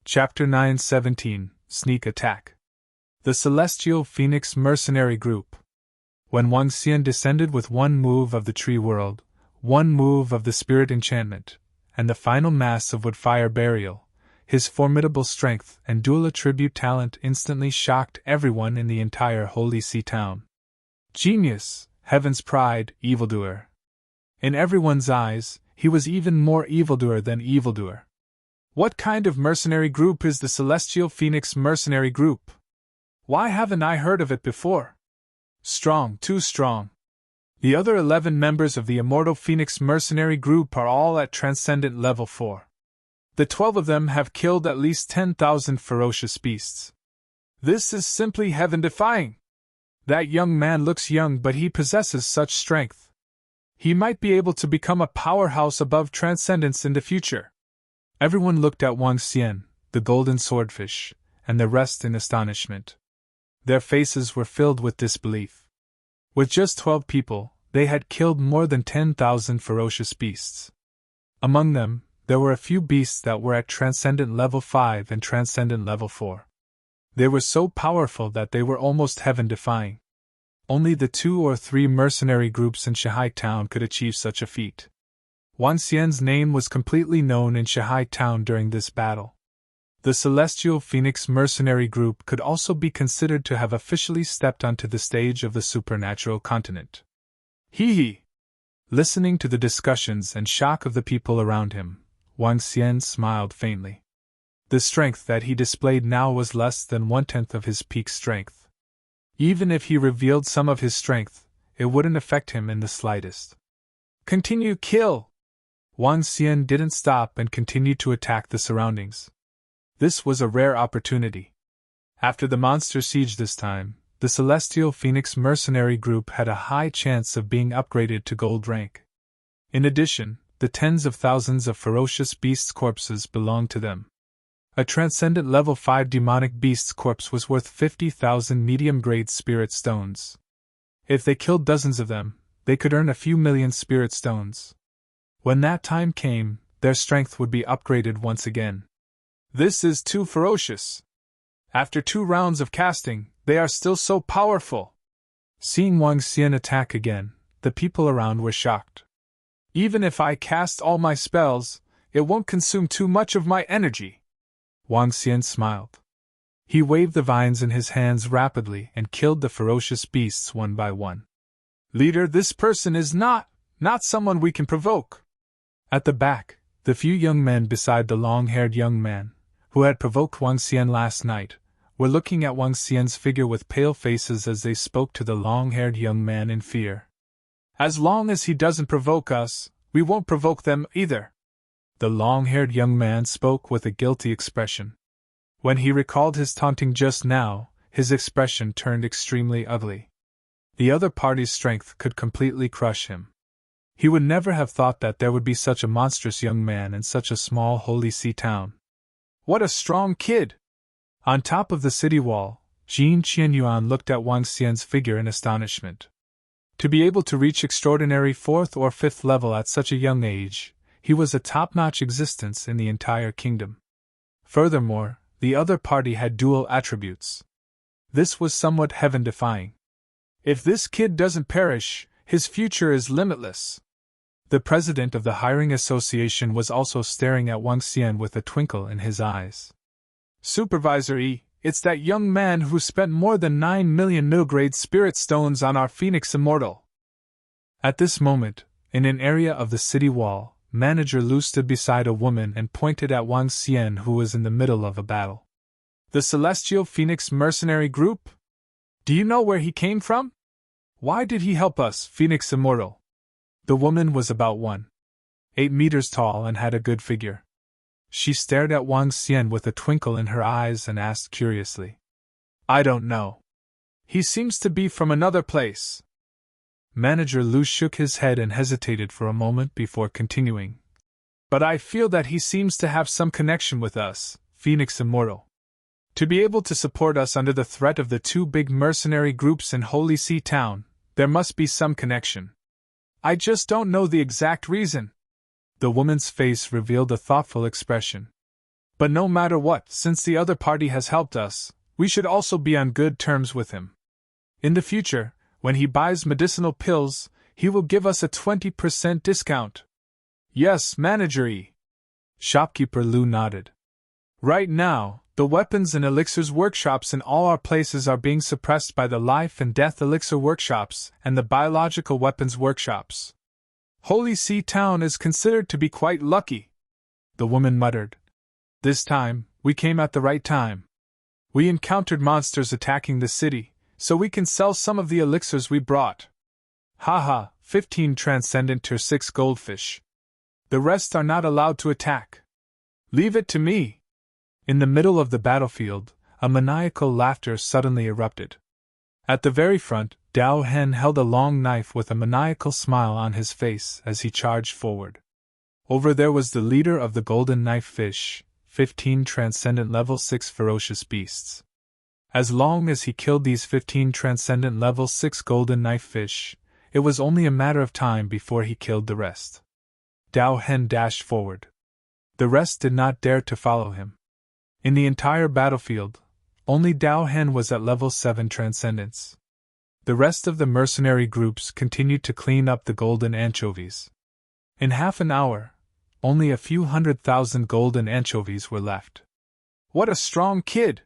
Chapter 9:17 Sneak Attack. The Celestial Phoenix Mercenary Group. When Wang Xian descended with one move of the Tree World, one move of the Spirit Enchantment, and the final mass of Wood-Fire Burial, his formidable strength and dual attribute talent instantly shocked everyone in the entire Holy See town. Genius, Heaven's Pride, Evildoer. In everyone's eyes, he was even more evildoer than evildoer. What kind of mercenary group is the Celestial Phoenix Mercenary Group? Why haven't I heard of it before? Strong, too strong. The other 11 members of the Immortal Phoenix Mercenary Group are all at Transcendent Level 4. The 12 of them have killed at least 10,000 ferocious beasts. This is simply heaven-defying. That young man looks young, but he possesses such strength. He might be able to become a powerhouse above transcendence in the future. Everyone looked at Wang Xian, the golden swordfish, and the rest in astonishment. Their faces were filled with disbelief. With just 12 people, they had killed more than 10,000 ferocious beasts. Among them, there were a few beasts that were at Transcendent Level 5 and Transcendent Level 4. They were so powerful that they were almost heaven-defying. Only the 2 or 3 mercenary groups in Shihai Town could achieve such a feat. Wang Xian's name was completely known in Shihai Town during this battle. The Celestial Phoenix Mercenary Group could also be considered to have officially stepped onto the stage of the supernatural continent. Hee. Listening to the discussions and shock of the people around him, Wang Xian smiled faintly. The strength that he displayed now was less than 1/10 of his peak strength. Even if he revealed some of his strength, it wouldn't affect him in the slightest. Continue, kill! Wang Xian didn't stop and continued to attack the surroundings. This was a rare opportunity. After the monster siege this time, the Celestial Phoenix Mercenary Group had a high chance of being upgraded to gold rank. In addition, the tens of thousands of ferocious beasts' corpses belonged to them. A Transcendent Level 5 demonic beast's corpse was worth 50,000 medium-grade spirit stones. If they killed dozens of them, they could earn a few million spirit stones. When that time came, their strength would be upgraded once again. This is too ferocious. After 2 rounds of casting, they are still so powerful. Seeing Wang Xian attack again, the people around were shocked. Even if I cast all my spells, it won't consume too much of my energy. Wang Xian smiled. He waved the vines in his hands rapidly and killed the ferocious beasts one by one. Leader, this person is not someone we can provoke. At the back, the few young men beside the long-haired young man, who had provoked Wang Xian last night, were looking at Wang Xian's figure with pale faces as they spoke to the long-haired young man in fear. As long as he doesn't provoke us, we won't provoke them either. The long-haired young man spoke with a guilty expression. When he recalled his taunting just now, his expression turned extremely ugly. The other party's strength could completely crush him. He would never have thought that there would be such a monstrous young man in such a small Holy See town. What a strong kid! On top of the city wall, Jin Qianyuan looked at Wang Xian's figure in astonishment. To be able to reach extraordinary 4th or 5th level at such a young age, he was a top-notch existence in the entire kingdom. Furthermore, the other party had dual attributes. This was somewhat heaven-defying. If this kid doesn't perish, his future is limitless. The president of the Hiring Association was also staring at Wang Xian with a twinkle in his eyes. Supervisor E, it's that young man who spent more than 9 million mill-grade spirit stones on our Phoenix Immortal. At this moment, in an area of the city wall, Manager Lu stood beside a woman and pointed at Wang Xian, who was in the middle of a battle. The Celestial Phoenix Mercenary Group? Do you know where he came from? Why did he help us, Phoenix Immortal? The woman was about 1.8 meters tall and had a good figure. She stared at Wang Xian with a twinkle in her eyes and asked curiously. I don't know. He seems to be from another place. Manager Lu shook his head and hesitated for a moment before continuing. But I feel that he seems to have some connection with us, Phoenix Immortal. To be able to support us under the threat of the 2 big mercenary groups in Holy See Town, there must be some connection. I just don't know the exact reason. The woman's face revealed a thoughtful expression. But no matter what, since the other party has helped us, we should also be on good terms with him. In the future, when he buys medicinal pills, he will give us a 20% discount. Yes, Manager E. Shopkeeper Lou nodded. Right now, the weapons and elixirs workshops in all our places are being suppressed by the life and death elixir workshops and the biological weapons workshops. Holy See Town is considered to be quite lucky, the woman muttered. This time, we came at the right time. We encountered monsters attacking the city, so we can sell some of the elixirs we brought. Haha, 15 transcendent tier 6 goldfish. The rest are not allowed to attack. Leave it to me. In the middle of the battlefield, a maniacal laughter suddenly erupted. At the very front, Dao Hen held a long knife with a maniacal smile on his face as he charged forward. Over there was the leader of the golden knife fish, 15 transcendent level 6 ferocious beasts. As long as he killed these 15 transcendent level 6 golden knife fish, it was only a matter of time before he killed the rest. Dao Hen dashed forward. The rest did not dare to follow him. In the entire battlefield, only Dao Hen was at level 7 transcendence. The rest of the mercenary groups continued to clean up the golden anchovies. In half an hour, only a few 100,000 golden anchovies were left. What a strong kid!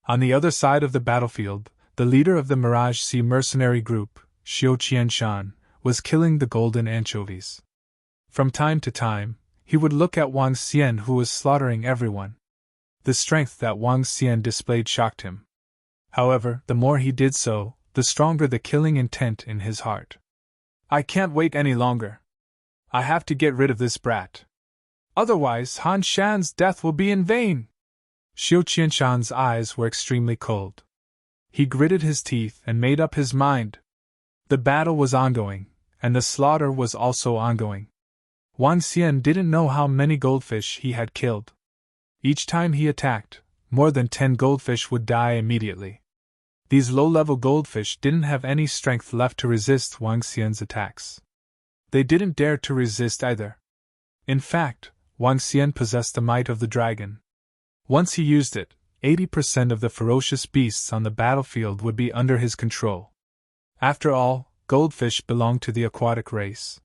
On the other side of the battlefield, the leader of the Mirage Sea mercenary group, Xiu Qianshan, was killing the golden anchovies. From time to time, he would look at Wang Xian, who was slaughtering everyone. The strength that Wang Xian displayed shocked him. However, the more he did so, the stronger the killing intent in his heart. I can't wait any longer. I have to get rid of this brat. Otherwise, Han Shan's death will be in vain. Xiu Qianshan's eyes were extremely cold. He gritted his teeth and made up his mind. The battle was ongoing, and the slaughter was also ongoing. Wang Xian didn't know how many goldfish he had killed. Each time he attacked, more than 10 goldfish would die immediately. These low-level goldfish didn't have any strength left to resist Wang Xian's attacks. They didn't dare to resist either. In fact, Wang Xian possessed the might of the dragon. Once he used it, 80% of the ferocious beasts on the battlefield would be under his control. After all, goldfish belong to the aquatic race.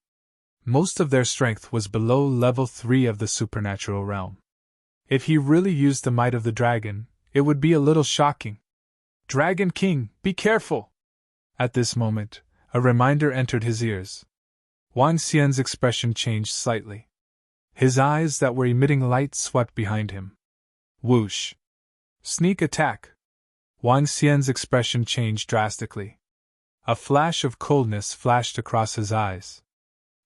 Most of their strength was below level 3 of the supernatural realm. If he really used the might of the dragon, it would be a little shocking. Dragon King, be careful! At this moment, a reminder entered his ears. Wang Xian's expression changed slightly. His eyes that were emitting light swept behind him. Whoosh! Sneak attack! Wang Xian's expression changed drastically. A flash of coldness flashed across his eyes.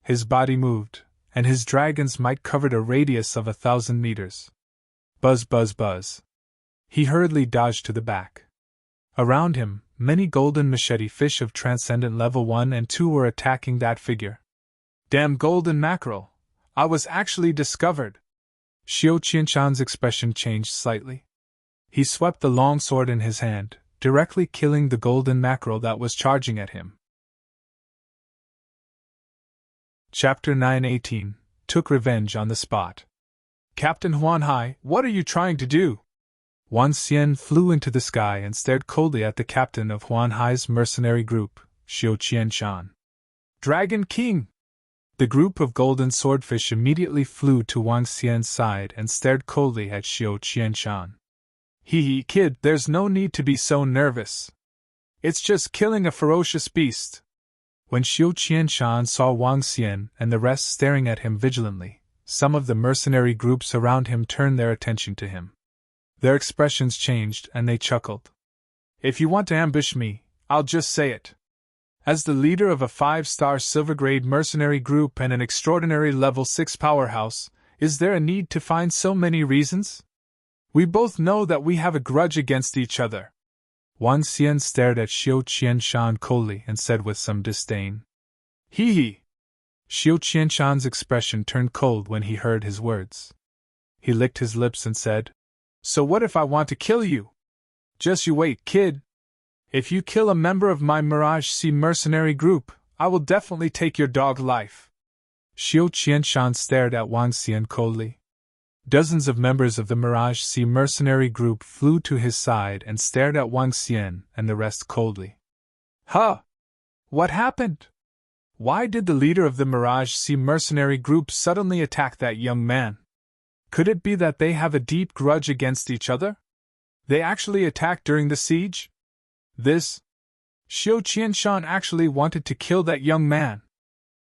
His body moved, and his dragon's might covered a radius of 1,000 meters. Buzz, buzz, buzz. He hurriedly dodged to the back. Around him, many golden machete fish of transcendent level 1 and 2 were attacking that figure. Damn golden mackerel! I was actually discovered! Xiu Qianshan's expression changed slightly. He swept the long sword in his hand, directly killing the golden mackerel that was charging at him. Chapter 9:18 Took Revenge on the Spot. Captain Huanhai, what are you trying to do? Wang Xian flew into the sky and stared coldly at the captain of Huanhai's mercenary group, Xiu Qianshan. Dragon King! The group of golden swordfish immediately flew to Wang Xian's side and stared coldly at Xiu Qianshan. Hee, kid, there's no need to be so nervous. It's just killing a ferocious beast. When Xiu Qianshan saw Wang Xian and the rest staring at him vigilantly, some of the mercenary groups around him turned their attention to him. Their expressions changed and they chuckled. If you want to ambush me, I'll just say it. As the leader of a 5-star silver-grade mercenary group and an extraordinary level 6 powerhouse, is there a need to find so many reasons? We both know that we have a grudge against each other. Wang Xian stared at Xiu Qianshan coldly and said with some disdain. Hee hee! Xiu Qianshan's expression turned cold when he heard his words. He licked his lips and said, So what if I want to kill you? Just you wait, kid. If you kill a member of my Mirage Sea mercenary group, I will definitely take your dog life. Xiu Qianshan stared at Wang Xian coldly. Dozens of members of the Mirage Sea mercenary group flew to his side and stared at Wang Xian and the rest coldly. Huh! What happened? Why did the leader of the Mirage Sea mercenary group suddenly attack that young man? Could it be that they have a deep grudge against each other? They actually attacked during the siege? Xiao Qianshan actually wanted to kill that young man.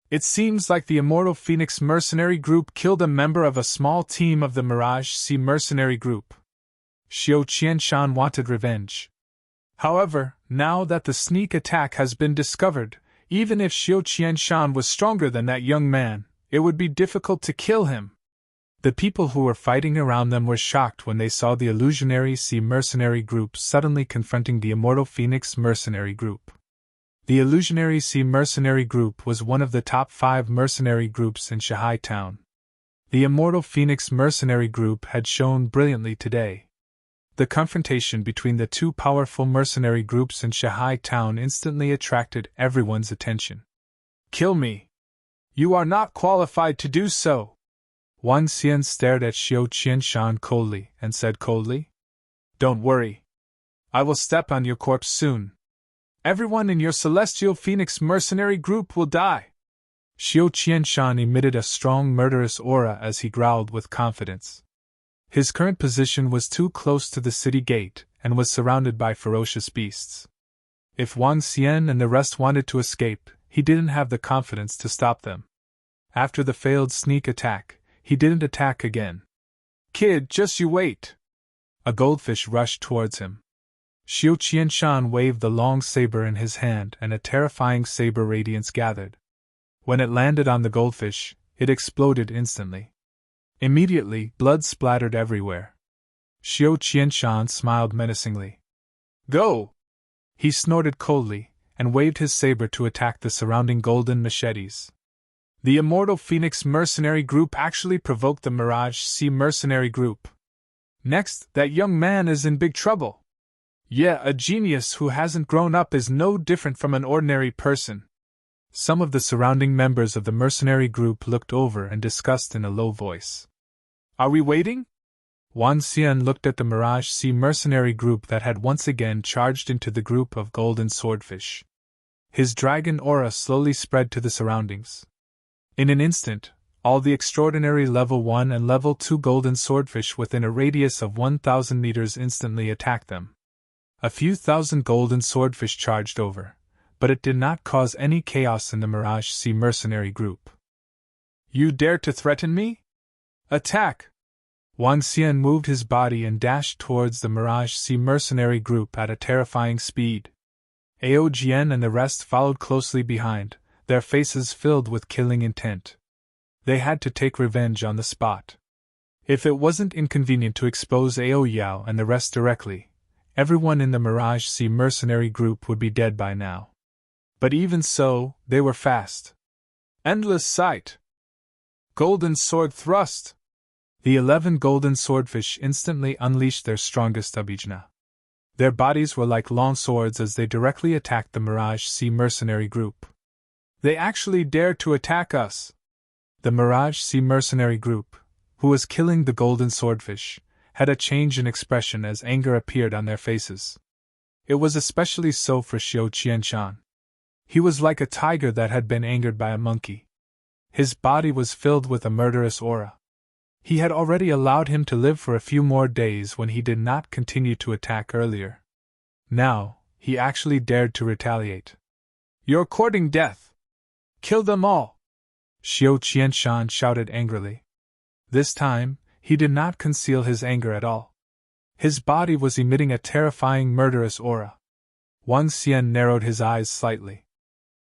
It seems like the Immortal Phoenix mercenary group killed a member of a small team of the Mirage Sea mercenary group. Xiao Qianshan wanted revenge. However, now that the sneak attack has been discovered, even if Xiao Qianshan was stronger than that young man, it would be difficult to kill him. The people who were fighting around them were shocked when they saw the Illusionary Sea mercenary group suddenly confronting the Immortal Phoenix mercenary group. The Illusionary Sea mercenary group was one of the top 5 mercenary groups in Shahai Town. The Immortal Phoenix mercenary group had shown brilliantly today. The confrontation between the two powerful mercenary groups in Shahai Town instantly attracted everyone's attention. Kill me! You are not qualified to do so! Wang Xian stared at Xiao Qianshan coldly and said coldly, Don't worry. I will step on your corpse soon. Everyone in your Celestial Phoenix mercenary group will die. Xiao Qianshan emitted a strong murderous aura as he growled with confidence. His current position was too close to the city gate and was surrounded by ferocious beasts. If Wang Xian and the rest wanted to escape, he didn't have the confidence to stop them. After the failed sneak attack, he didn't attack again. Kid, just you wait! A goldfish rushed towards him. Xiao Qianshan waved the long saber in his hand and a terrifying saber radiance gathered. When it landed on the goldfish, it exploded instantly. Immediately, blood splattered everywhere. Xiao Qianshan smiled menacingly. Go! He snorted coldly and waved his saber to attack the surrounding golden machetes. The Immortal Phoenix mercenary group actually provoked the Mirage Sea mercenary group. Next, that young man is in big trouble. Yeah, a genius who hasn't grown up is no different from an ordinary person. Some of the surrounding members of the mercenary group looked over and discussed in a low voice. Are we waiting? Wang Xian looked at the Mirage Sea mercenary group that had once again charged into the group of golden swordfish. His dragon aura slowly spread to the surroundings. In an instant, all the extraordinary level 1 and level 2 golden swordfish within a radius of 1,000 meters instantly attacked them. A few thousand golden swordfish charged over, but it did not cause any chaos in the Mirage Sea mercenary group. You dare to threaten me? Attack! Wang Xian moved his body and dashed towards the Mirage Sea mercenary group at a terrifying speed. Ao Jian and the rest followed closely behind, their faces filled with killing intent. They had to take revenge on the spot. If it wasn't inconvenient to expose Ao Yao and the rest directly, everyone in the Mirage Sea mercenary group would be dead by now. But even so, they were fast. Endless sight! Golden sword thrust! The 11 golden swordfish instantly unleashed their strongest abhijna. Their bodies were like long swords as they directly attacked the Mirage Sea mercenary group. They actually dared to attack us! The Mirage Sea mercenary group, who was killing the golden swordfish, had a change in expression as anger appeared on their faces. It was especially so for Xiao Qianshan. He was like a tiger that had been angered by a monkey. His body was filled with a murderous aura. He had already allowed him to live for a few more days when he did not continue to attack earlier. Now, he actually dared to retaliate. You're courting death! Kill them all! Xiao Qianshan shouted angrily. This time, he did not conceal his anger at all. His body was emitting a terrifying murderous aura. Wang Xian narrowed his eyes slightly.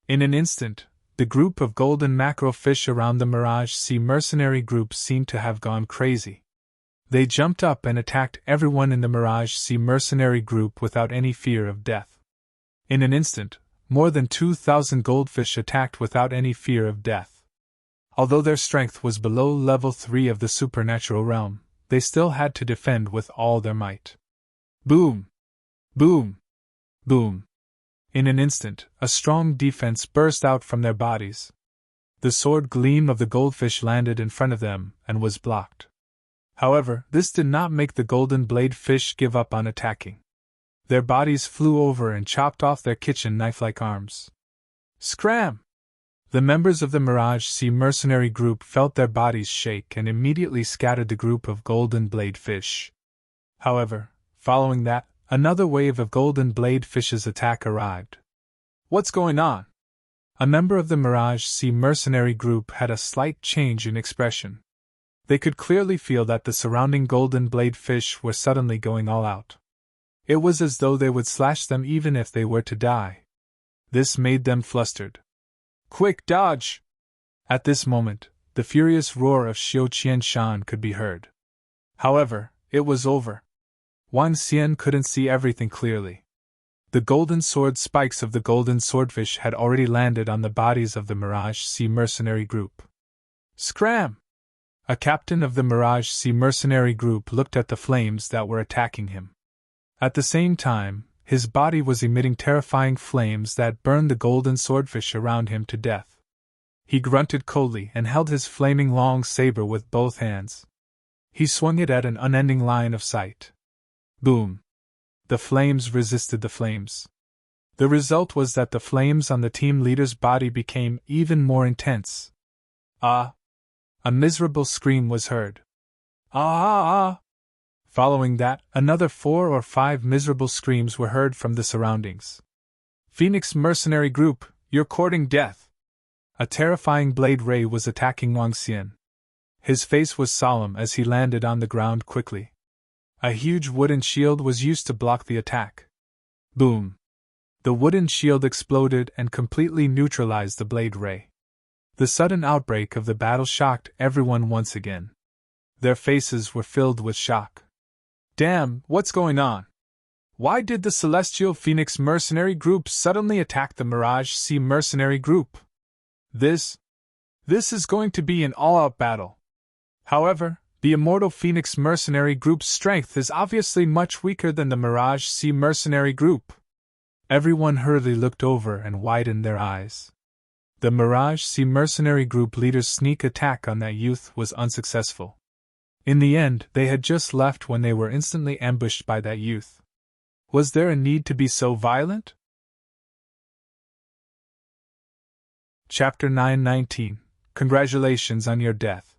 In an instant, the group of golden mackerel fish around the Mirage Sea mercenary group seemed to have gone crazy. They jumped up and attacked everyone in the Mirage Sea mercenary group without any fear of death. In an instant, more than 2,000 goldfish attacked without any fear of death. Although their strength was below level 3 of the supernatural realm, they still had to defend with all their might. Boom! Boom! Boom! In an instant, a strong defense burst out from their bodies. The sword gleam of the goldfish landed in front of them and was blocked. However, this did not make the golden blade fish give up on attacking. Their bodies flew over and chopped off their kitchen knife-like arms. Scram! The members of the Mirage Sea mercenary group felt their bodies shake and immediately scattered the group of golden blade fish. However, following that, another wave of golden blade fish's attack arrived. What's going on? A member of the Mirage Sea mercenary group had a slight change in expression. They could clearly feel that the surrounding golden blade fish were suddenly going all out. It was as though they would slash them even if they were to die. This made them flustered. Quick, dodge! At this moment, the furious roar of Xiao Qianshan could be heard. However, it was over. Wang Xian couldn't see everything clearly. The golden sword spikes of the golden swordfish had already landed on the bodies of the Mirage Sea mercenary group. Scram! A captain of the Mirage Sea mercenary group looked at the flames that were attacking him. At the same time, his body was emitting terrifying flames that burned the golden swordfish around him to death. He grunted coldly and held his flaming long saber with both hands. He swung it at an unending line of sight. Boom! The flames resisted the flames. The result was that the flames on the team leader's body became even more intense. Ah! A miserable scream was heard. Ah! Following that, another 4 or 5 miserable screams were heard from the surroundings. Phoenix mercenary group, you're courting death! A terrifying blade ray was attacking Wang Xian. His face was solemn as he landed on the ground quickly. A huge wooden shield was used to block the attack. Boom! The wooden shield exploded and completely neutralized the blade ray. The sudden outbreak of the battle shocked everyone once again. Their faces were filled with shock. Damn, what's going on? Why did the Celestial Phoenix mercenary group suddenly attack the Mirage Sea mercenary group? This is going to be an all-out battle. However, the Immortal Phoenix mercenary group's strength is obviously much weaker than the Mirage Sea mercenary group. Everyone hurriedly looked over and widened their eyes. The Mirage Sea mercenary group leader's sneak attack on that youth was unsuccessful. In the end, they had just left when they were instantly ambushed by that youth. Was there a need to be so violent? Chapter 919. Congratulations on your death.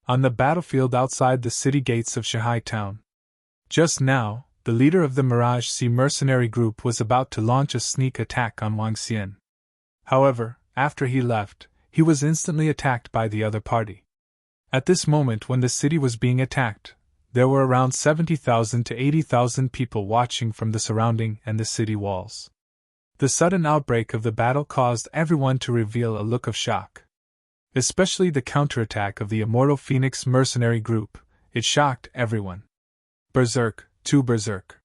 On the battlefield outside the city gates of Shanghai Town. Just now, the leader of the Mirage Sea mercenary group was about to launch a sneak attack on Wang Xian. However, after he left, he was instantly attacked by the other party. At this moment when the city was being attacked, there were around 70,000 to 80,000 people watching from the surrounding and the city walls. The sudden outbreak of the battle caused everyone to reveal a look of shock. Especially the counterattack of the Immortal Phoenix mercenary group, it shocked everyone. Berserk, to berserk.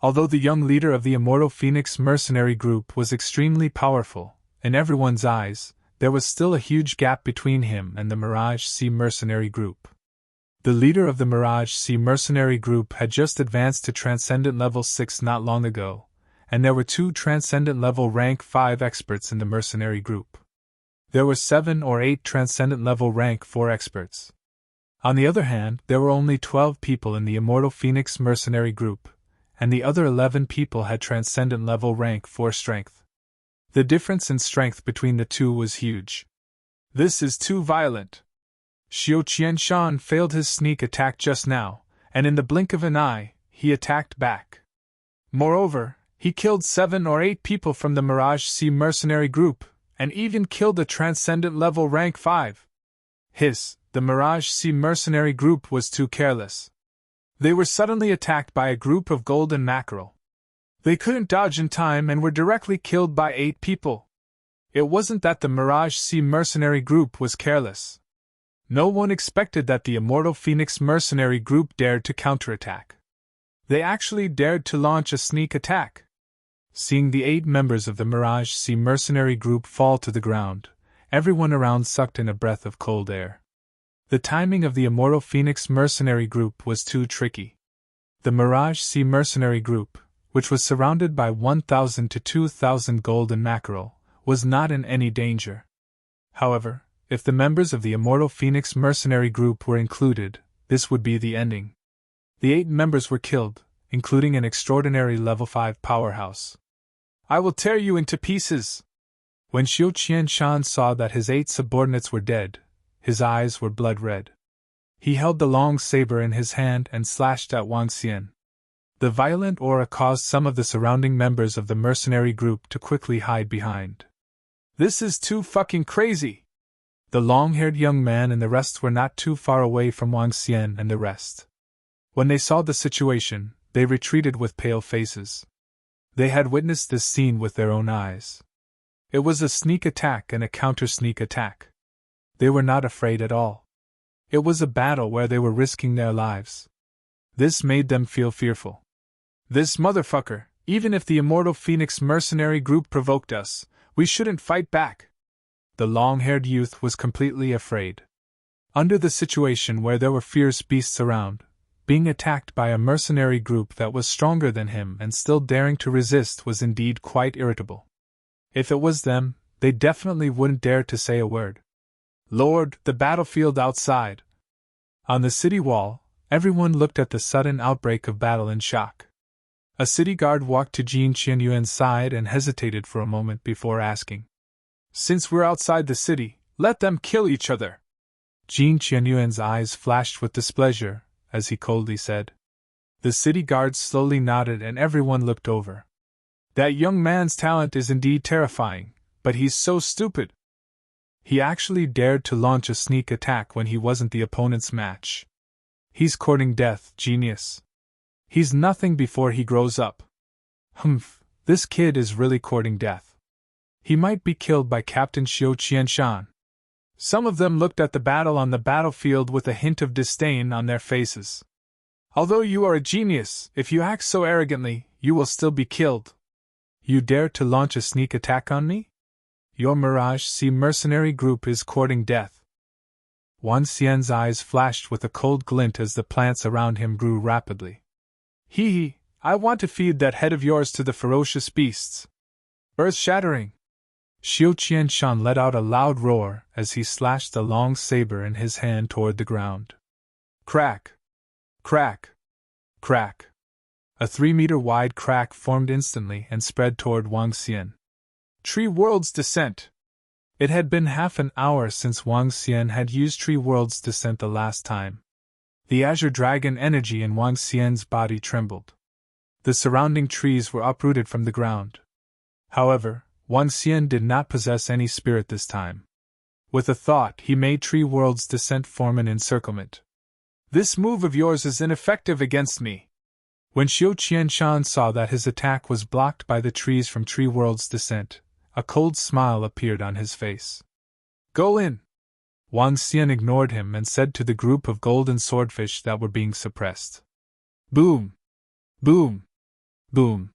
Although the young leader of the Immortal Phoenix mercenary group was extremely powerful, in everyone's eyes, there was still a huge gap between him and the Mirage Sea mercenary group. The leader of the Mirage Sea mercenary group had just advanced to Transcendent Level 6 not long ago, and there were 2 Transcendent Level Rank 5 experts in the mercenary group. There were 7 or 8 Transcendent Level Rank 4 experts. On the other hand, there were only 12 people in the Immortal Phoenix mercenary group, and the other 11 people had Transcendent Level Rank 4 strength. The difference in strength between the two was huge. This is too violent. Xiao Qianshan failed his sneak attack just now, and in the blink of an eye, he attacked back. Moreover, he killed 7 or 8 people from the Mirage Sea mercenary group, and even killed a Transcendent Level Rank 5. The Mirage Sea mercenary group was too careless. They were suddenly attacked by a group of golden mackerel. They couldn't dodge in time and were directly killed by 8 people. It wasn't that the Mirage Sea mercenary group was careless. No one expected that the Immortal Phoenix mercenary group dared to counterattack. They actually dared to launch a sneak attack. Seeing the 8 members of the Mirage Sea mercenary group fall to the ground, everyone around sucked in a breath of cold air. The timing of the Immortal Phoenix mercenary group was too tricky. The Mirage Sea mercenary group, which was surrounded by 1,000 to 2,000 golden mackerel, was not in any danger. However, if the members of the Immortal Phoenix mercenary group were included, This would be the ending. The 8 members were killed, including an extraordinary level 5 powerhouse. I will tear you into pieces! When Xiu Qianshan saw that his 8 subordinates were dead, his eyes were blood red. He held the long saber in his hand and slashed at Wang Xian. The violent aura caused some of the surrounding members of the mercenary group to quickly hide behind. This is too fucking crazy! The long-haired young man and the rest were not too far away from Wang Xian and the rest. When they saw the situation, they retreated with pale faces. They had witnessed this scene with their own eyes. It was a sneak attack and a counter-sneak attack. They were not afraid at all. It was a battle where they were risking their lives. This made them feel fearful. This motherfucker, even if the Immortal Phoenix mercenary group provoked us, we shouldn't fight back. The long-haired youth was completely afraid. Under the situation where there were fierce beasts around, being attacked by a mercenary group that was stronger than him and still daring to resist was indeed quite irritable. If it was them, they definitely wouldn't dare to say a word. Lord, the battlefield outside. On the city wall, everyone looked at the sudden outbreak of battle in shock. A city guard walked to Jin Qianyuan's side and hesitated for a moment before asking. Since we're outside the city, let them kill each other. Jin Qianyuan's eyes flashed with displeasure, as he coldly said. The city guards slowly nodded and everyone looked over. That young man's talent is indeed terrifying, but he's so stupid. He actually dared to launch a sneak attack when he wasn't the opponent's match. He's courting death, genius. He's nothing before he grows up. Humph, this kid is really courting death. He might be killed by Captain Xiu Qianshan. Some of them looked at the battle on the battlefield with a hint of disdain on their faces. Although you are a genius, if you act so arrogantly, you will still be killed. You dare to launch a sneak attack on me? Your Mirage Sea mercenary group is courting death. Wan Xian's eyes flashed with a cold glint as the plants around him grew rapidly. Hee, I want to feed that head of yours to the ferocious beasts. Earth-shattering! Xiu Qianshan let out a loud roar as he slashed the long saber in his hand toward the ground. Crack! Crack! Crack! A 3-meter-wide crack formed instantly and spread toward Wang Xian. Tree World's Descent! It had been half an hour since Wang Xian had used Tree World's Descent the last time. The Azure Dragon energy in Wang Xian's body trembled. The surrounding trees were uprooted from the ground. However, Wang Xian did not possess any spirit this time. With a thought, he made Tree World's Descent form an encirclement. This move of yours is ineffective against me. When Xiu Qianshan saw that his attack was blocked by the trees from Tree World's Descent, a cold smile appeared on his face. Go in! Wang Xian ignored him and said to the group of golden swordfish that were being suppressed. Boom! Boom! Boom!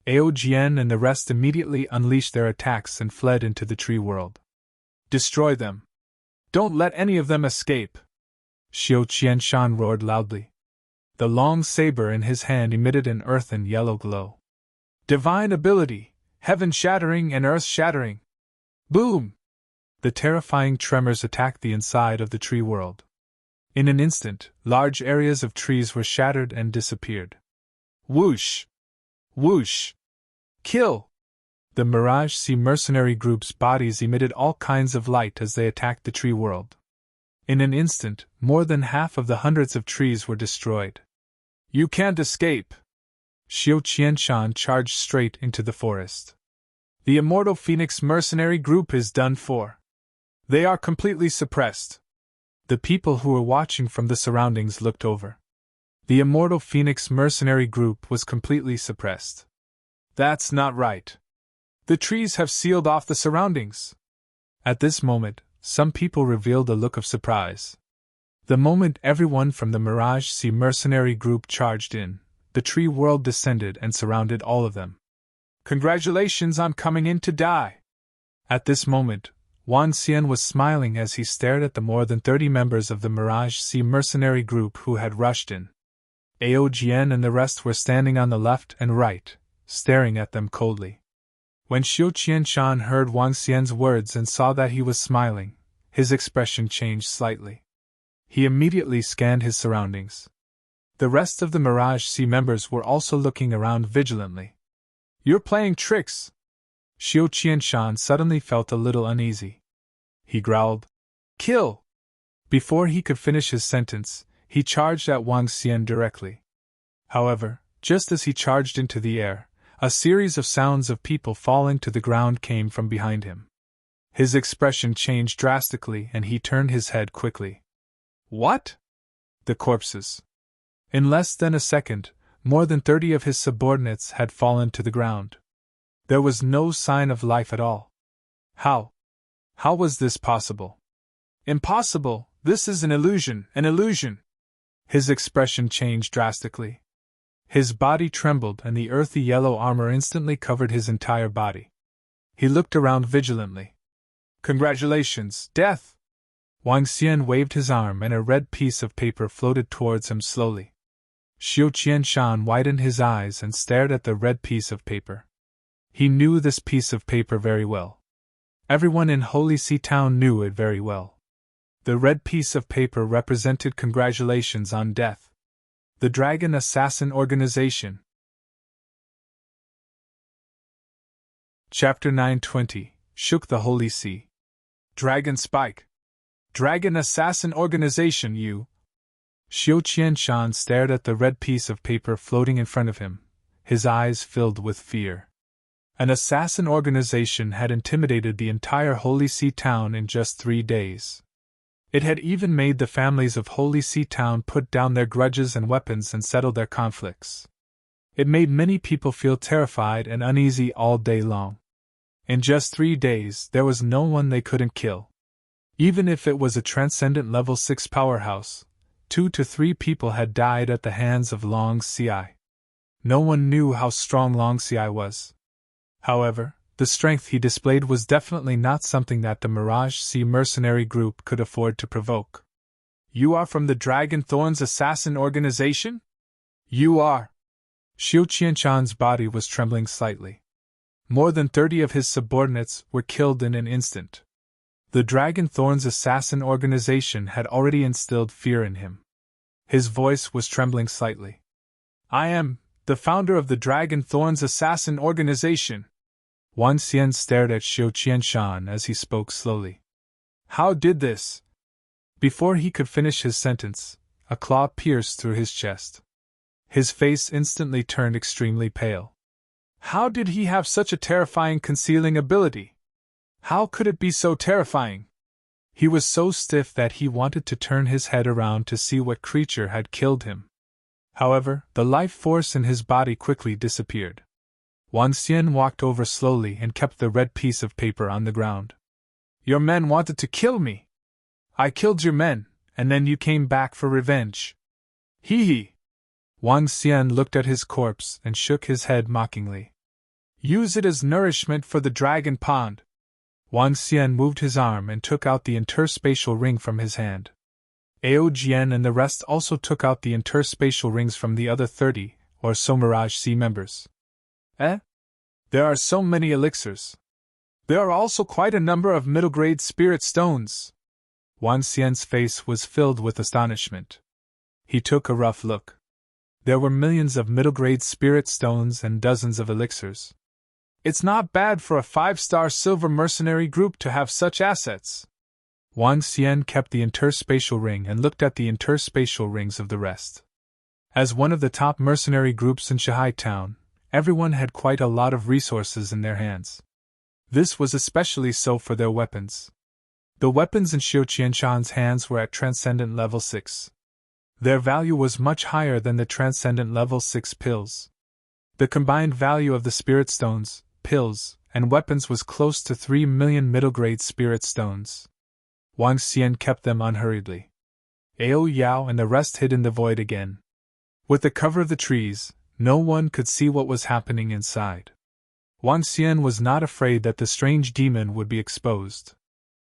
Aojian and the rest immediately unleashed their attacks and fled into the tree world. Destroy them! Don't let any of them escape! Xiu Qianshan roared loudly. The long saber in his hand emitted an earthen yellow glow. Divine ability, heaven-shattering and earth-shattering! Boom! The terrifying tremors attacked the inside of the tree world. In an instant, large areas of trees were shattered and disappeared. Whoosh! Whoosh! Kill! The Mirage Sea mercenary group's bodies emitted all kinds of light as they attacked the tree world. In an instant, more than half of the hundreds of trees were destroyed. You can't escape! Xiu Qianshan charged straight into the forest. The Immortal Phoenix mercenary group is done for. They are completely suppressed. The people who were watching from the surroundings looked over. The Immortal Phoenix mercenary group was completely suppressed. That's not right. The trees have sealed off the surroundings. At this moment, some people revealed a look of surprise. The moment everyone from the Mirage Sea mercenary group charged in, the tree world descended and surrounded all of them. Congratulations on coming in to die! At this moment, Wan Xian was smiling as he stared at the more than 30 members of the Mirage Sea mercenary group who had rushed in. Aojian and the rest were standing on the left and right, staring at them coldly. When Xiu Qianshan heard Wang Xian's words and saw that he was smiling, his expression changed slightly. He immediately scanned his surroundings. The rest of the Mirage Sea members were also looking around vigilantly. "You're playing tricks!" Xiu Qianshan suddenly felt a little uneasy. He growled, "Kill!" Before he could finish his sentence, he charged at Wang Xian directly. However, just as he charged into the air, a series of sounds of people falling to the ground came from behind him. His expression changed drastically and he turned his head quickly. "What?" "The corpses." In less than a second, more than 30 of his subordinates had fallen to the ground. There was no sign of life at all. How? How was this possible? "Impossible! This is an illusion, an illusion!" His expression changed drastically. His body trembled and the earthy yellow armor instantly covered his entire body. He looked around vigilantly. "Congratulations, Death!" Wang Xian waved his arm and a red piece of paper floated towards him slowly. Xiu Qianshan widened his eyes and stared at the red piece of paper. He knew this piece of paper very well. Everyone in Holy Sea Town knew it very well. The red piece of paper represented congratulations on death. The Dragon Assassin Organization. Chapter 920 Shook the Holy Sea. Dragon Spike. Dragon Assassin Organization, you! Xiu Qianshan stared at the red piece of paper floating in front of him, his eyes filled with fear. An assassin organization had intimidated the entire Holy Sea Town in just 3 days. It had even made the families of Holy Sea Town put down their grudges and weapons and settle their conflicts. It made many people feel terrified and uneasy all day long. In just 3 days, there was no one they couldn't kill. Even if it was a transcendent level 6 powerhouse, 2 to 3 people had died at the hands of Long Xi. No one knew how strong Long Xi was. However, the strength he displayed was definitely not something that the Mirage Sea mercenary group could afford to provoke. "You are from the Dragon Thorns Assassin Organization?" "You are." Xiu Qianshan's body was trembling slightly. More than 30 of his subordinates were killed in an instant. The Dragon Thorns Assassin Organization had already instilled fear in him. His voice was trembling slightly. "I am the founder of the Dragon Thorns Assassin Organization." Wang Xian stared at Xiu Qianshan as he spoke slowly. "How did this?" Before he could finish his sentence, a claw pierced through his chest. His face instantly turned extremely pale. How did he have such a terrifying concealing ability? How could it be so terrifying? He was so stiff that he wanted to turn his head around to see what creature had killed him. However, the life force in his body quickly disappeared. Wang Xian walked over slowly and kept the red piece of paper on the ground. "Your men wanted to kill me. I killed your men, and then you came back for revenge. Hee hee." Wang Xian looked at his corpse and shook his head mockingly. "Use it as nourishment for the dragon pond." Wang Xian moved his arm and took out the interspatial ring from his hand. Ao Jian and the rest also took out the interspatial rings from the other 30 or so Mirage Sea members. "Eh? There are so many elixirs. There are also quite a number of middle-grade spirit stones." Wang Xian's face was filled with astonishment. He took a rough look. There were millions of middle-grade spirit stones and dozens of elixirs. "It's not bad for a 5-star silver mercenary group to have such assets." Wang Xian kept the interspatial ring and looked at the interspatial rings of the rest. As one of the top mercenary groups in Shihai Town, everyone had quite a lot of resources in their hands. This was especially so for their weapons. The weapons in Xiu Qianshan's hands were at Transcendent Level 6. Their value was much higher than the Transcendent Level 6 pills. The combined value of the Spirit Stones, pills, and weapons was close to 3 million middle-grade Spirit Stones. Wang Xian kept them unhurriedly. Ao Yao and the rest hid in the void again. With the cover of the trees, no one could see what was happening inside. Wang Xian was not afraid that the strange demon would be exposed.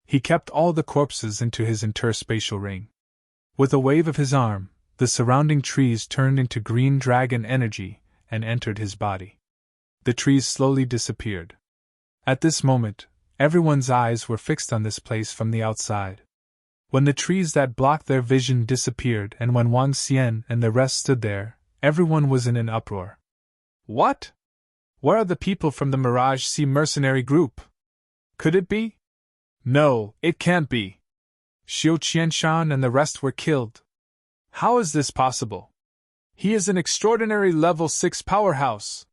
He kept all the corpses into his interspatial ring. With a wave of his arm, the surrounding trees turned into green dragon energy and entered his body. The trees slowly disappeared. At this moment, everyone's eyes were fixed on this place from the outside. When the trees that blocked their vision disappeared and when Wang Xian and the rest stood there, everyone was in an uproar. What? Where are the people from the Mirage Sea mercenary group? Could it be? No, it can't be. Xiu Qianshan and the rest were killed. How is this possible? He is an extraordinary level 6 powerhouse.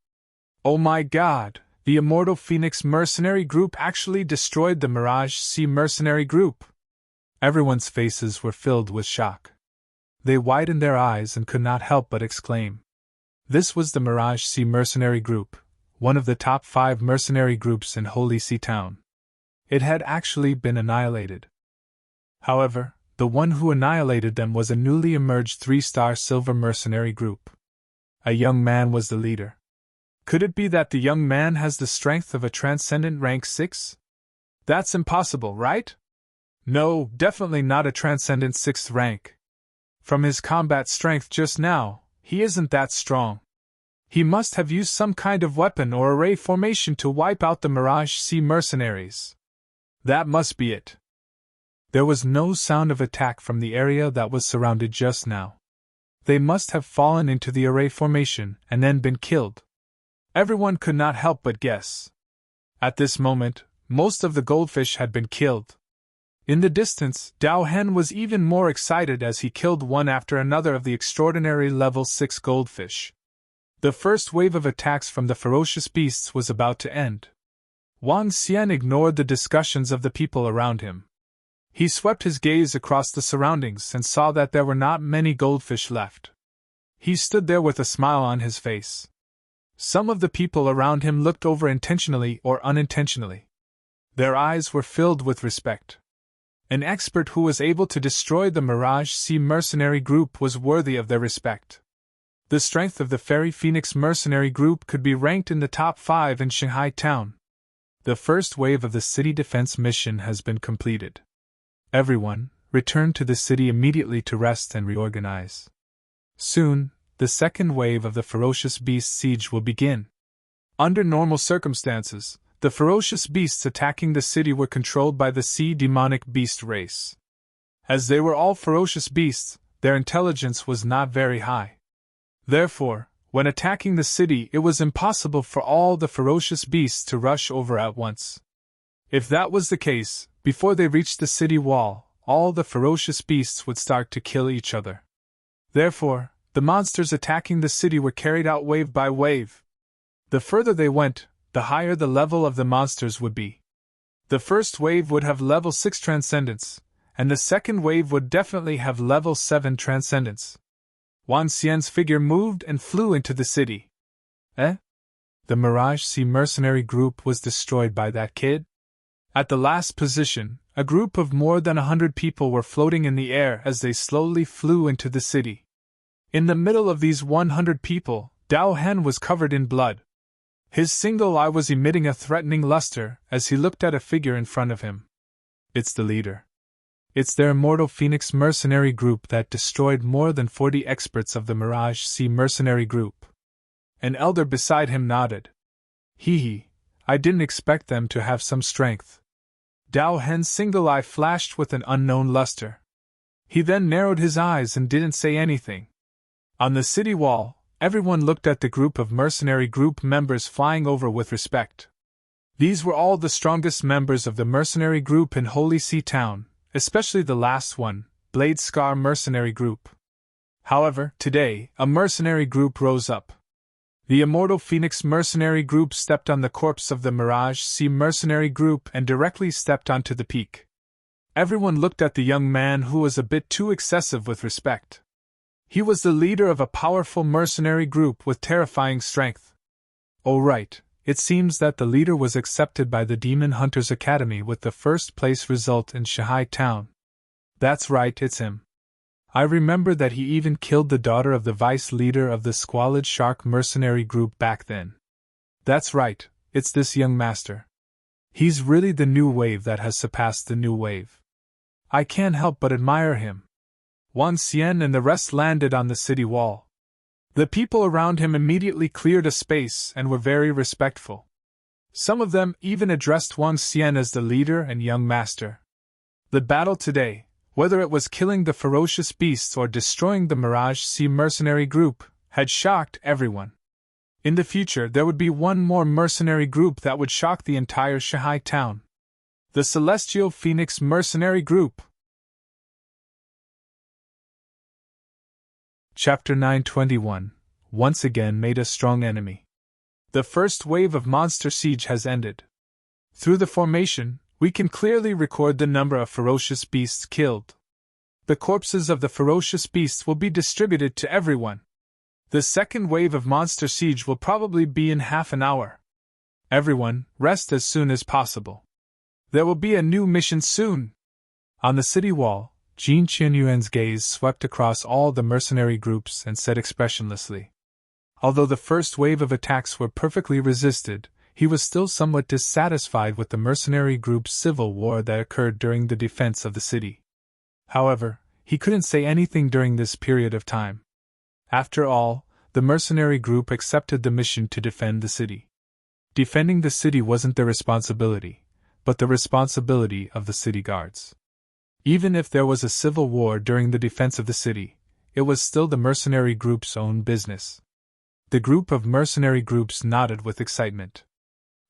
Oh my god, the Immortal Phoenix mercenary group actually destroyed the Mirage Sea mercenary group. Everyone's faces were filled with shock. They widened their eyes and could not help but exclaim. This was the Mirage Sea mercenary group, one of the top 5 mercenary groups in Holy Sea Town. It had actually been annihilated. However, the one who annihilated them was a newly emerged 3-star silver mercenary group. A young man was the leader. Could it be that the young man has the strength of a transcendent rank 6? That's impossible, right? No, definitely not a transcendent 6th rank. From his combat strength just now, he isn't that strong. He must have used some kind of weapon or array formation to wipe out the Mirage Sea mercenaries. That must be it. There was no sound of attack from the area that was surrounded just now. They must have fallen into the array formation and then been killed. Everyone could not help but guess. At this moment, most of the goldfish had been killed. In the distance, Dao Hen was even more excited as he killed one after another of the extraordinary level 6 goldfish. The first wave of attacks from the ferocious beasts was about to end. Wang Xian ignored the discussions of the people around him. He swept his gaze across the surroundings and saw that there were not many goldfish left. He stood there with a smile on his face. Some of the people around him looked over intentionally or unintentionally. Their eyes were filled with respect. An expert who was able to destroy the Mirage Sea mercenary group was worthy of their respect. The strength of the Fairy Phoenix mercenary group could be ranked in the top 5 in Shanghai town. The first wave of the city defense mission has been completed. Everyone, return to the city immediately to rest and reorganize. Soon, the second wave of the ferocious beast siege will begin. Under normal circumstances, the ferocious beasts attacking the city were controlled by the sea demonic beast race. As they were all ferocious beasts, their intelligence was not very high. Therefore, when attacking the city, it was impossible for all the ferocious beasts to rush over at once. If that was the case, before they reached the city wall, all the ferocious beasts would start to kill each other. Therefore, the monsters attacking the city were carried out wave by wave. The further they went, the higher the level of the monsters would be. The first wave would have level 6 transcendence, and the second wave would definitely have level 7 transcendence. Wang Xian's figure moved and flew into the city. The Mirage Sea mercenary group was destroyed by that kid? At the last position, a group of more than 100 people were floating in the air as they slowly flew into the city. In the middle of these 100 people, Dao Hen was covered in blood. His single eye was emitting a threatening luster as he looked at a figure in front of him. It's the leader. It's their Immortal Phoenix mercenary group that destroyed more than 40 experts of the Mirage Sea mercenary group. An elder beside him nodded. Hee, I didn't expect them to have some strength. Dao Hen's single eye flashed with an unknown luster. He then narrowed his eyes and didn't say anything. On the city wall, everyone looked at the group of mercenary group members flying over with respect. These were all the strongest members of the mercenary group in Holy Sea Town, especially the last one, Blade Scar mercenary group. However, today, a mercenary group rose up. The Immortal Phoenix mercenary group stepped on the corpse of the Mirage Sea mercenary group and directly stepped onto the peak. Everyone looked at the young man who was a bit too excessive with respect. He was the leader of a powerful mercenary group with terrifying strength. Oh right, it seems that the leader was accepted by the Demon Hunters Academy with the first place result in Shanghai town. That's right, it's him. I remember that he even killed the daughter of the vice leader of the Squalid Shark mercenary group back then. That's right, it's this young master. He's really the new wave that has surpassed the new wave. I can't help but admire him. Wang Xian and the rest landed on the city wall. The people around him immediately cleared a space and were very respectful. Some of them even addressed Wang Xian as the leader and young master. The battle today Whether it was killing the ferocious beasts or destroying the Mirage Sea mercenary group, had shocked everyone. In the future, there would be one more mercenary group that would shock the entire Shanghai town. The Celestial Phoenix Mercenary Group. Chapter 921. Once again made a strong enemy. The first wave of monster siege has ended. Through the formation, we can clearly record the number of ferocious beasts killed. The corpses of the ferocious beasts will be distributed to everyone. The second wave of monster siege will probably be in half an hour. Everyone, rest as soon as possible. There will be a new mission soon. On the city wall, Jin Qianyuan's gaze swept across all the mercenary groups and said expressionlessly. Although the first wave of attacks were perfectly resisted, he was still somewhat dissatisfied with the mercenary group's civil war that occurred during the defense of the city. However, he couldn't say anything during this period of time. After all, the mercenary group accepted the mission to defend the city. Defending the city wasn't their responsibility, but the responsibility of the city guards. Even if there was a civil war during the defense of the city, it was still the mercenary group's own business. The group of mercenary groups nodded with excitement.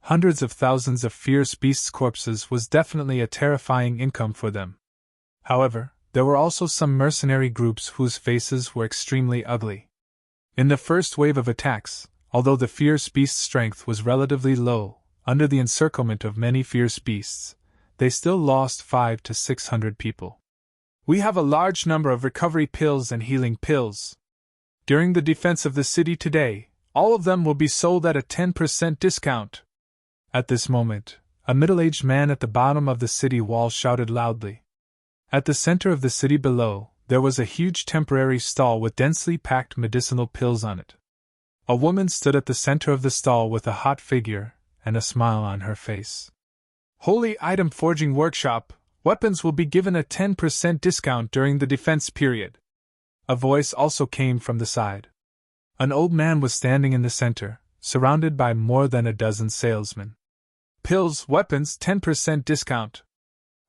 Hundreds of thousands of fierce beasts' corpses was definitely a terrifying income for them. However, there were also some mercenary groups whose faces were extremely ugly. In the first wave of attacks, although the fierce beast's strength was relatively low, under the encirclement of many fierce beasts, they still lost 500 to 600 people. We have a large number of recovery pills and healing pills. During the defense of the city today, all of them will be sold at a 10% discount. At this moment, a middle-aged man at the bottom of the city wall shouted loudly. At the center of the city below, there was a huge temporary stall with densely packed medicinal pills on it. A woman stood at the center of the stall with a hot figure and a smile on her face. Holy Item Forging Workshop, weapons will be given a 10% discount during the defense period. A voice also came from the side. An old man was standing in the center, surrounded by more than a dozen salesmen. Pills, weapons, 10% discount.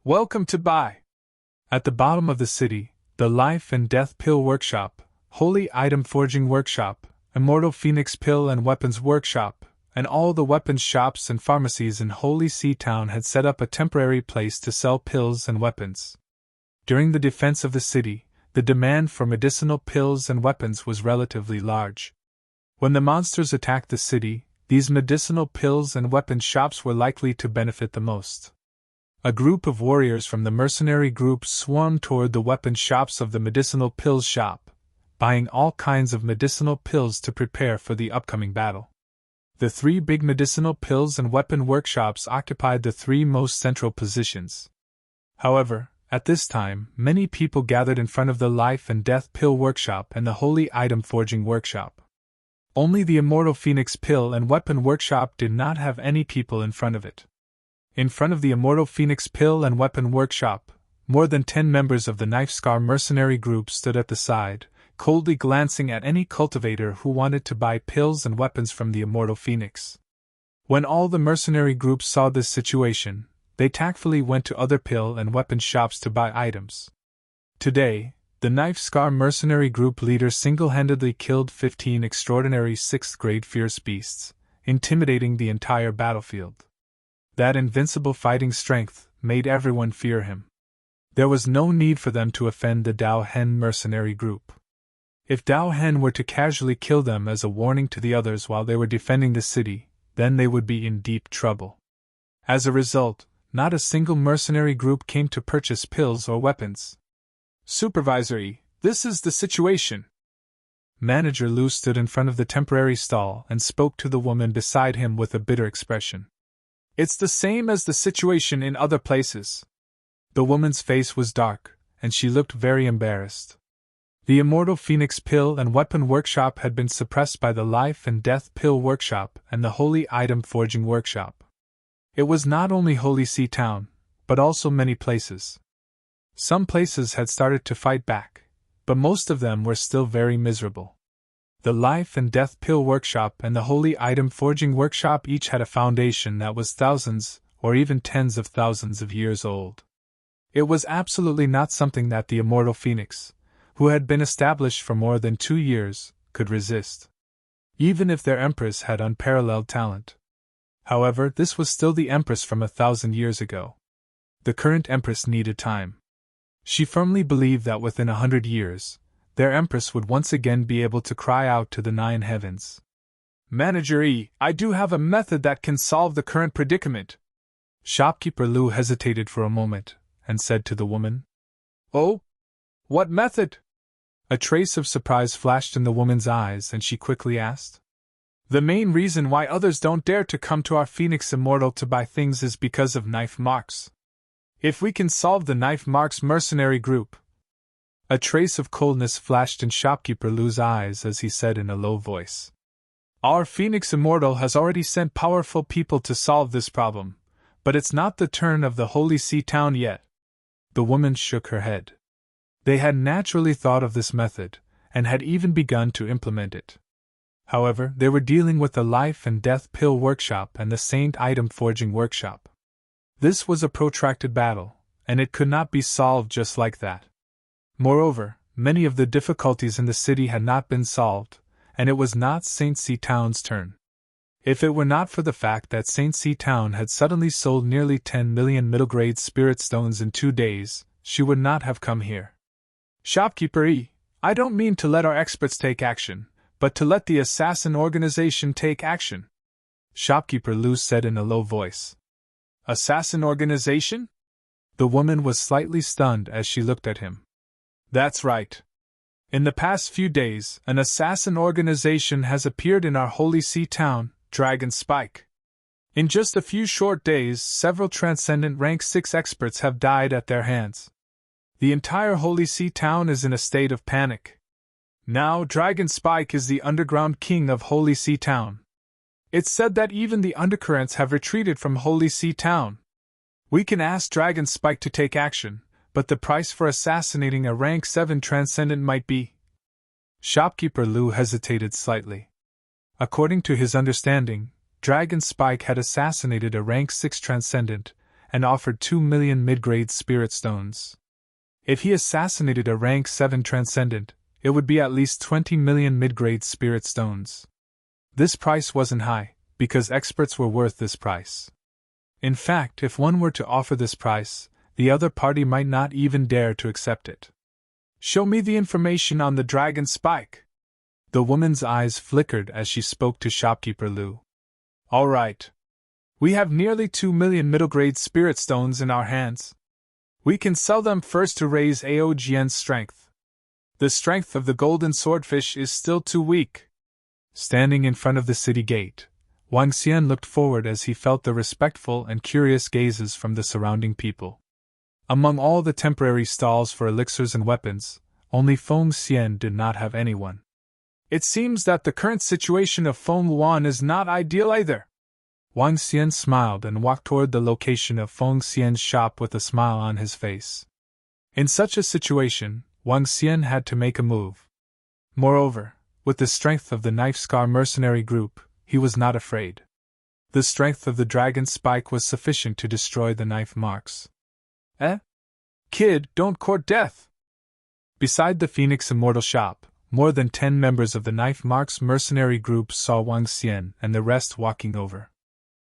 Welcome to buy. At the bottom of the city, the Life and Death Pill Workshop, Holy Item Forging Workshop, Immortal Phoenix Pill and Weapons Workshop, and all the weapons shops and pharmacies in Holy Sea Town had set up a temporary place to sell pills and weapons. During the defense of the city, the demand for medicinal pills and weapons was relatively large. When the monsters attacked the city, these medicinal pills and weapons shops were likely to benefit the most. A group of warriors from the mercenary group swarmed toward the weapon shops of the medicinal pills shop, buying all kinds of medicinal pills to prepare for the upcoming battle. The three big medicinal pills and weapon workshops occupied the three most central positions. However, at this time, many people gathered in front of the Life and Death Pill Workshop and the Holy Item Forging Workshop. Only the Immortal Phoenix Pill and Weapon Workshop did not have any people in front of it. In front of the Immortal Phoenix Pill and Weapon Workshop, more than 10 members of the Knife Scar mercenary group stood at the side, coldly glancing at any cultivator who wanted to buy pills and weapons from the Immortal Phoenix. When all the mercenary groups saw this situation, they tactfully went to other pill and weapon shops to buy items. Today, the Knife Scar mercenary group leader single-handedly killed 15 extraordinary 6th-grade fierce beasts, intimidating the entire battlefield. That invincible fighting strength made everyone fear him. There was no need for them to offend the Dao Hen mercenary group. If Dao Hen were to casually kill them as a warning to the others while they were defending the city, then they would be in deep trouble. As a result, not a single mercenary group came to purchase pills or weapons. Supervisory, this is the situation. Manager Lu stood in front of the temporary stall and spoke to the woman beside him with a bitter expression. It's the same as the situation in other places. The woman's face was dark, and she looked very embarrassed. The Immortal Phoenix Pill and Weapon Workshop had been suppressed by the Life and Death Pill Workshop and the Holy Item Forging Workshop. It was not only Holy Sea Town, but also many places. Some places had started to fight back, but most of them were still very miserable. The Life and Death Pill Workshop and the Holy Item Forging Workshop each had a foundation that was thousands, or even tens of thousands of years old. It was absolutely not something that the immortal Phoenix, who had been established for more than 2 years, could resist. Even if their Empress had unparalleled talent. However, this was still the Empress from 1,000 years ago. The current Empress needed time. She firmly believed that within 100 years, their Empress would once again be able to cry out to the 9 heavens. Manager E, I do have a method that can solve the current predicament. Shopkeeper Lu hesitated for a moment, and said to the woman, Oh? What method? A trace of surprise flashed in the woman's eyes, and she quickly asked. The main reason why others don't dare to come to our Phoenix Immortal to buy things is because of knife marks. If we can solve the knife marks mercenary group. A trace of coldness flashed in Shopkeeper Lu's eyes as he said in a low voice. Our Phoenix Immortal has already sent powerful people to solve this problem, but it's not the turn of the Holy See town yet. The woman shook her head. They had naturally thought of this method, and had even begun to implement it. However, they were dealing with the Life and Death Pill Workshop and the Saint Item Forging Workshop. This was a protracted battle, and it could not be solved just like that. Moreover, many of the difficulties in the city had not been solved, and it was not St. C Town's turn. If it were not for the fact that St. C Town had suddenly sold nearly 10 million middle-grade spirit stones in 2 days, she would not have come here. Shopkeeper E, I don't mean to let our experts take action, but to let the assassin organization take action. Shopkeeper Lu said in a low voice. Assassin organization? The woman was slightly stunned as she looked at him. That's right. In the past few days, an assassin organization has appeared in our Holy See town, Dragon Spike. In just a few short days, several transcendent rank 6 experts have died at their hands. The entire Holy See town is in a state of panic. Now, Dragon Spike is the underground king of Holy See town. It's said that even the undercurrents have retreated from Holy See town. We can ask Dragon Spike to take action, but the price for assassinating a rank 7 transcendent might be. Shopkeeper Lu hesitated slightly. According to his understanding, Dragon Spike had assassinated a rank 6 transcendent, and offered 2 million mid-grade spirit stones. If he assassinated a rank 7 transcendent, it would be at least 20 million mid-grade spirit stones. This price wasn't high, because experts were worth this price. In fact, if one were to offer this price, the other party might not even dare to accept it. Show me the information on the Dragon Spike. The woman's eyes flickered as she spoke to Shopkeeper Lu. All right. We have nearly 2 million middle-grade spirit stones in our hands. We can sell them first to raise AOGN's strength. The strength of the golden swordfish is still too weak. Standing in front of the city gate, Wang Xian looked forward as he felt the respectful and curious gazes from the surrounding people. Among all the temporary stalls for elixirs and weapons, only Feng Xian did not have anyone. It seems that the current situation of Feng Luan is not ideal either. Wang Xian smiled and walked toward the location of Feng Xian's shop with a smile on his face. In such a situation, Wang Xian had to make a move. Moreover, with the strength of the Knife Scar mercenary group, he was not afraid. The strength of the Dragon Spike was sufficient to destroy the knife marks. Kid, don't court death! Beside the Phoenix Immortal shop, more than 10 members of the Knife Marks mercenary group saw Wang Xian and the rest walking over.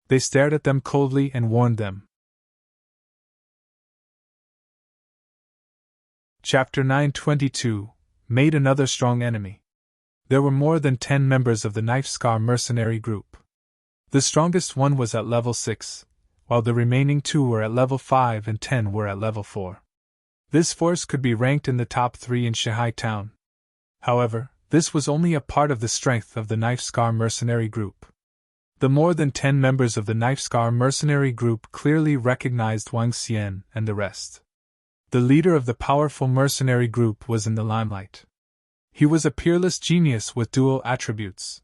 They stared at them coldly and warned them. Chapter 922 Made Another Strong Enemy. There were more than 10 members of the Knife Scar mercenary group. The strongest one was at level 6, while the remaining 2 were at level 5 and 10 were at level 4. This force could be ranked in the top 3 in Shihai Town. However, this was only a part of the strength of the Knife Scar mercenary group. The more than 10 members of the Knife Scar mercenary group clearly recognized Wang Xian and the rest. The leader of the powerful mercenary group was in the limelight. He was a peerless genius with dual attributes.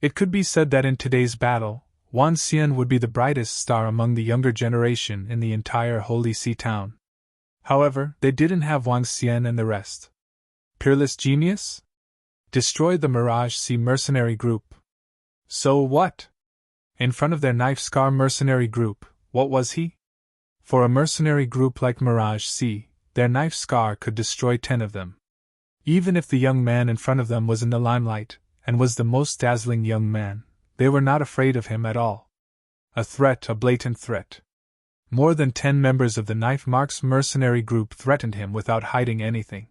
It could be said that in today's battle, Wang Xian would be the brightest star among the younger generation in the entire Holy See town. However, they didn't have Wang Xian and the rest. Peerless genius? Destroy the Mirage Sea mercenary group. So what? In front of their Knife Scar mercenary group, what was he? For a mercenary group like Mirage C, their knife scar could destroy 10 of them. Even if the young man in front of them was in the limelight, and was the most dazzling young man, they were not afraid of him at all. A threat, a blatant threat. More than 10 members of the Knife Mark's mercenary group threatened him without hiding anything.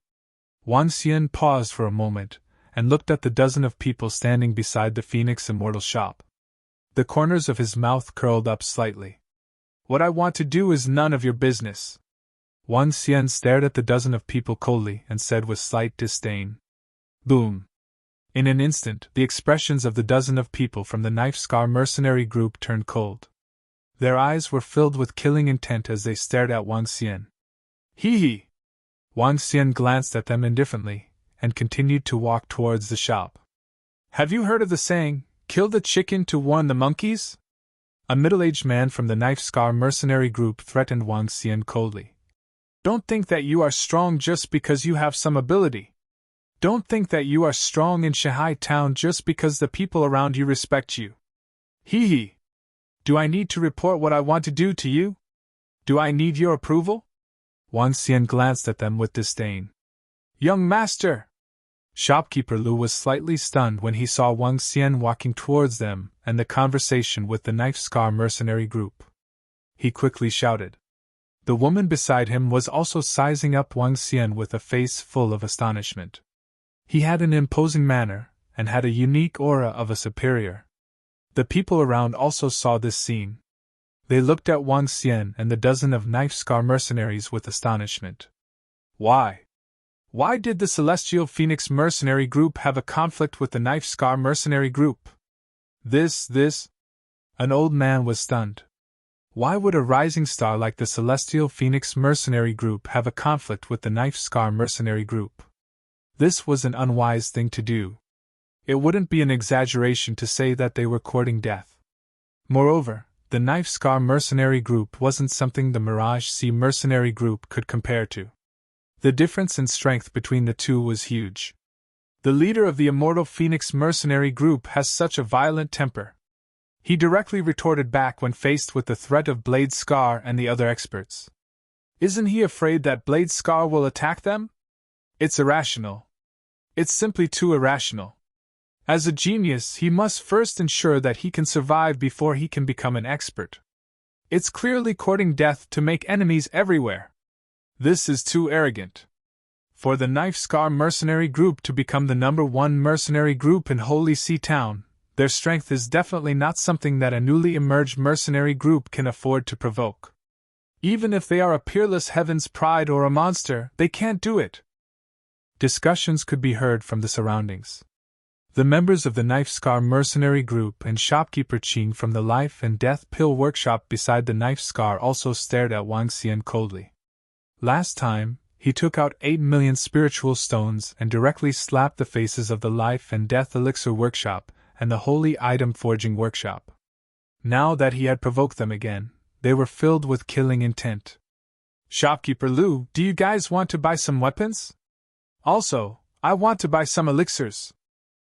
Wang Xian paused for a moment, and looked at the dozen of people standing beside the Phoenix Immortal shop. The corners of his mouth curled up slightly. What I want to do is none of your business. Wang Xian stared at the dozen of people coldly and said with slight disdain. Boom! In an instant, the expressions of the dozen of people from the Knife Scar mercenary group turned cold. Their eyes were filled with killing intent as they stared at Wang Xian. Hee hee! Wang Xian glanced at them indifferently, and continued to walk towards the shop. Have you heard of the saying, kill the chicken to warn the monkeys? A middle-aged man from the Knife Scar mercenary group threatened Wang Xian coldly. Don't think that you are strong just because you have some ability. Don't think that you are strong in Shanghai town just because the people around you respect you. Hee hee. Do I need to report what I want to do to you? Do I need your approval? Wang Xian glanced at them with disdain. Young master! Shopkeeper Lu was slightly stunned when he saw Wang Xian walking towards them and the conversation with the Knife Scar mercenary group. He quickly shouted. The woman beside him was also sizing up Wang Xian with a face full of astonishment. He had an imposing manner, and had a unique aura of a superior. The people around also saw this scene. They looked at Wang Xian and the dozen of Knife Scar mercenaries with astonishment. Why? Why did the Celestial Phoenix mercenary group have a conflict with the Knife Scar mercenary group? This. An old man was stunned. Why would a rising star like the Celestial Phoenix mercenary group have a conflict with the Knife Scar mercenary group? This was an unwise thing to do. It wouldn't be an exaggeration to say that they were courting death. Moreover, the Knife Scar mercenary group wasn't something the Mirage C mercenary group could compare to. The difference in strength between the two was huge. The leader of the Immortal Phoenix mercenary group has such a violent temper. He directly retorted back when faced with the threat of Blade Scar and the other experts. Isn't he afraid that Blade Scar will attack them? It's irrational. It's simply too irrational. As a genius, he must first ensure that he can survive before he can become an expert. It's clearly courting death to make enemies everywhere. This is too arrogant. For the Knife Scar mercenary group to become the #1 mercenary group in Holy See Town, their strength is definitely not something that a newly emerged mercenary group can afford to provoke. Even if they are a peerless Heaven's Pride or a monster, they can't do it. Discussions could be heard from the surroundings. The members of the Knife Scar mercenary group and shopkeeper Qing from the Life and Death Pill workshop beside the Knife Scar also stared at Wang Xian coldly. Last time, he took out 8 million spiritual stones and directly slapped the faces of the Life and Death Elixir workshop and the Holy Item Forging workshop. Now that he had provoked them again, they were filled with killing intent. Shopkeeper Lu, do you guys want to buy some weapons? Also, I want to buy some elixirs.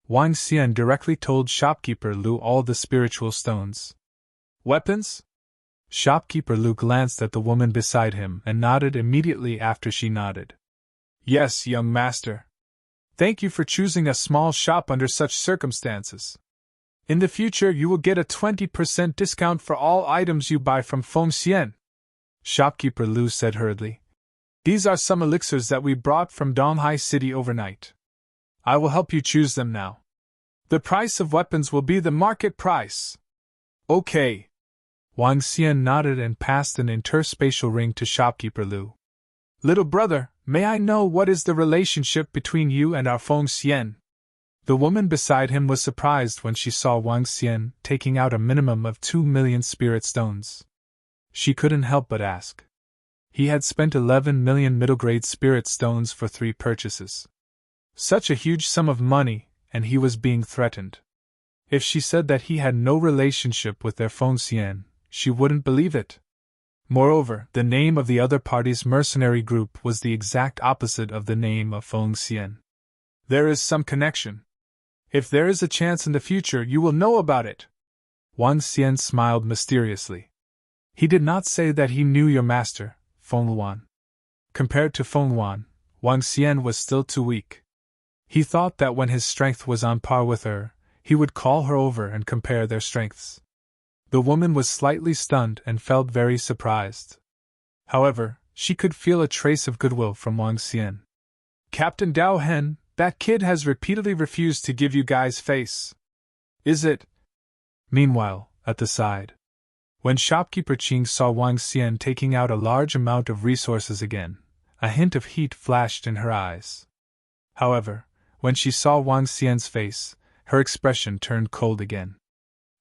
Wang Xian directly told Shopkeeper Lu all the spiritual stones. Weapons? Shopkeeper Lu glanced at the woman beside him and nodded immediately after she nodded. Yes, young master. Thank you for choosing a small shop under such circumstances. In the future you will get a 20% discount for all items you buy from Feng Xian. Shopkeeper Lu said hurriedly. These are some elixirs that we brought from Donghai City overnight. I will help you choose them now. The price of weapons will be the market price. Okay. Wang Xian nodded and passed an interspatial ring to Shopkeeper Lu. Little brother, may I know what is the relationship between you and our Feng Xian? The woman beside him was surprised when she saw Wang Xian taking out a minimum of 2 million spirit stones. She couldn't help but ask. He had spent 11 million middle-grade spirit stones for 3 purchases. Such a huge sum of money, and he was being threatened. If she said that he had no relationship with their Feng Xian, she wouldn't believe it. Moreover, the name of the other party's mercenary group was the exact opposite of the name of Feng Xian. There is some connection. If there is a chance in the future, you will know about it. Wang Xian smiled mysteriously. He did not say that he knew your master, Feng Luan. Compared to Feng Luan, Wang Xian was still too weak. He thought that when his strength was on par with her, he would call her over and compare their strengths. The woman was slightly stunned and felt very surprised. However, she could feel a trace of goodwill from Wang Xian. Captain Dao Hen, that kid has repeatedly refused to give you guys face. Is it? Meanwhile, at the side, when shopkeeper Qing saw Wang Xian taking out a large amount of resources again, a hint of heat flashed in her eyes. However, when she saw Wang Xian's face, her expression turned cold again.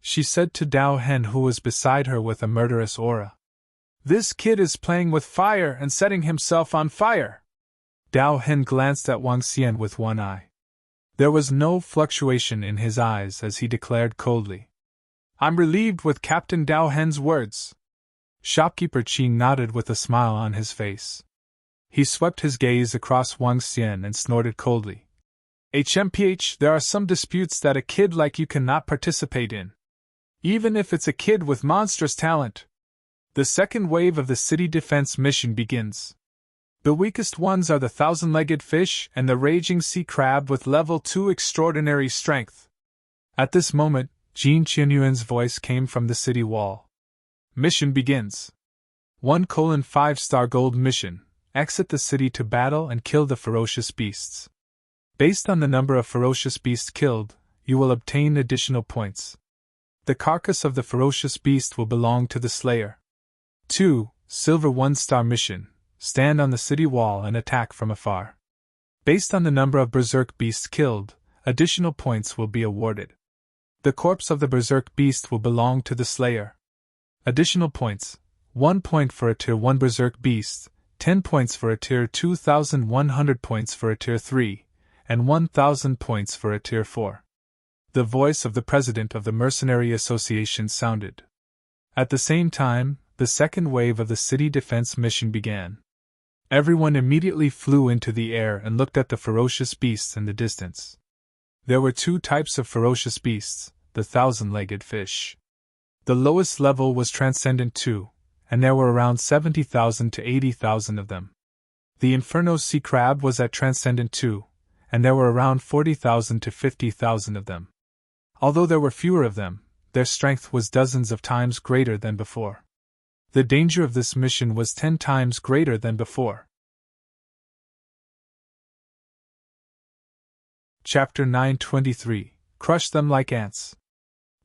She said to Dao Hen, who was beside her with a murderous aura, "This kid is playing with fire and setting himself on fire." Dao Hen glanced at Wang Xian with one eye. There was no fluctuation in his eyes as he declared coldly, "I'm relieved with Captain Dao Hen's words." Shopkeeper Qing nodded with a smile on his face. He swept his gaze across Wang Xian and snorted coldly. "HMPH, there are some disputes that a kid like you cannot participate in. Even if it's a kid with monstrous talent. The second wave of the city defense mission begins. The weakest ones are the thousand-legged fish and the raging sea crab with level 2 extraordinary strength." At this moment, Jin Qianyuan's voice came from the city wall. "Mission begins. 1:5-star gold mission. Exit the city to battle and kill the ferocious beasts. Based on the number of ferocious beasts killed, you will obtain additional points. The carcass of the ferocious beast will belong to the slayer. 2. Silver 1-star mission. Stand on the city wall and attack from afar. Based on the number of berserk beasts killed, additional points will be awarded. The corpse of the berserk beast will belong to the slayer. Additional points: 1 point for a tier 1 berserk beast, 10 points for a tier 2, 1,100 points for a tier 3, and 1,000 points for a tier 4. The voice of the president of the Mercenary Association sounded. At the same time, the second wave of the city defense mission began. Everyone immediately flew into the air and looked at the ferocious beasts in the distance. There were 2 types of ferocious beasts, the thousand-legged fish. The lowest level was Transcendent 2, and there were around 70,000 to 80,000 of them. The Inferno sea crab was at Transcendent 2, and there were around 40,000 to 50,000 of them. Although there were fewer of them, their strength was dozens of times greater than before. The danger of this mission was 10 times greater than before. Chapter 923 Crush Them Like Ants.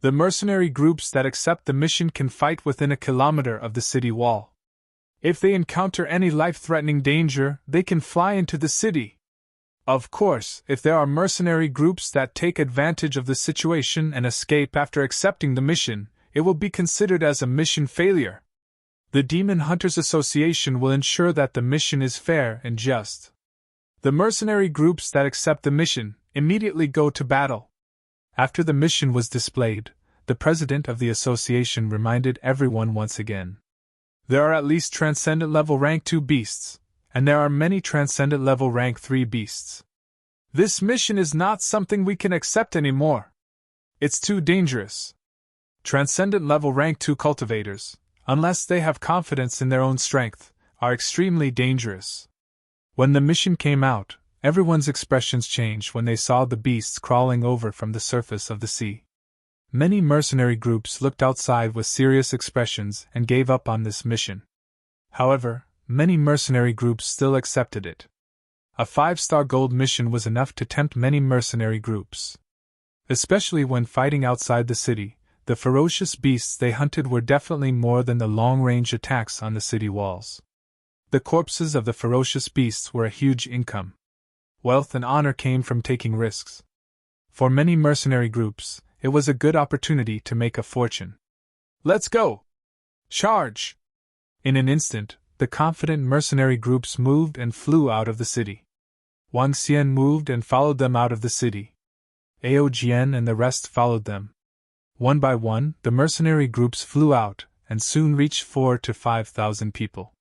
The mercenary groups that accept the mission can fight within a kilometer of the city wall. If they encounter any life-threatening danger, they can fly into the city. Of course, if there are mercenary groups that take advantage of the situation and escape after accepting the mission, it will be considered as a mission failure. The Demon Hunters Association will ensure that the mission is fair and just. The mercenary groups that accept the mission immediately go to battle. After the mission was displayed, the president of the association reminded everyone once again. There are at least Transcendent level rank 2 beasts, and there are many Transcendent level rank 3 beasts. This mission is not something we can accept anymore. It's too dangerous. Transcendent level rank 2 cultivators, unless they have confidence in their own strength, are extremely dangerous. When the mission came out, everyone's expressions changed when they saw the beasts crawling over from the surface of the sea. Many mercenary groups looked outside with serious expressions and gave up on this mission. However, many mercenary groups still accepted it. A 5-star gold mission was enough to tempt many mercenary groups. Especially when fighting outside the city, the ferocious beasts they hunted were definitely more than the long-range attacks on the city walls. The corpses of the ferocious beasts were a huge income. Wealth and honor came from taking risks. For many mercenary groups, it was a good opportunity to make a fortune. Let's go! Charge! In an instant, the confident mercenary groups moved and flew out of the city. Wang Xian moved and followed them out of the city. Ao Jian and the rest followed them. One by one, the mercenary groups flew out, and soon reached 4,000 to 5,000 people.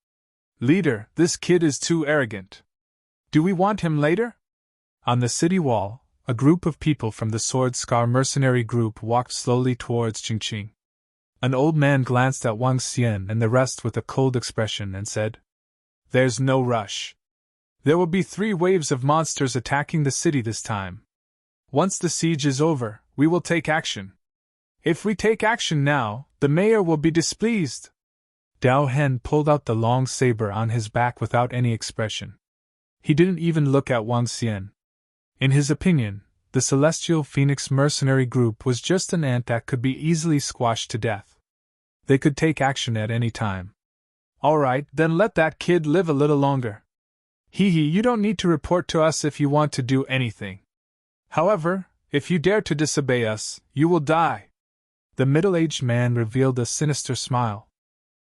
Leader, this kid is too arrogant. Do we want him later? On the city wall, a group of people from the Sword Scar mercenary group walked slowly towards Qingqing. An old man glanced at Wang Xian and the rest with a cold expression and said, "There's no rush. There will be 3 waves of monsters attacking the city this time. Once the siege is over, we will take action. If we take action now, the mayor will be displeased." Dao Hen pulled out the long saber on his back without any expression. He didn't even look at Wang Xian. In his opinion, the Celestial Phoenix mercenary group was just an ant that could be easily squashed to death. They could take action at any time. "All right, then let that kid live a little longer. You don't need to report to us if you want to do anything. However, if you dare to disobey us, you will die." The middle-aged man revealed a sinister smile.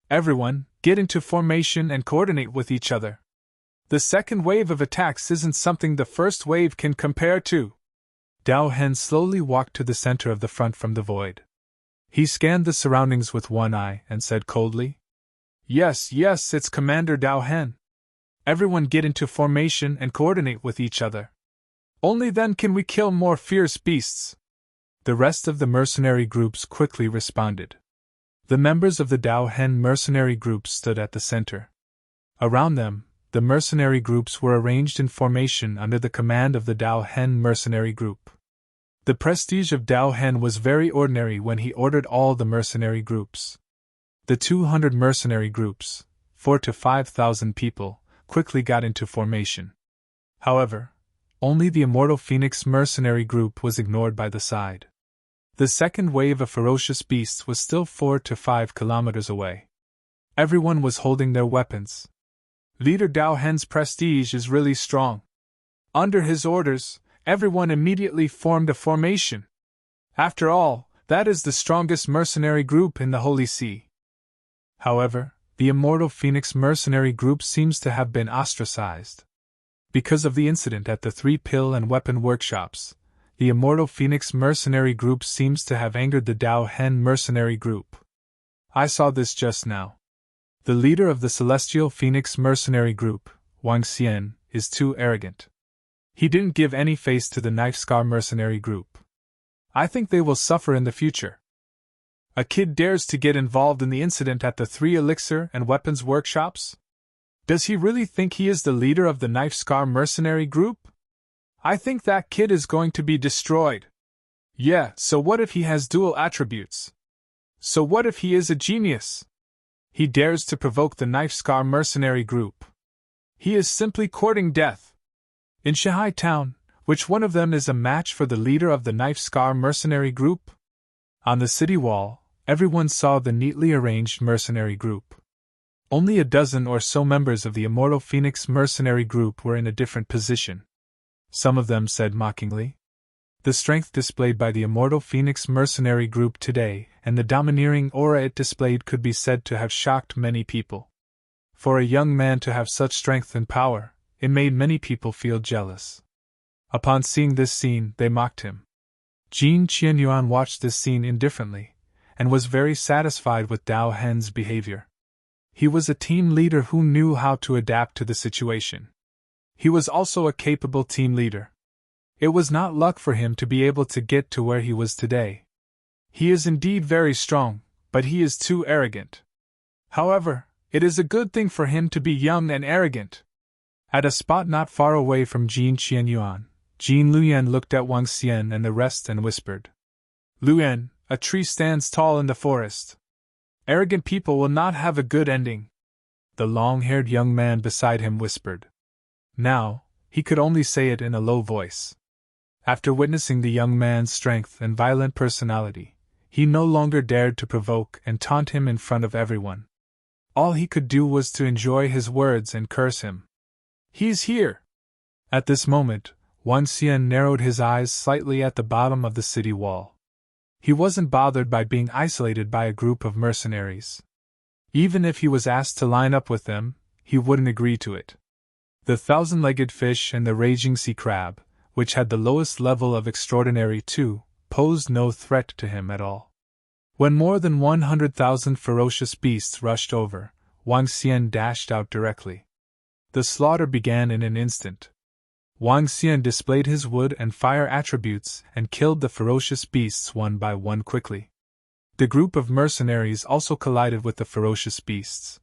"Everyone, get into formation and coordinate with each other. The second wave of attacks isn't something the first wave can compare to." Dao Hen slowly walked to the center of the front from the void. He scanned the surroundings with one eye and said coldly, Yes, it's Commander Dao Hen. Everyone get into formation and coordinate with each other. Only then can we kill more fierce beasts." The rest of the mercenary groups quickly responded. The members of the Dao Hen mercenary group stood at the center. Around them, the mercenary groups were arranged in formation under the command of the Dao Hen mercenary group. The prestige of Dao Hen was very ordinary when he ordered all the mercenary groups. The 200 mercenary groups, 4,000 to 5,000 people, quickly got into formation. However, only the Immortal Phoenix mercenary group was ignored by the side. The second wave of ferocious beasts was still 4 to 5 kilometers away. Everyone was holding their weapons. Leader Dao Hen's prestige is really strong. Under his orders, everyone immediately formed a formation. After all, that is the strongest mercenary group in the Holy See. However, the Immortal Phoenix mercenary group seems to have been ostracized. Because of the incident at the 3 pill and weapon workshops, the Immortal Phoenix mercenary group seems to have angered the Dao Hen mercenary group. I saw this just now. The leader of the Celestial Phoenix mercenary group, Wang Xian, is too arrogant. He didn't give any face to the Knife Scar mercenary group. I think they will suffer in the future. A kid dares to get involved in the incident at the 3 elixir and weapons workshops? Does he really think he is the leader of the Knife Scar mercenary group? I think that kid is going to be destroyed. Yeah, so what if he has dual attributes? So what if he is a genius? He dares to provoke the Knife Scar mercenary group. He is simply courting death. In Shihai Town, which one of them is a match for the leader of the Knife Scar mercenary group? On the city wall, everyone saw the neatly arranged mercenary group. Only a dozen or so members of the Immortal Phoenix mercenary group were in a different position. Some of them said mockingly. The strength displayed by the Immortal Phoenix mercenary group today and the domineering aura it displayed could be said to have shocked many people. For a young man to have such strength and power, it made many people feel jealous. Upon seeing this scene, they mocked him. Jin Qianyuan watched this scene indifferently, and was very satisfied with Dao Hen's behavior. He was a team leader who knew how to adapt to the situation. He was also a capable team leader. It was not luck for him to be able to get to where he was today. He is indeed very strong, but he is too arrogant. However, it is a good thing for him to be young and arrogant. At a spot not far away from Jin Qianyuan, Jin Luyan looked at Wang Xian and the rest and whispered, Luyan, a tree stands tall in the forest. Arrogant people will not have a good ending. The long-haired young man beside him whispered. Now, he could only say it in a low voice. After witnessing the young man's strength and violent personality, he no longer dared to provoke and taunt him in front of everyone. All he could do was to enjoy his words and curse him. He's here! At this moment, Wang Xian narrowed his eyes slightly at the bottom of the city wall. He wasn't bothered by being isolated by a group of mercenaries. Even if he was asked to line up with them, he wouldn't agree to it. The 1,000-legged fish and the raging sea crab, which had the lowest level of extraordinary 2, posed no threat to him at all. When more than 100,000 ferocious beasts rushed over, Wang Xian dashed out directly. The slaughter began in an instant. Wang Xian displayed his wood and fire attributes and killed the ferocious beasts one by one quickly. The group of mercenaries also collided with the ferocious beasts.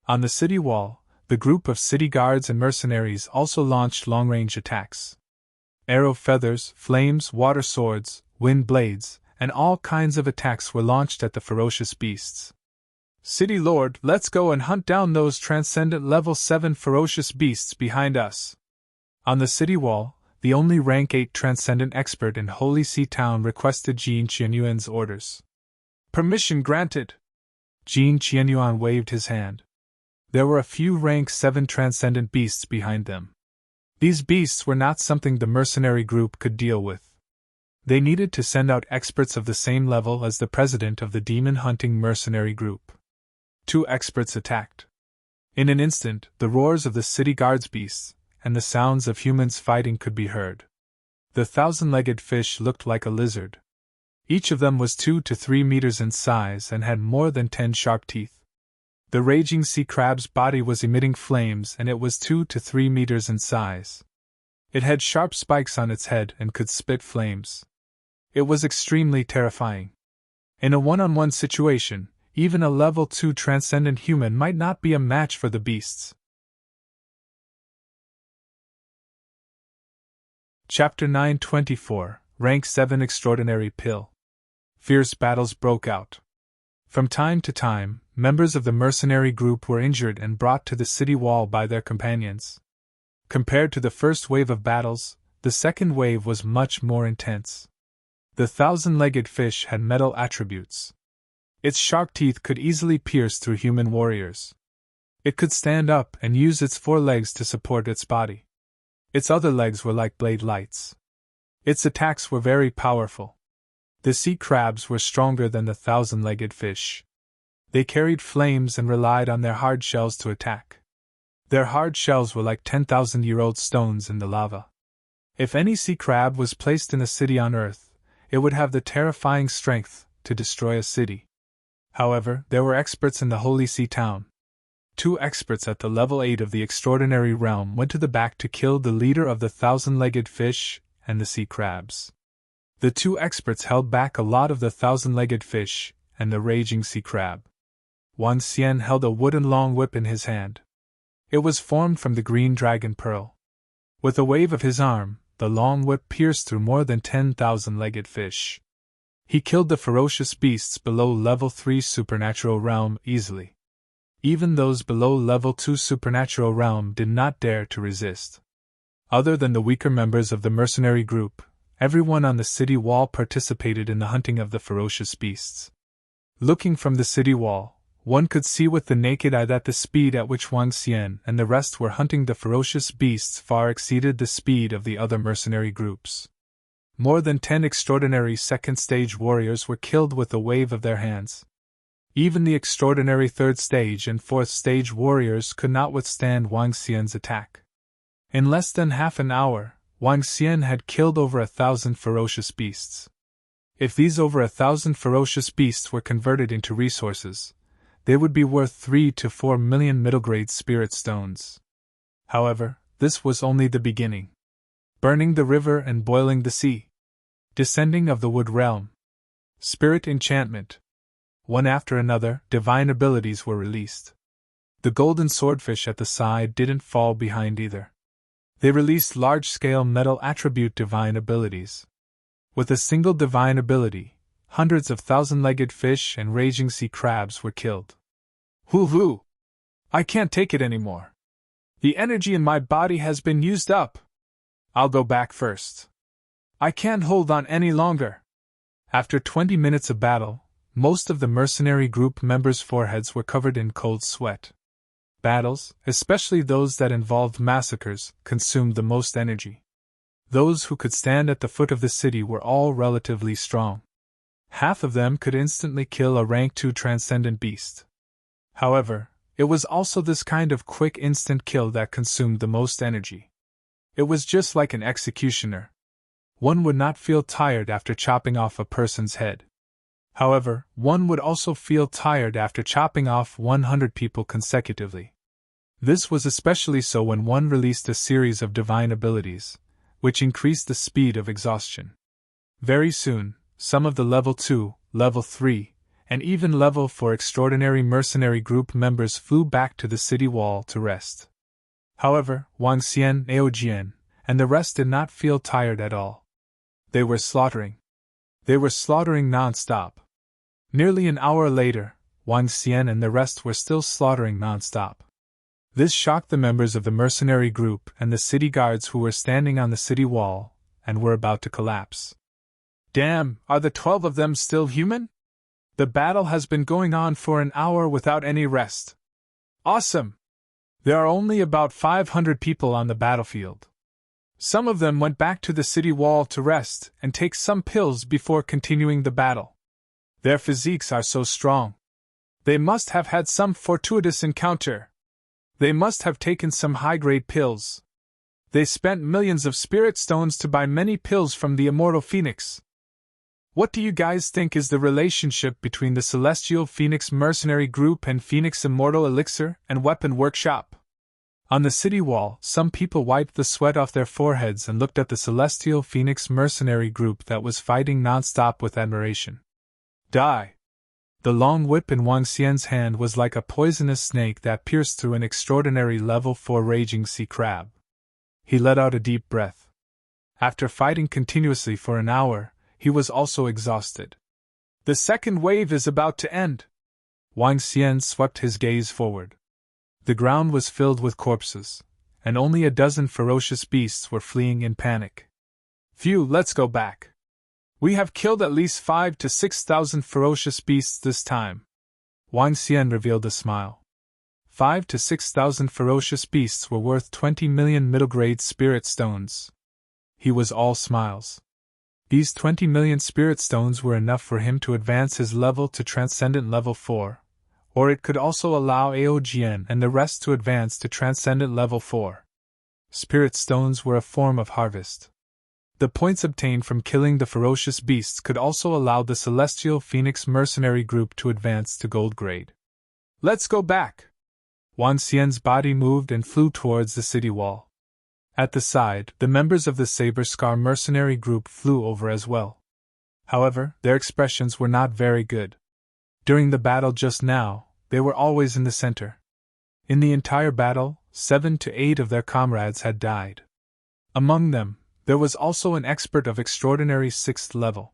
On the city wall, the group of city guards and mercenaries also launched long-range attacks. Arrow feathers, flames, water swords, wind blades, and all kinds of attacks were launched at the ferocious beasts. City Lord, let's go and hunt down those transcendent level 7 ferocious beasts behind us. On the city wall, the only rank 8 transcendent expert in Holy See Town requested Jin Qianyuan's orders. Permission granted. Jin Qianyuan waved his hand. There were a few rank 7 transcendent beasts behind them. These beasts were not something the mercenary group could deal with. They needed to send out experts of the same level as the president of the demon-hunting mercenary group. 2 experts attacked. In an instant, the roars of the city guards beasts and the sounds of humans fighting could be heard. The 1,000-legged fish looked like a lizard. Each of them was 2 to 3 meters in size and had more than 10 sharp teeth. The raging sea crab's body was emitting flames and it was 2 to 3 meters in size. It had sharp spikes on its head and could spit flames. It was extremely terrifying. In a one-on-one situation, even a level 2 transcendent human might not be a match for the beasts. Chapter 924, Rank 7 Extraordinary Pill. Fierce battles broke out. From time to time, members of the mercenary group were injured and brought to the city wall by their companions. Compared to the first wave of battles, the second wave was much more intense. The 1,000-legged fish had metal attributes. Its sharp teeth could easily pierce through human warriors. It could stand up and use its 4 legs to support its body. Its other legs were like blade lights. Its attacks were very powerful. The sea crabs were stronger than the 1,000-legged fish. They carried flames and relied on their hard shells to attack. Their hard shells were like 10,000-year-old stones in the lava. If any sea crab was placed in a city on Earth, it would have the terrifying strength to destroy a city. However, there were experts in the Holy See Town. 2 experts at the level 8 of the extraordinary realm went to the back to kill the leader of the 1,000-legged fish and the sea crabs. The 2 experts held back a lot of the 1,000-legged fish and the raging sea crab. Wang Xian held a wooden long whip in his hand. It was formed from the green dragon pearl. With a wave of his arm, the long whip pierced through more than 10,000-legged fish. He killed the ferocious beasts below level 3 supernatural realm easily. Even those below level 2 supernatural realm did not dare to resist. Other than the weaker members of the mercenary group, everyone on the city wall participated in the hunting of the ferocious beasts. Looking from the city wall, one could see with the naked eye that the speed at which Wang Xian and the rest were hunting the ferocious beasts far exceeded the speed of the other mercenary groups. More than 10 extraordinary second-stage warriors were killed with a wave of their hands. Even the extraordinary third-stage and fourth-stage warriors could not withstand Wang Xian's attack. In less than half an hour, Wang Xian had killed over 1,000 ferocious beasts. If these over 1,000 ferocious beasts were converted into resources, they would be worth 3 to 4 million middle-grade spirit stones. However, this was only the beginning. Burning the river and boiling the sea. Descending of the wood realm. Spirit enchantment. One after another, divine abilities were released. The golden swordfish at the side didn't fall behind either. They released large-scale metal attribute divine abilities. With a single divine ability, hundreds of 1,000-legged fish and raging sea crabs were killed. Hoo-hoo! I can't take it anymore. The energy in my body has been used up. I'll go back first. I can't hold on any longer. After 20 minutes of battle, most of the mercenary group members' foreheads were covered in cold sweat. Battles, especially those that involved massacres, consumed the most energy. Those who could stand at the foot of the city were all relatively strong. Half of them could instantly kill a rank 2 transcendent beast. However, it was also this kind of quick instant kill that consumed the most energy. It was just like an executioner. One would not feel tired after chopping off a person's head. However, one would also feel tired after chopping off 100 people consecutively. This was especially so when one released a series of divine abilities, which increased the speed of exhaustion. Very soon, some of the level 2, level 3, and even level 4 extraordinary mercenary group members flew back to the city wall to rest. However, Wang Xian, Aojian, and the rest did not feel tired at all. They were slaughtering. They were slaughtering non-stop. Nearly an hour later, Wang Xian and the rest were still slaughtering non-stop. This shocked the members of the mercenary group and the city guards who were standing on the city wall and were about to collapse. Damn, are the 12 of them still human? The battle has been going on for an hour without any rest. Awesome! There are only about 500 people on the battlefield. Some of them went back to the city wall to rest and take some pills before continuing the battle. Their physiques are so strong. They must have had some fortuitous encounter. They must have taken some high-grade pills. They spent millions of spirit stones to buy many pills from the immortal phoenix. What do you guys think is the relationship between the Celestial Phoenix Mercenary Group and Phoenix Immortal Elixir and Weapon Workshop? On the city wall, some people wiped the sweat off their foreheads and looked at the Celestial Phoenix Mercenary Group that was fighting non-stop with admiration. Die! The long whip in Wang Xian's hand was like a poisonous snake that pierced through an extraordinary level 4 raging sea crab. He let out a deep breath. After fighting continuously for an hour, he was also exhausted. The second wave is about to end. Wang Xian swept his gaze forward. The ground was filled with corpses, and only a dozen ferocious beasts were fleeing in panic. Phew, let's go back. We have killed at least 5,000 to 6,000 ferocious beasts this time. Wang Xian revealed a smile. 5,000 to 6,000 ferocious beasts were worth 20 million middle-grade spirit stones. He was all smiles. These 20 million spirit stones were enough for him to advance his level to Transcendent Level 4, or it could also allow Aojian and the rest to advance to Transcendent Level 4. Spirit stones were a form of harvest. The points obtained from killing the ferocious beasts could also allow the Celestial Phoenix Mercenary Group to advance to Gold Grade. Let's go back! Wang Xian's body moved and flew towards the city wall. At the side, the members of the Saber Scar Mercenary Group flew over as well. However, their expressions were not very good. During the battle just now, they were always in the center. In the entire battle, 7 to 8 of their comrades had died. Among them, there was also an expert of extraordinary 6th level.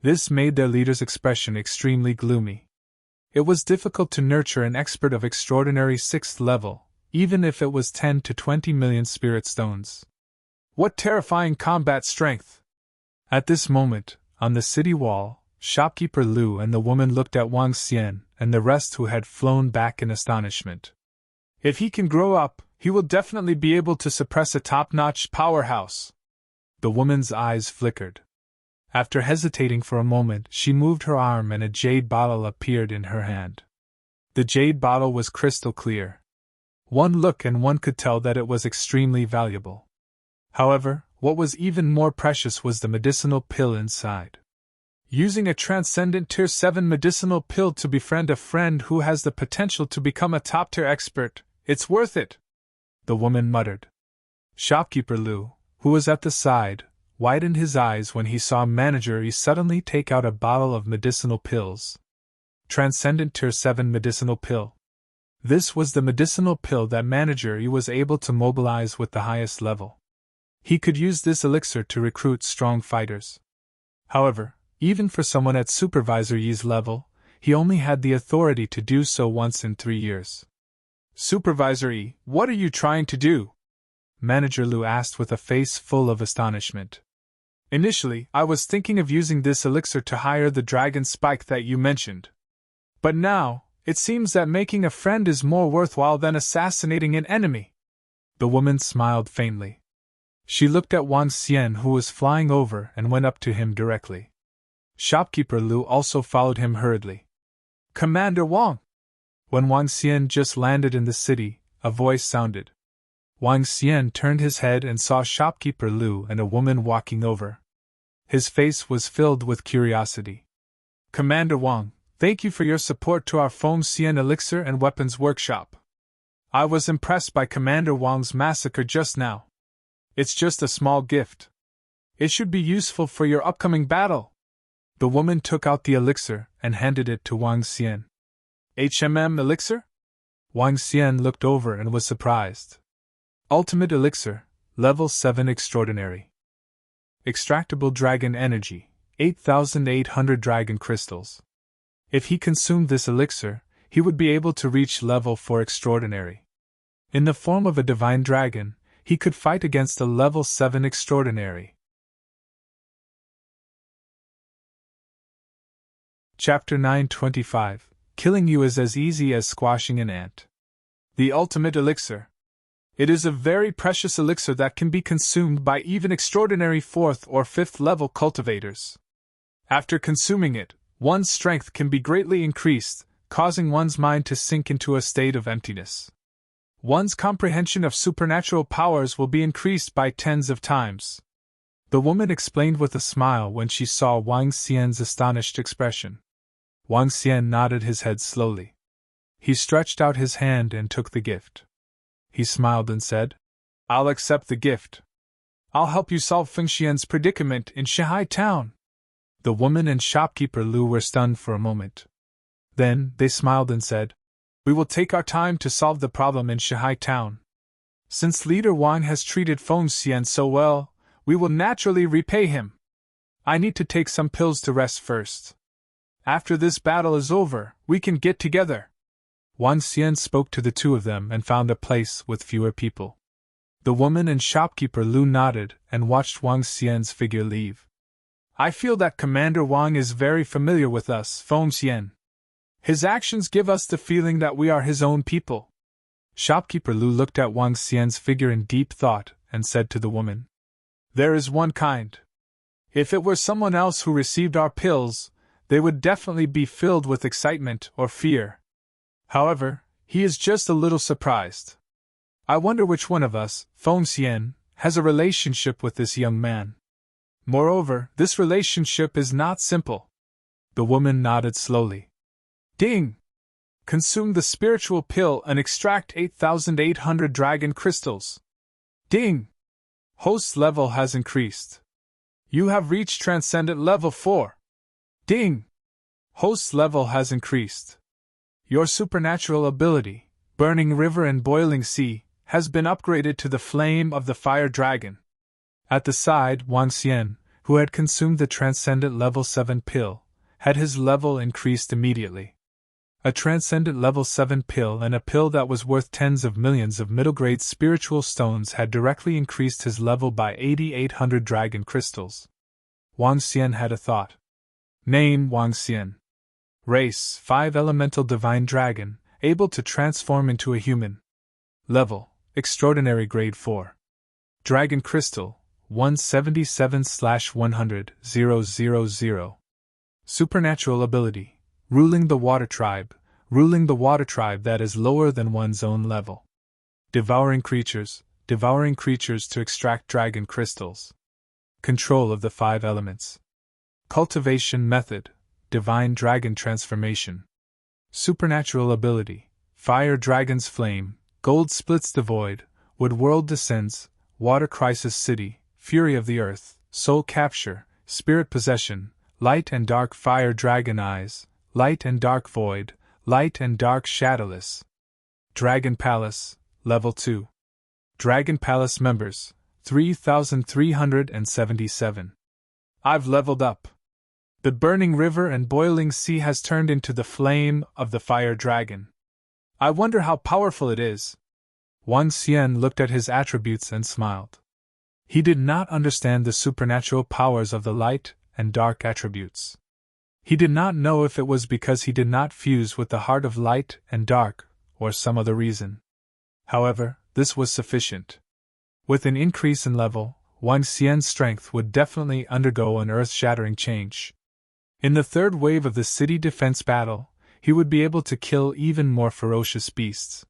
This made their leader's expression extremely gloomy. It was difficult to nurture an expert of extraordinary 6th level, even if it was 10 to 20 million spirit stones. What terrifying combat strength! At this moment, on the city wall, shopkeeper Lu and the woman looked at Wang Xian and the rest who had flown back in astonishment. If he can grow up, he will definitely be able to suppress a top-notch powerhouse. The woman's eyes flickered. After hesitating for a moment, she moved her arm and a jade bottle appeared in her hand. The jade bottle was crystal clear. One look and one could tell that it was extremely valuable. However, what was even more precious was the medicinal pill inside. Using a transcendent Tier 7 medicinal pill to befriend a friend who has the potential to become a top-tier expert, it's worth it, the woman muttered. Shopkeeper Lu, who was at the side, widened his eyes when he saw Manager Yi suddenly take out a bottle of medicinal pills. Transcendent Tier 7 medicinal pill. This was the medicinal pill that Manager Yi was able to mobilize with the highest level. He could use this elixir to recruit strong fighters. However, even for someone at Supervisor Yi's level, he only had the authority to do so once in 3 years. Supervisor Yi, what are you trying to do? Manager Lu asked with a face full of astonishment. Initially, I was thinking of using this elixir to hire the dragon spike that you mentioned. But now, it seems that making a friend is more worthwhile than assassinating an enemy. The woman smiled faintly. She looked at Wang Xian who was flying over and went up to him directly. Shopkeeper Lu also followed him hurriedly. Commander Wang! When Wang Xian just landed in the city, a voice sounded. Wang Xian turned his head and saw Shopkeeper Lu and a woman walking over. His face was filled with curiosity. Commander Wang, thank you for your support to our Foam Xian Elixir and Weapons Workshop. I was impressed by Commander Wang's massacre just now. It's just a small gift. It should be useful for your upcoming battle. The woman took out the elixir and handed it to Wang Xian. Elixir? Wang Xian looked over and was surprised. Ultimate elixir, level 7 extraordinary. Extractable dragon energy, 8,800 dragon crystals. If he consumed this elixir, he would be able to reach level 4 extraordinary. In the form of a divine dragon, he could fight against a level 7 extraordinary. Chapter 925. Killing you is as easy as squashing an ant. The ultimate elixir. It is a very precious elixir that can be consumed by even extraordinary 4th or 5th level cultivators. After consuming it, one's strength can be greatly increased, causing one's mind to sink into a state of emptiness. One's comprehension of supernatural powers will be increased by tens of times. The woman explained with a smile when she saw Wang Xian's astonished expression. Wang Xian nodded his head slowly. He stretched out his hand and took the gift. He smiled and said, "I'll accept the gift. I'll help you solve Feng Xian's predicament in Shihai Town." The woman and shopkeeper Lu were stunned for a moment. Then, they smiled and said, "We will take our time to solve the problem in Shihai Town. Since leader Wang has treated Feng Xian so well, we will naturally repay him. I need to take some pills to rest first. After this battle is over, we can get together." Wang Xian spoke to the two of them and found a place with fewer people. The woman and shopkeeper Lu nodded and watched Wang Xian's figure leave. "I feel that Commander Wang is very familiar with us, Feng Xian. His actions give us the feeling that we are his own people." Shopkeeper Lu looked at Wang Xian's figure in deep thought and said to the woman, "There is one kind. If it were someone else who received our pills, they would definitely be filled with excitement or fear. However, he is just a little surprised. I wonder which one of us, Feng Xian, has a relationship with this young man. Moreover, this relationship is not simple." The woman nodded slowly. "Ding! Consume the spiritual pill and extract 8,800 dragon crystals. Ding! Host's level has increased. You have reached transcendent level 4. Ding! Host's level has increased. Your supernatural ability, Burning River and Boiling Sea, has been upgraded to the Flame of the Fire Dragon." At the side, Wang Xian, who had consumed the transcendent level 7 pill, had his level increased immediately. A transcendent level 7 pill and a pill that was worth tens of millions of middle-grade spiritual stones had directly increased his level by 8,800 dragon crystals. Wang Xian had a thought. Name: Wang Xian. Race: 5 elemental divine dragon, able to transform into a human. Level: extraordinary grade 4. Dragon crystal: 177/100,000. Supernatural ability: ruling the water tribe that is lower than one's own level. Devouring creatures to extract dragon crystals. Control of the 5 elements. Cultivation method: divine dragon transformation. Supernatural ability: fire dragon's flame, gold splits the void, wood world descends, water crisis city, fury of the earth, soul capture, spirit possession, light and dark fire dragon eyes, light and dark void, light and dark shadowless. Dragon Palace, level 2. Dragon Palace members, 3,377. I've leveled up. The Burning River and Boiling Sea has turned into the Flame of the Fire Dragon. I wonder how powerful it is. Wang Xian looked at his attributes and smiled. He did not understand the supernatural powers of the light and dark attributes. He did not know if it was because he did not fuse with the heart of light and dark, or some other reason. However, this was sufficient. With an increase in level, Wang Xian's strength would definitely undergo an earth-shattering change. In the third wave of the city defense battle, he would be able to kill even more ferocious beasts.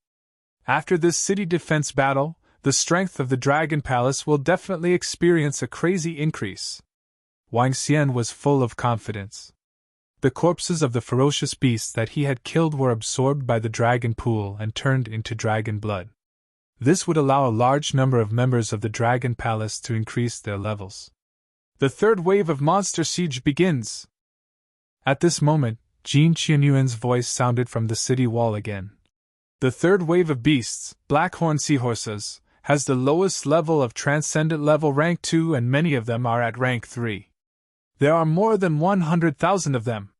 After this city defense battle, the strength of the Dragon Palace will definitely experience a crazy increase. Wang Xian was full of confidence. The corpses of the ferocious beasts that he had killed were absorbed by the dragon pool and turned into dragon blood. This would allow a large number of members of the Dragon Palace to increase their levels. The third wave of monster siege begins. At this moment, Jin Qianyuan's voice sounded from the city wall again. The third wave of beasts, Blackhorn Seahorses, has the lowest level of Transcendent level rank 2 and many of them are at rank 3. There are more than 100,000 of them.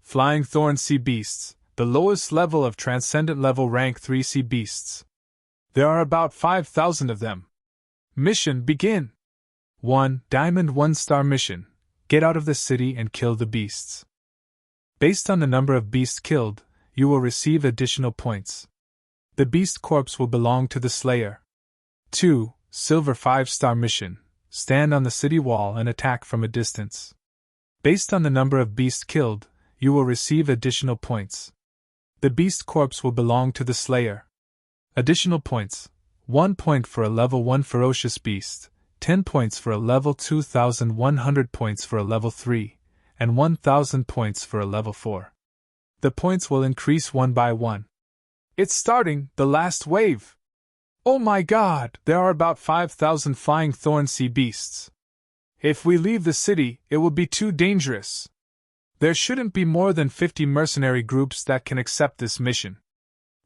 Flying Thorn Sea Beasts, the lowest level of Transcendent level rank 3 sea beasts. There are about 5,000 of them. Mission begin! 1. Diamond 1-star mission. Get out of the city and kill the beasts. Based on the number of beasts killed, you will receive additional points. The beast corpse will belong to the slayer. 2. Silver 5-star mission. Stand on the city wall and attack from a distance. Based on the number of beasts killed, you will receive additional points. The beast corpse will belong to the slayer. Additional points. 1 point for a level 1 ferocious beast, 10 points for a level 2,100 points for a level 3, and 1,000 points for a level 4. The points will increase one by one. It's starting, the last wave! Oh my god, there are about 5,000 flying thorn sea beasts. If we leave the city, it will be too dangerous. There shouldn't be more than 50 mercenary groups that can accept this mission.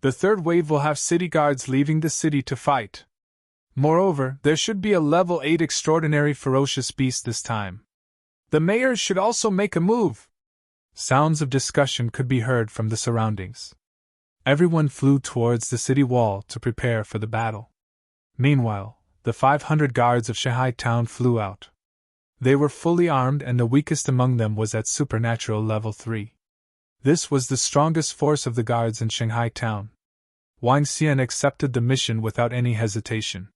The third wave will have city guards leaving the city to fight. Moreover, there should be a level 8 extraordinary ferocious beast this time. The mayor should also make a move. Sounds of discussion could be heard from the surroundings. Everyone flew towards the city wall to prepare for the battle. Meanwhile, the 500 guards of Shanghai town flew out. They were fully armed and the weakest among them was at supernatural level 3. This was the strongest force of the guards in Shanghai town. Wang Xian accepted the mission without any hesitation.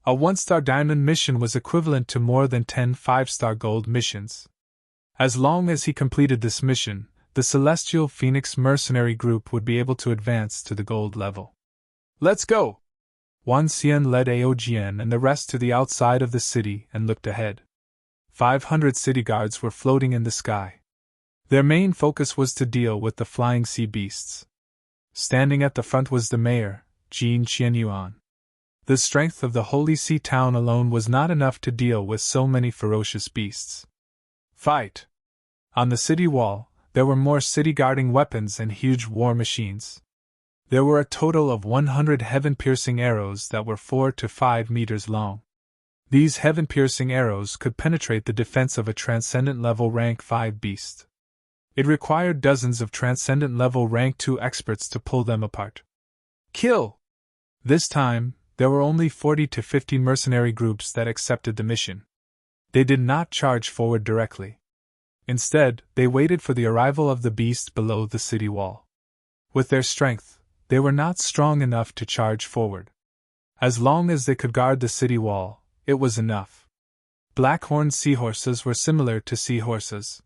A 1-star diamond mission was equivalent to more than 10 5-star gold missions. As long as he completed this mission, the Celestial Phoenix mercenary group would be able to advance to the gold level. Let's go! Wang Xian led Aojian and the rest to the outside of the city and looked ahead. 500 city guards were floating in the sky. Their main focus was to deal with the flying sea beasts. Standing at the front was the mayor, Jin Qianyuan. The strength of the Holy Sea town alone was not enough to deal with so many ferocious beasts. Fight! On the city wall, there were more city-guarding weapons and huge war machines. There were a total of 100 heaven-piercing arrows that were 4 to 5 meters long. These heaven-piercing arrows could penetrate the defense of a Transcendent level rank 5 beast. It required dozens of Transcendent level rank 2 experts to pull them apart. Kill! This time, there were only 40 to 50 mercenary groups that accepted the mission. They did not charge forward directly. Instead, they waited for the arrival of the beast below the city wall. With their strength, they were not strong enough to charge forward. As long as they could guard the city wall, it was enough. Black-horned seahorses were similar to seahorses.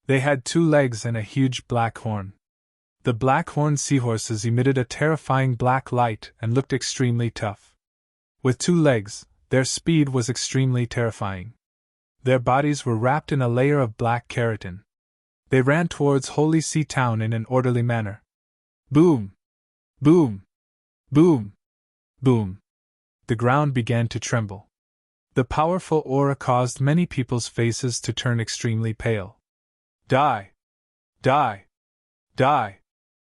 They had 2 legs and a huge black horn. The black-horned seahorses emitted a terrifying black light and looked extremely tough. With 2 legs, their speed was extremely terrifying. Their bodies were wrapped in a layer of black keratin. They ran towards Holy Sea Town in an orderly manner. Boom! Boom! Boom! Boom! The ground began to tremble. The powerful aura caused many people's faces to turn extremely pale. Die! Die! Die!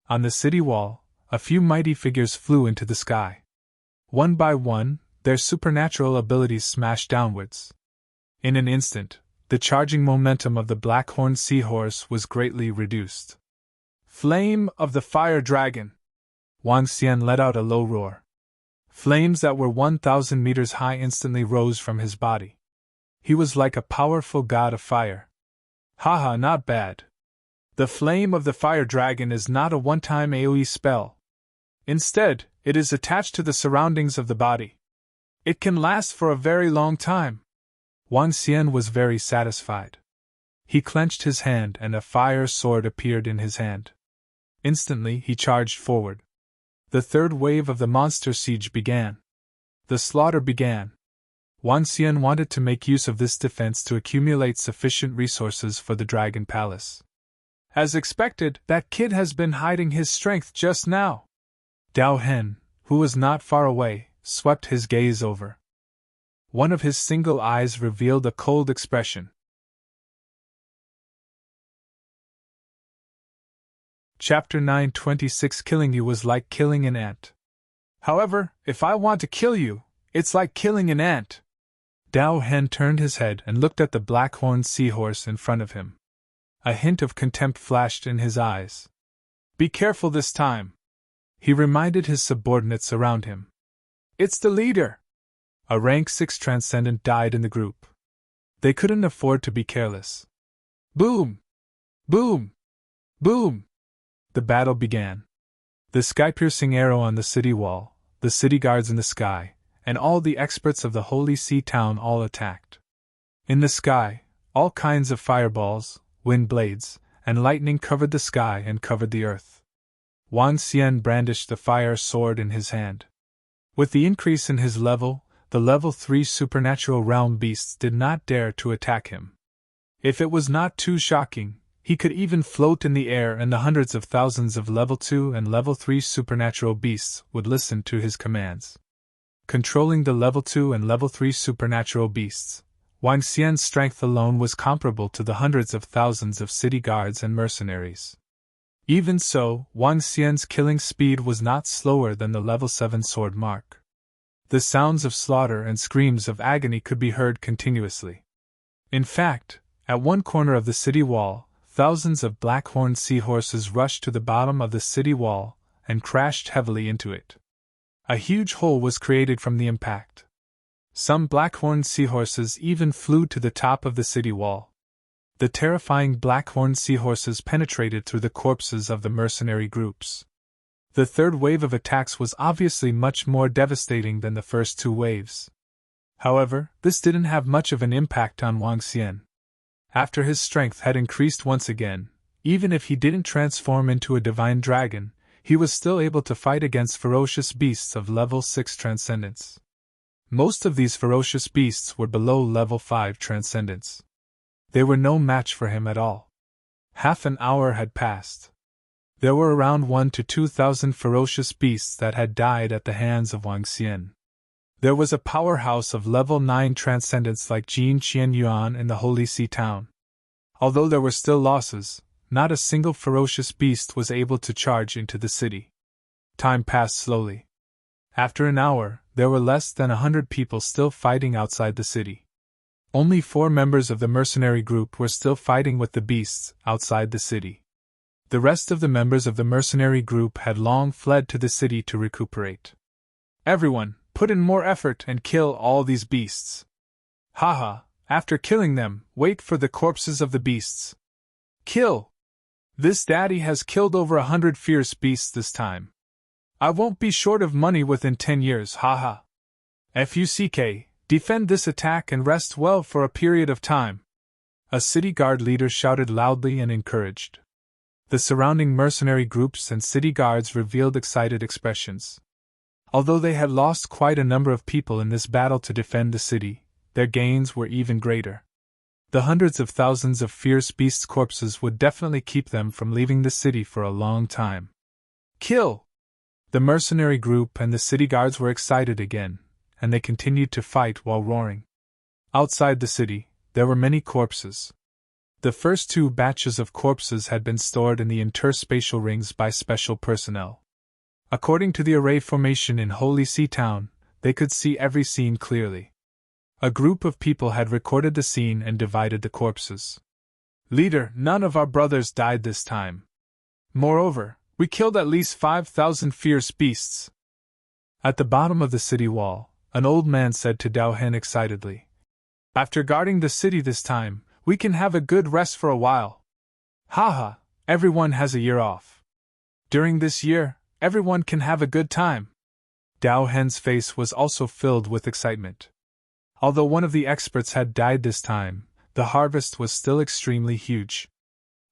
On the city wall, a few mighty figures flew into the sky. One by one, their supernatural abilities smashed downwards. In an instant, the charging momentum of the black-horned seahorse was greatly reduced. Flame of the Fire Dragon! Wang Xian let out a low roar. Flames that were 1,000 meters high instantly rose from his body. He was like a powerful god of fire. Haha, not bad. The Flame of the Fire Dragon is not a one-time AoE spell. Instead, it is attached to the surroundings of the body. It can last for a very long time. Wang Xian was very satisfied. He clenched his hand and a fire sword appeared in his hand. Instantly he charged forward. The third wave of the monster siege began. The slaughter began. Wang Xian wanted to make use of this defense to accumulate sufficient resources for the Dragon Palace. As expected, that kid has been hiding his strength just now. Dao Hen, who was not far away, swept his gaze over. One of his single eyes revealed a cold expression. Chapter 926 Killing you was like killing an ant. However, if I want to kill you, it's like killing an ant. Dao Hen turned his head and looked at the black-horned seahorse in front of him. A hint of contempt flashed in his eyes. Be careful this time, he reminded his subordinates around him. It's the leader. A rank 6 transcendent died in the group. They couldn't afford to be careless. Boom! Boom! Boom! The battle began. The sky-piercing arrow on the city wall, the city guards in the sky, and all the experts of the Holy See town all attacked. In the sky, all kinds of fireballs, wind blades, and lightning covered the sky and covered the earth. Wang Xian brandished the fire sword in his hand. With the increase in his level, the level 3 supernatural realm beasts did not dare to attack him. If it was not too shocking, he could even float in the air and the hundreds of thousands of level 2 and level 3 supernatural beasts would listen to his commands. Controlling the level 2 and level 3 supernatural beasts, Wang Xian's strength alone was comparable to the hundreds of thousands of city guards and mercenaries. Even so, Wang Xian's killing speed was not slower than the level 7 sword mark. The sounds of slaughter and screams of agony could be heard continuously. In fact, at one corner of the city wall, thousands of black-horned seahorses rushed to the bottom of the city wall and crashed heavily into it. A huge hole was created from the impact. Some black-horned seahorses even flew to the top of the city wall. The terrifying black-horned seahorses penetrated through the corpses of the mercenary groups. The third wave of attacks was obviously much more devastating than the first two waves. However, this didn't have much of an impact on Wang Xian. After his strength had increased once again, even if he didn't transform into a divine dragon, he was still able to fight against ferocious beasts of level 6 transcendence. Most of these ferocious beasts were below level 5 transcendence. They were no match for him at all. Half an hour had passed. There were around 1,000 to 2,000 ferocious beasts that had died at the hands of Wang Xian. There was a powerhouse of level 9 transcendence like Jin Qian Yuan in the Holy See town. Although there were still losses, not a single ferocious beast was able to charge into the city. Time passed slowly. After an hour, there were less than 100 people still fighting outside the city. Only 4 members of the mercenary group were still fighting with the beasts outside the city. The rest of the members of the mercenary group had long fled to the city to recuperate. Everyone, put in more effort and kill all these beasts. Haha, after killing them, wait for the corpses of the beasts. Kill! This daddy has killed over 100 fierce beasts this time. I won't be short of money within 10 years, haha. FUCK, defend this attack and rest well for a period of time. A city guard leader shouted loudly and encouraged. The surrounding mercenary groups and city guards revealed excited expressions. Although they had lost quite a number of people in this battle to defend the city, their gains were even greater. The hundreds of thousands of fierce beasts' corpses would definitely keep them from leaving the city for a long time. Kill! The mercenary group and the city guards were excited again, and they continued to fight while roaring. Outside the city, there were many corpses. The first 2 batches of corpses had been stored in the interspatial rings by special personnel. According to the array formation in Holy See Town, they could see every scene clearly. A group of people had recorded the scene and divided the corpses. Leader, none of our brothers died this time. Moreover, we killed at least 5,000 fierce beasts. At the bottom of the city wall, an old man said to Dao Hen excitedly, After guarding the city this time, we can have a good rest for a while. Haha, everyone has a year off. During this year, everyone can have a good time. Dao Hen's face was also filled with excitement. Although one of the experts had died this time, the harvest was still extremely huge.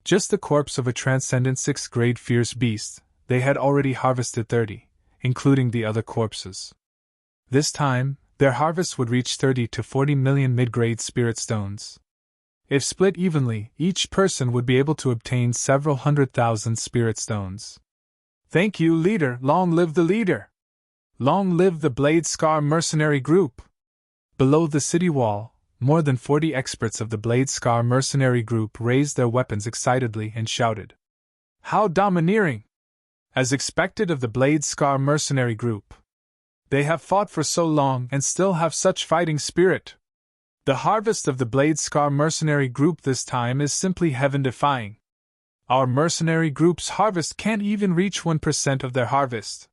Just the corpse of a transcendent 6th grade fierce beast, they had already harvested 30, including the other corpses. This time, their harvest would reach 30 to 40 million mid-grade spirit stones. If split evenly, each person would be able to obtain several 100,000 spirit stones. Thank you, leader. Long live the leader! Long live the Blade Scar mercenary group! Below the city wall, more than 40 experts of the Blade Scar mercenary group raised their weapons excitedly and shouted. How domineering! As expected of the Blade Scar mercenary group. They have fought for so long and still have such fighting spirit. The harvest of the Blade Scar mercenary group this time is simply heaven-defying. Our mercenary group's harvest can't even reach 1% of their harvest.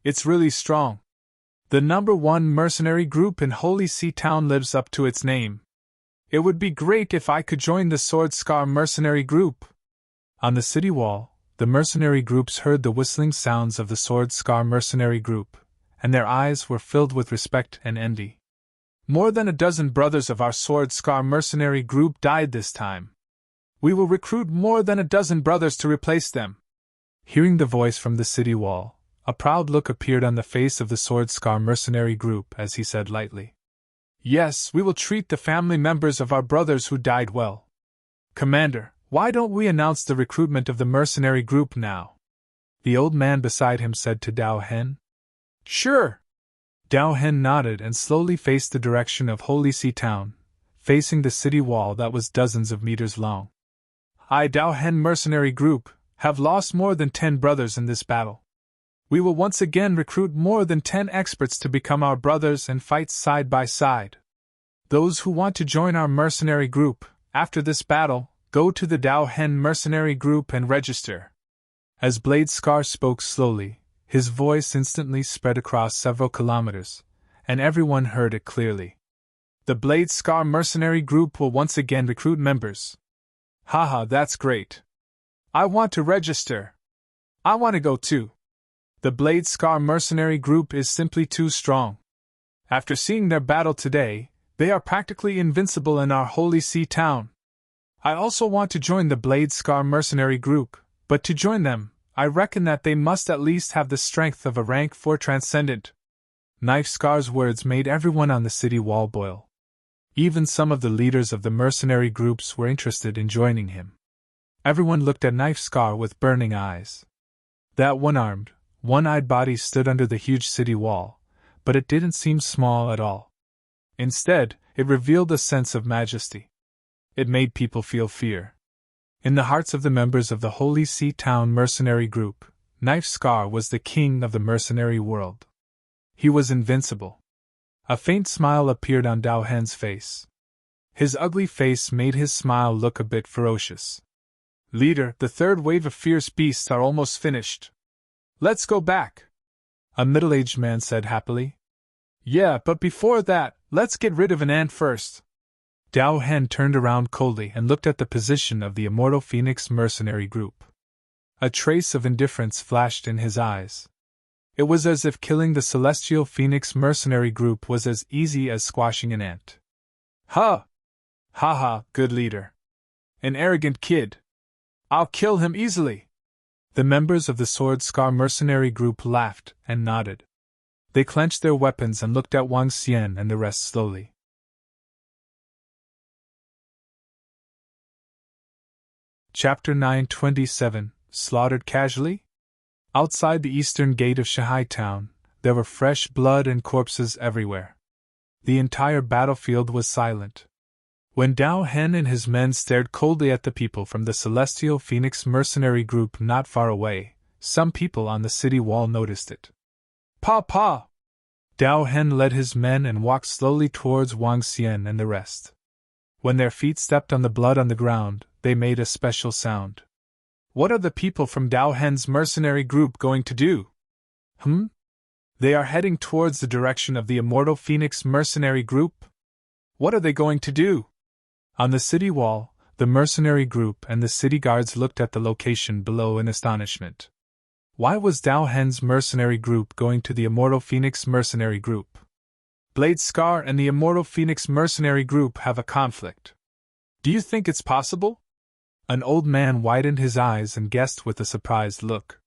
It's really strong. The number 1 mercenary group in Holy See Town lives up to its name. It would be great if I could join the Sword Scar mercenary group. On the city wall, the mercenary groups heard the whistling sounds of the Sword Scar mercenary group, and their eyes were filled with respect and envy. More than a dozen brothers of our Sword Scar mercenary group died this time. We will recruit more than a dozen brothers to replace them. Hearing the voice from the city wall, a proud look appeared on the face of the Sword Scar mercenary group as he said lightly, "Yes, we will treat the family members of our brothers who died well. Commander, why don't we announce the recruitment of the mercenary group now?" The old man beside him said to Dao Hen. "Sure." Dao Hen nodded and slowly faced the direction of Holy See Town, facing the city wall that was dozens of meters long. "I, Dao Hen mercenary group, have lost more than 10 brothers in this battle. We will once again recruit more than 10 experts to become our brothers and fight side by side. Those who want to join our mercenary group, after this battle, go to the Dao Hen mercenary group and register." As Blade Scar spoke slowly, his voice instantly spread across several kilometers, and everyone heard it clearly. "The Blade Scar mercenary group will once again recruit members. Haha, that's great. I want to register. I want to go too. The Blade Scar mercenary group is simply too strong. After seeing their battle today, they are practically invincible in our Holy See Town. I also want to join the Blade Scar mercenary group, but to join them, I reckon that they must at least have the strength of a rank 4 transcendent." Knife Scar's words made everyone on the city wall boil. Even some of the leaders of the mercenary groups were interested in joining him. Everyone looked at Knife Scar with burning eyes. That one-armed, one-eyed body stood under the huge city wall, but it didn't seem small at all. Instead, it revealed a sense of majesty. It made people feel fear. In the hearts of the members of the Holy See Town mercenary group, Knife Scar was the king of the mercenary world. He was invincible. A faint smile appeared on Dao Hen's face. His ugly face made his smile look a bit ferocious. "Leader, the third wave of fierce beasts are almost finished. Let's go back," a middle-aged man said happily. "Yeah, but before that, let's get rid of an ant first." Dao Hen turned around coldly and looked at the position of the Immortal Phoenix mercenary group. A trace of indifference flashed in his eyes. It was as if killing the Celestial Phoenix mercenary group was as easy as squashing an ant. "Ha! Ha ha, good leader. An arrogant kid. I'll kill him easily." The members of the Sword Scar mercenary group laughed and nodded. They clenched their weapons and looked at Wang Xian and the rest slowly. Chapter 927 Slaughtered Casually? Outside the eastern gate of Shahai Town, there were fresh blood and corpses everywhere. The entire battlefield was silent. When Dao Hen and his men stared coldly at the people from the Celestial Phoenix mercenary group not far away, some people on the city wall noticed it. "Pa! Dao Hen led his men and walked slowly towards Wang Xian and the rest. When their feet stepped on the blood on the ground, they made a special sound. "What are the people from Dao Hen's mercenary group going to do?" They are heading towards the direction of the Immortal Phoenix mercenary group? What are they going to do? On the city wall, the mercenary group and the city guards looked at the location below in astonishment. Why was Dao Hen's mercenary group going to the Immortal Phoenix mercenary group? Blade Scar and the Immortal Phoenix mercenary group have a conflict. Do you think it's possible? An old man widened his eyes and guessed with a surprised look.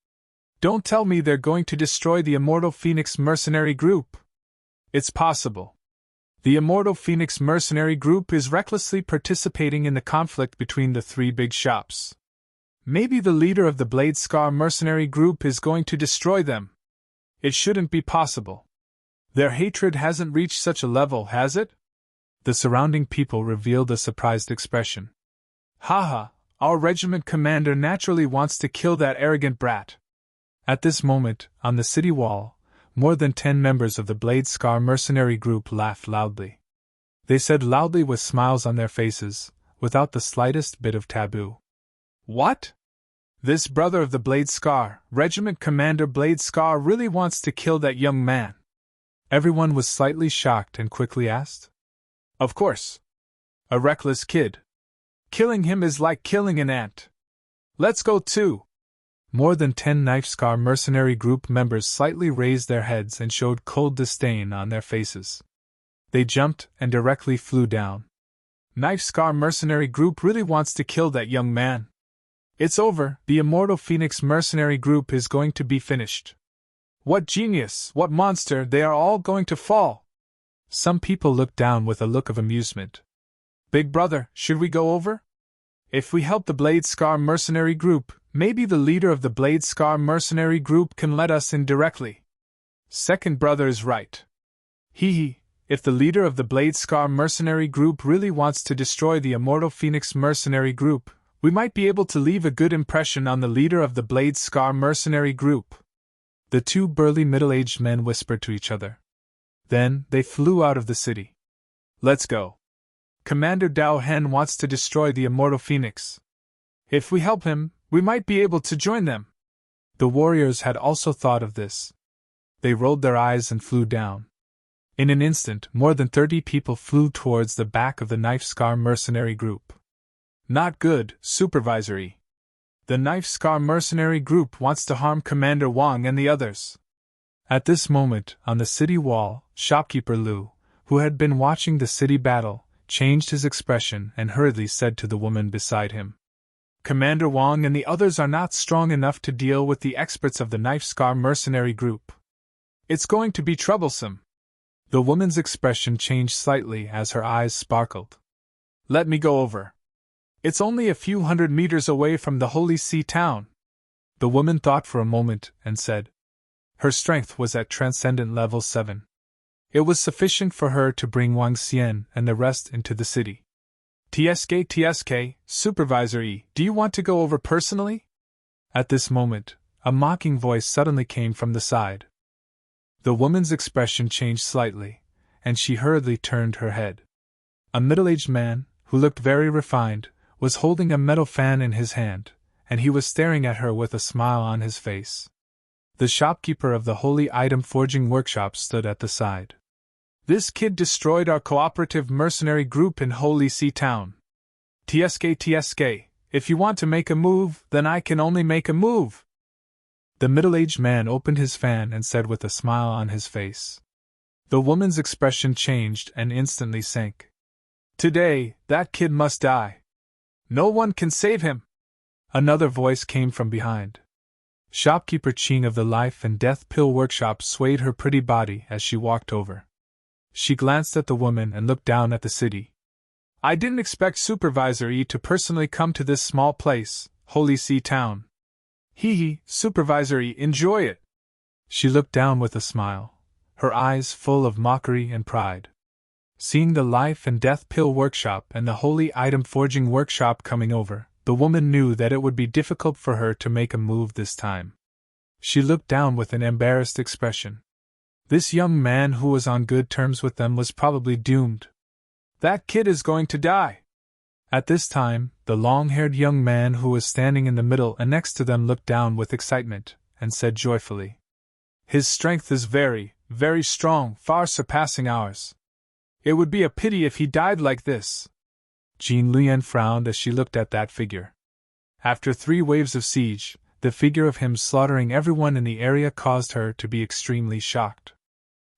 Don't tell me they're going to destroy the Immortal Phoenix mercenary group. It's possible. The Immortal Phoenix mercenary group is recklessly participating in the conflict between the 3 big shops. Maybe the leader of the Blade Scar mercenary group is going to destroy them. It shouldn't be possible. Their hatred hasn't reached such a level, has it? The surrounding people revealed a surprised expression. Haha, Our regiment commander naturally wants to kill that arrogant brat. At this moment, on the city wall, more than 10 members of the Blade Scar mercenary group laughed loudly. They said loudly with smiles on their faces, without the slightest bit of taboo. What? This brother of the Blade Scar, Regiment Commander Blade Scar, really wants to kill that young man? Everyone was slightly shocked and quickly asked. Of course. A reckless kid. Killing him is like killing an ant. Let's go too. More than 10 Knife Scar mercenary group members slightly raised their heads and showed cold disdain on their faces. They jumped and directly flew down. Knife Scar mercenary group really wants to kill that young man. It's over, the Immortal Phoenix mercenary group is going to be finished. What genius, what monster, they are all going to fall. Some people looked down with a look of amusement. Big brother, should we go over? If we help the Blade Scar mercenary group, maybe the leader of the Blade Scar mercenary group can let us in directly. Second brother is right. Hee. If the leader of the Blade Scar mercenary group really wants to destroy the Immortal Phoenix mercenary group, we might be able to leave a good impression on the leader of the Blade Scar mercenary group. The two burly middle-aged men whispered to each other. Then, they flew out of the city. Let's go. Commander Dao Hen wants to destroy the Immortal Phoenix. If we help him, we might be able to join them. The warriors had also thought of this. They rolled their eyes and flew down. In an instant, more than 30 people flew towards the back of the Knife Scar mercenary group. Not good, Supervisory. The Knife Scar mercenary group wants to harm Commander Wang and the others. At this moment, on the city wall, shopkeeper Lu, who had been watching the city battle, changed his expression and hurriedly said to the woman beside him. Commander Wang and the others are not strong enough to deal with the experts of the Knife Scar mercenary group. It's going to be troublesome. The woman's expression changed slightly as her eyes sparkled. Let me go over. It's only a few hundred meters away from the Holy See town. The woman thought for a moment and said. Her strength was at transcendent level 7. It was sufficient for her to bring Wang Xian and the rest into the city. TSK, Supervisor E, do you want to go over personally? At this moment, a mocking voice suddenly came from the side. The woman's expression changed slightly, and she hurriedly turned her head. A middle-aged man, who looked very refined, was holding a metal fan in his hand, and he was staring at her with a smile on his face. The shopkeeper of the Holy Item Forging Workshop stood at the side. This kid destroyed our cooperative mercenary group in Holy See Town. TSK, if you want to make a move, then I can only make a move. The middle-aged man opened his fan and said with a smile on his face. The woman's expression changed and instantly sank. Today, that kid must die. No one can save him. Another voice came from behind. Shopkeeper Qing of the Life and Death Pill Workshop swayed her pretty body as she walked over. She glanced at the woman and looked down at the city. I didn't expect Supervisor E to personally come to this small place, Holy See Town. Supervisor E, enjoy it. She looked down with a smile, her eyes full of mockery and pride. Seeing the Life and Death Pill Workshop and the Holy Item Forging Workshop coming over, the woman knew that it would be difficult for her to make a move this time. She looked down with an embarrassed expression. This young man who was on good terms with them was probably doomed. That kid is going to die. At this time, the long-haired young man who was standing in the middle and next to them looked down with excitement, and said joyfully. His strength is very, very strong, far surpassing ours. It would be a pity if he died like this. Jean Luyan frowned as she looked at that figure. After 3 waves of siege, the figure of him slaughtering everyone in the area caused her to be extremely shocked.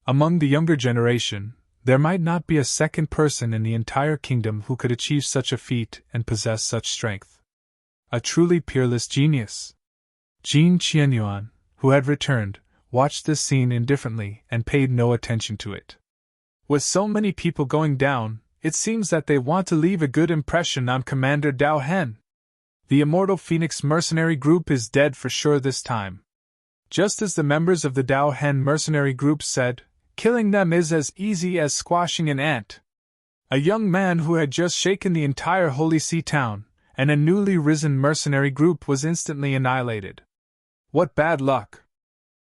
Among the younger generation, there might not be a second person in the entire kingdom who could achieve such a feat and possess such strength. A truly peerless genius. Jin Qianyuan, who had returned, watched this scene indifferently and paid no attention to it. With so many people going down, it seems that they want to leave a good impression on Commander Dao Hen. The Immortal Phoenix mercenary group is dead for sure this time. Just as the members of the Dao Hen mercenary group said, killing them is as easy as squashing an ant. A young man who had just shaken the entire Holy See town, and a newly risen mercenary group was instantly annihilated. What bad luck!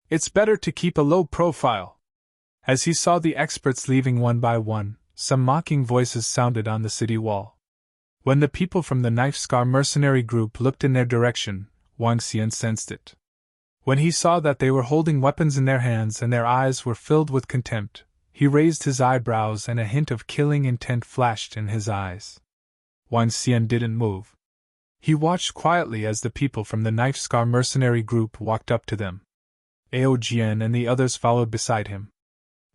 It's better to keep a low profile. As he saw the experts leaving one by one, some mocking voices sounded on the city wall. When the people from the Knife Scar mercenary group looked in their direction, Wang Xian sensed it. When he saw that they were holding weapons in their hands and their eyes were filled with contempt, he raised his eyebrows and a hint of killing intent flashed in his eyes. Wang Xian didn't move. He watched quietly as the people from the Knife Scar mercenary group walked up to them. Ao Jian and the others followed beside him.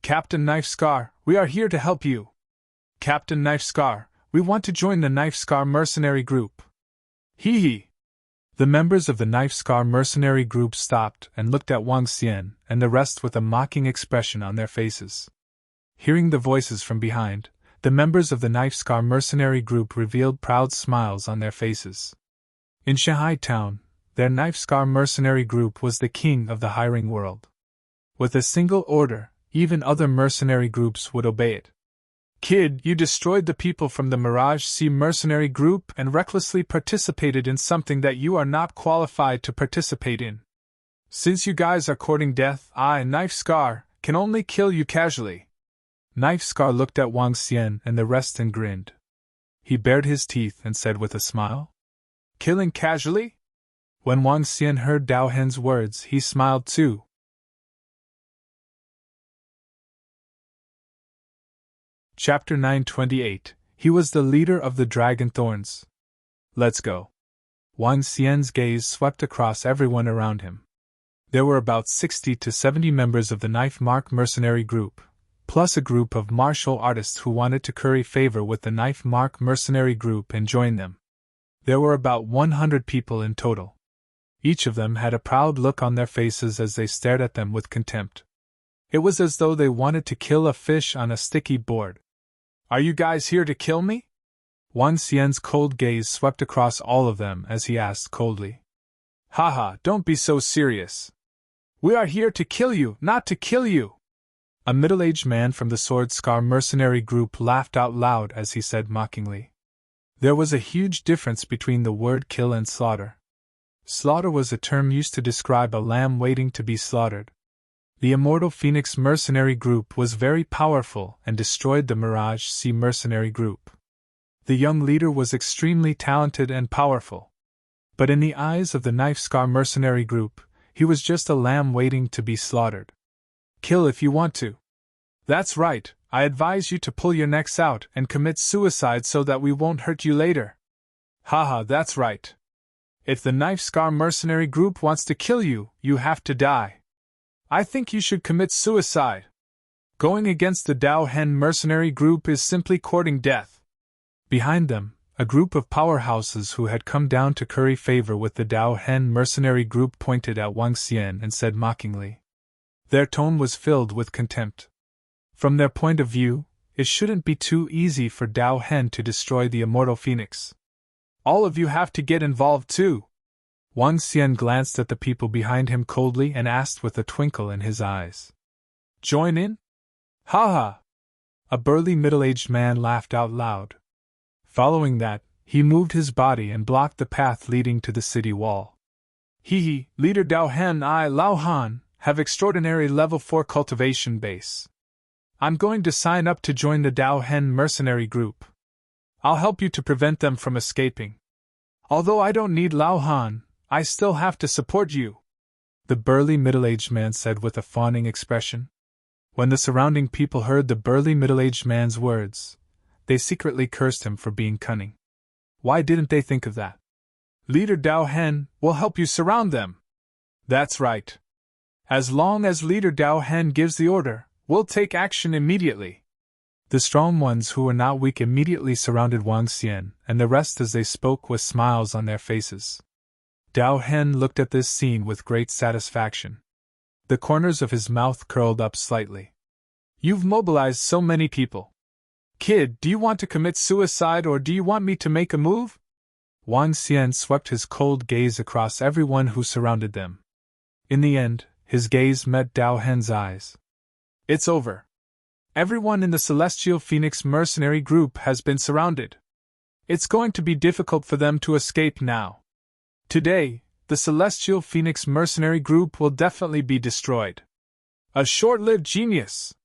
Captain Knife Scar, we are here to help you. Captain Knife Scar, we want to join the Knife Scar mercenary group. Hee hee. The members of the Knife Scar mercenary group stopped and looked at Wang Xian and the rest with a mocking expression on their faces. Hearing the voices from behind, the members of the Knife Scar mercenary group revealed proud smiles on their faces. In Shanghai town, their Knife Scar mercenary group was the king of the hiring world. With a single order, even other mercenary groups would obey it. Kid, you destroyed the people from the Mirage Sea mercenary group and recklessly participated in something that you are not qualified to participate in. Since you guys are courting death, I, Knife Scar, can only kill you casually. Knife Scar looked at Wang Xian and the rest and grinned. He bared his teeth and said with a smile, Killing casually? When Wang Xian heard Dao Hen's words, he smiled too. Chapter 928. He was the leader of the Dragon Thorns. Let's go. Wang Xian's gaze swept across everyone around him. There were about 60 to 70 members of the Knife Mark mercenary group, plus a group of martial artists who wanted to curry favor with the Knife Mark mercenary group and join them. There were about 100 people in total. Each of them had a proud look on their faces as they stared at them with contempt. It was as though they wanted to kill a fish on a sticky board. Are you guys here to kill me? Wang Xian's cold gaze swept across all of them as he asked coldly. Haha, don't be so serious. We are here to kill you, not to kill you. A middle-aged man from the Sword Scar mercenary group laughed out loud as he said mockingly. There was a huge difference between the word kill and slaughter. Slaughter was a term used to describe a lamb waiting to be slaughtered. The Immortal Phoenix mercenary group was very powerful and destroyed the Mirage Sea mercenary group. The young leader was extremely talented and powerful. But in the eyes of the Knife Scar mercenary group, he was just a lamb waiting to be slaughtered. Kill if you want to. That's right, I advise you to pull your necks out and commit suicide so that we won't hurt you later. Haha, that's right. If the Knife Scar mercenary group wants to kill you, you have to die. I think you should commit suicide. Going against the Dao Hen mercenary group is simply courting death. Behind them, a group of powerhouses who had come down to curry favor with the Dao Hen mercenary group pointed at Wang Xian and said mockingly. Their tone was filled with contempt. From their point of view, it shouldn't be too easy for Dao Hen to destroy the Immortal Phoenix. All of you have to get involved too. Wang Xian glanced at the people behind him coldly and asked with a twinkle in his eyes. Join in? Ha ha! A burly middle-aged man laughed out loud. Following that, he moved his body and blocked the path leading to the city wall. Hee hee, Leader Dao Hen I, Lao Han, have extraordinary level 4 cultivation base. I'm going to sign up to join the Dao Hen mercenary group. I'll help you to prevent them from escaping. Although I don't need Lao Han, I still have to support you, the burly middle-aged man said with a fawning expression. When the surrounding people heard the burly middle-aged man's words, they secretly cursed him for being cunning. Why didn't they think of that? Leader Dao Hen will help you surround them. That's right. As long as Leader Dao Hen gives the order, we'll take action immediately. The strong ones who were not weak immediately surrounded Wang Xian and the rest as they spoke with smiles on their faces. Dao Hen looked at this scene with great satisfaction. The corners of his mouth curled up slightly. You've mobilized so many people. Kid, do you want to commit suicide or do you want me to make a move? Wang Xian swept his cold gaze across everyone who surrounded them. In the end, his gaze met Dao Hen's eyes. It's over. Everyone in the Celestial Phoenix mercenary group has been surrounded. It's going to be difficult for them to escape now. Today, the Celestial Phoenix mercenary group will definitely be destroyed. A short-lived genius!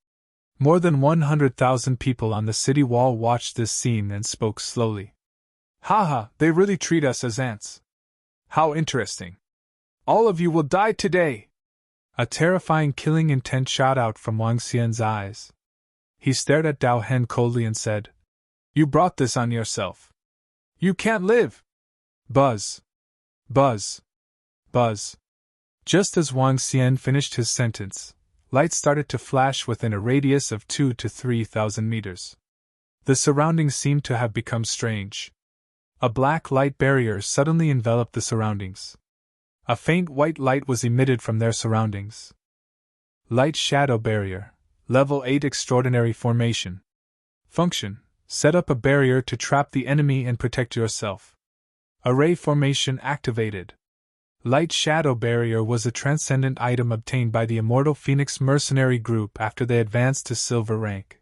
More than 100,000 people on the city wall watched this scene and spoke slowly. Haha, they really treat us as ants. How interesting. All of you will die today! A terrifying killing intent shot out from Wang Xian's eyes. He stared at Dao Hen coldly and said, You brought this on yourself. You can't live! Buzz. Buzz. Buzz. Just as Wang Xian finished his sentence, light started to flash within a radius of 2,000 to 3,000 meters. The surroundings seemed to have become strange. A black light barrier suddenly enveloped the surroundings. A faint white light was emitted from their surroundings. Light shadow barrier, level 8 extraordinary formation. Function: set up a barrier to trap the enemy and protect yourself. Array formation activated. Light shadow barrier was a transcendent item obtained by the Immortal Phoenix mercenary group after they advanced to silver rank.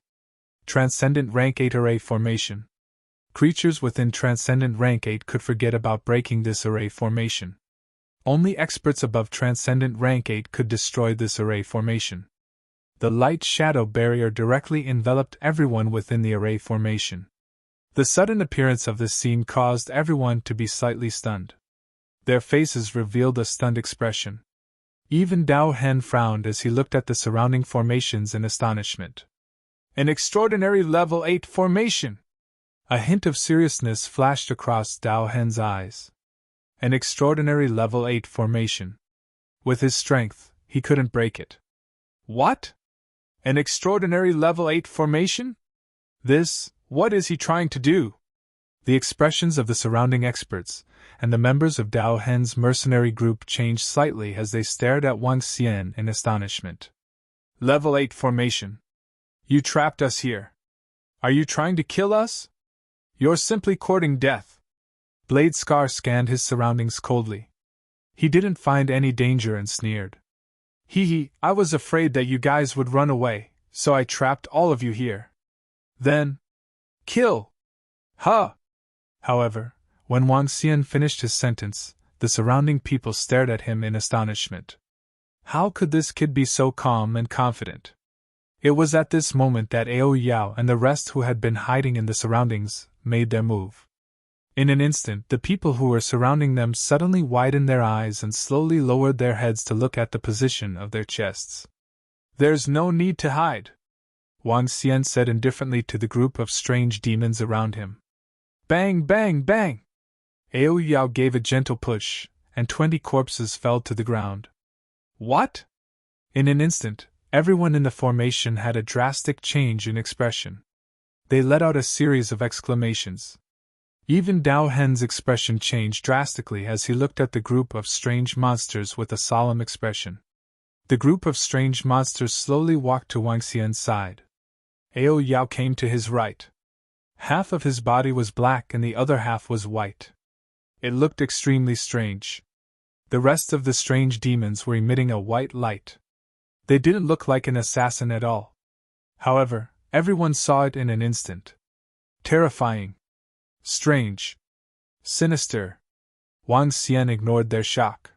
Transcendent rank 8 array formation. Creatures within Transcendent rank 8 could forget about breaking this array formation. Only experts above Transcendent rank 8 could destroy this array formation. The light shadow barrier directly enveloped everyone within the array formation. The sudden appearance of this scene caused everyone to be slightly stunned. Their faces revealed a stunned expression. Even Dao Hen frowned as he looked at the surrounding formations in astonishment. An extraordinary level 8 formation! A hint of seriousness flashed across Dao Hen's eyes. An extraordinary level 8 formation. With his strength, he couldn't break it. What? An extraordinary level 8 formation? What is he trying to do? The expressions of the surrounding experts, and the members of Dao Hen's mercenary group changed slightly as they stared at Wang Xian in astonishment. Level 8 formation. You trapped us here. Are you trying to kill us? You're simply courting death. Blade Scar scanned his surroundings coldly. He didn't find any danger and sneered. I was afraid that you guys would run away, so I trapped all of you here. Then, kill! Ha! However, when Wang Xian finished his sentence, the surrounding people stared at him in astonishment. How could this kid be so calm and confident? It was at this moment that Ao Yao and the rest who had been hiding in the surroundings made their move. In an instant, the people who were surrounding them suddenly widened their eyes and slowly lowered their heads to look at the position of their chests. There's no need to hide, Wang Xian said indifferently to the group of strange demons around him. Bang, bang, bang! Ao Yao gave a gentle push, and 20 corpses fell to the ground. What? In an instant, everyone in the formation had a drastic change in expression. They let out a series of exclamations. Even Dao Hen's expression changed drastically as he looked at the group of strange monsters with a solemn expression. The group of strange monsters slowly walked to Wang Xian's side. Ao Yao came to his right. Half of his body was black and the other half was white. It looked extremely strange. The rest of the strange demons were emitting a white light. They didn't look like an assassin at all. However, everyone saw it in an instant. Terrifying. Strange. Sinister. Wang Xian ignored their shock.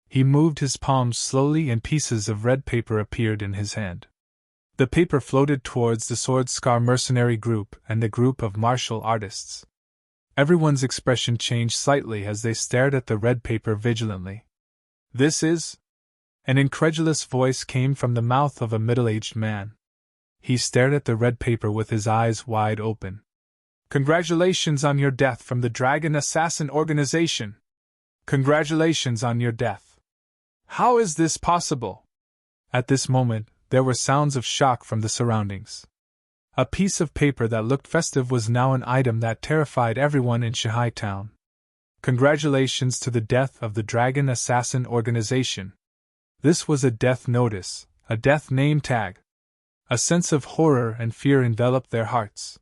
He moved his palms slowly and pieces of red paper appeared in his hand. The paper floated towards the Sword Scar mercenary group and the group of martial artists. Everyone's expression changed slightly as they stared at the red paper vigilantly. This is? An incredulous voice came from the mouth of a middle-aged man. He stared at the red paper with his eyes wide open. Congratulations on your death from the Dragon Assassin Organization. Congratulations on your death. How is this possible? At this moment, there were sounds of shock from the surroundings. A piece of paper that looked festive was now an item that terrified everyone in Shanghai town. Congratulations to the death of the Dragon Assassin Organization. This was a death notice, a death name tag. A sense of horror and fear enveloped their hearts.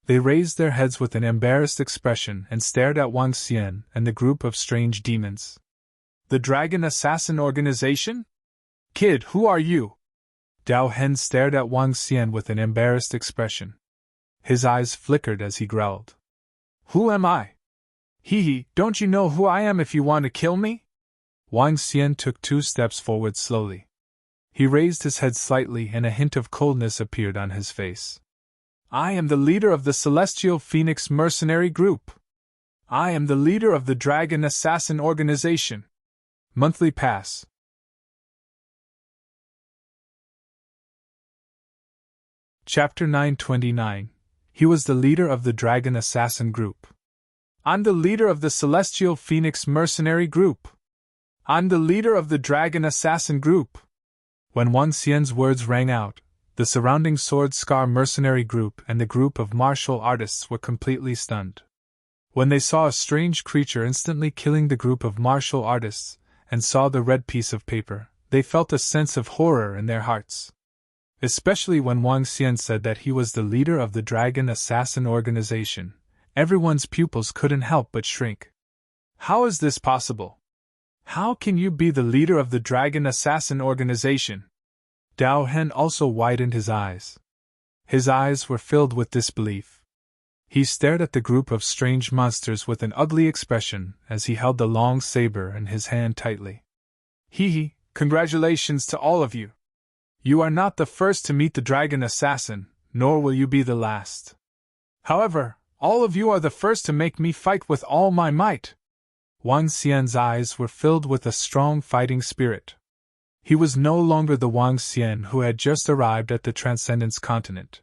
They raised their heads with an embarrassed expression and stared at Wang Xian and the group of strange demons. The Dragon Assassin Organization? Kid, who are you? Dao Hen stared at Wang Xian with an embarrassed expression. His eyes flickered as he growled. Who am I? Hee, don't you know who I am if you want to kill me? Wang Xian took 2 steps forward slowly. He raised his head slightly and a hint of coldness appeared on his face. I am the leader of the Celestial Phoenix Mercenary Group. I am the leader of the Dragon Assassin Organization. Monthly Pass. Chapter 929. He was the leader of the Dragon Assassin Group. I'm the leader of the Celestial Phoenix Mercenary Group. I'm the leader of the Dragon Assassin Group. When Wang Xian's words rang out, the surrounding Sword Scar Mercenary Group and the group of martial artists were completely stunned. When they saw a strange creature instantly killing the group of martial artists, and saw the red piece of paper, they felt a sense of horror in their hearts. Especially when Wang Xian said that he was the leader of the Dragon Assassin Organization, everyone's pupils couldn't help but shrink. How is this possible? How can you be the leader of the Dragon Assassin Organization? Dao Hen also widened his eyes. His eyes were filled with disbelief. He stared at the group of strange monsters with an ugly expression as he held the long saber in his hand tightly. Hee, congratulations to all of you. You are not the first to meet the Dragon Assassin, nor will you be the last. However, all of you are the first to make me fight with all my might. Wang Xian's eyes were filled with a strong fighting spirit. He was no longer the Wang Xian who had just arrived at the Transcendence Continent.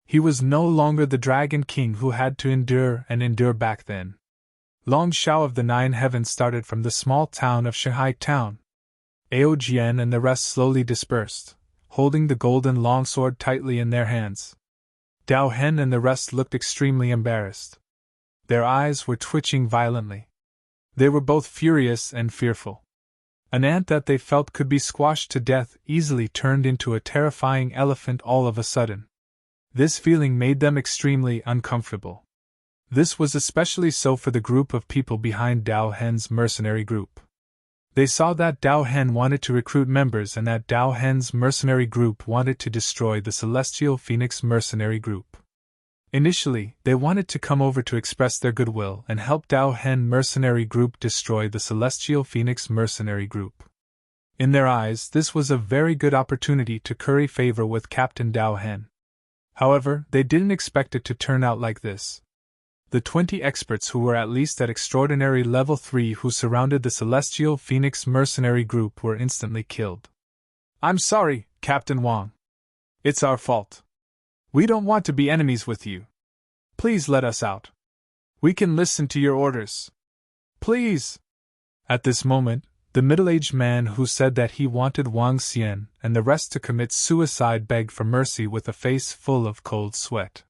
He was no longer the Dragon King who had to endure back then. Long Shao of the 9 Heavens started from the small town of Shanghai Town. Ao Jian and the rest slowly dispersed, holding the golden longsword tightly in their hands. Dao Hen and the rest looked extremely embarrassed. Their eyes were twitching violently. They were both furious and fearful. An ant that they felt could be squashed to death easily turned into a terrifying elephant all of a sudden. This feeling made them extremely uncomfortable. This was especially so for the group of people behind Dao Hen's mercenary group. They saw that Dao Hen wanted to recruit members and that Dao Hen's mercenary group wanted to destroy the Celestial Phoenix Mercenary Group. Initially, they wanted to come over to express their goodwill and help Dao Hen Mercenary Group destroy the Celestial Phoenix Mercenary Group. In their eyes, this was a very good opportunity to curry favor with Captain Dao Hen. However, they didn't expect it to turn out like this. The 20 experts who were at least at extraordinary level 3 who surrounded the Celestial Phoenix Mercenary Group were instantly killed. I'm sorry, Captain Wang. It's our fault. We don't want to be enemies with you. Please let us out. We can listen to your orders. Please. At this moment, the middle-aged man who said that he wanted Wang Xian and the rest to commit suicide begged for mercy with a face full of cold sweat.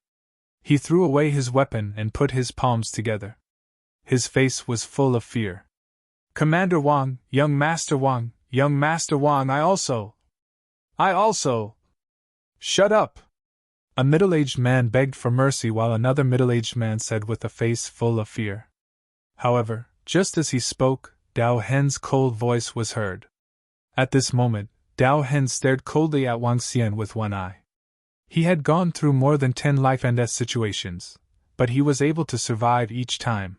He threw away his weapon and put his palms together. His face was full of fear. Commander Wang, young Master Wang, I also. Shut up! A middle-aged man begged for mercy while another middle-aged man said with a face full of fear. However, just as he spoke, Dao Hen's cold voice was heard. At this moment, Dao Hen stared coldly at Wang Xian with one eye. He had gone through more than 10 life and death situations, but he was able to survive each time.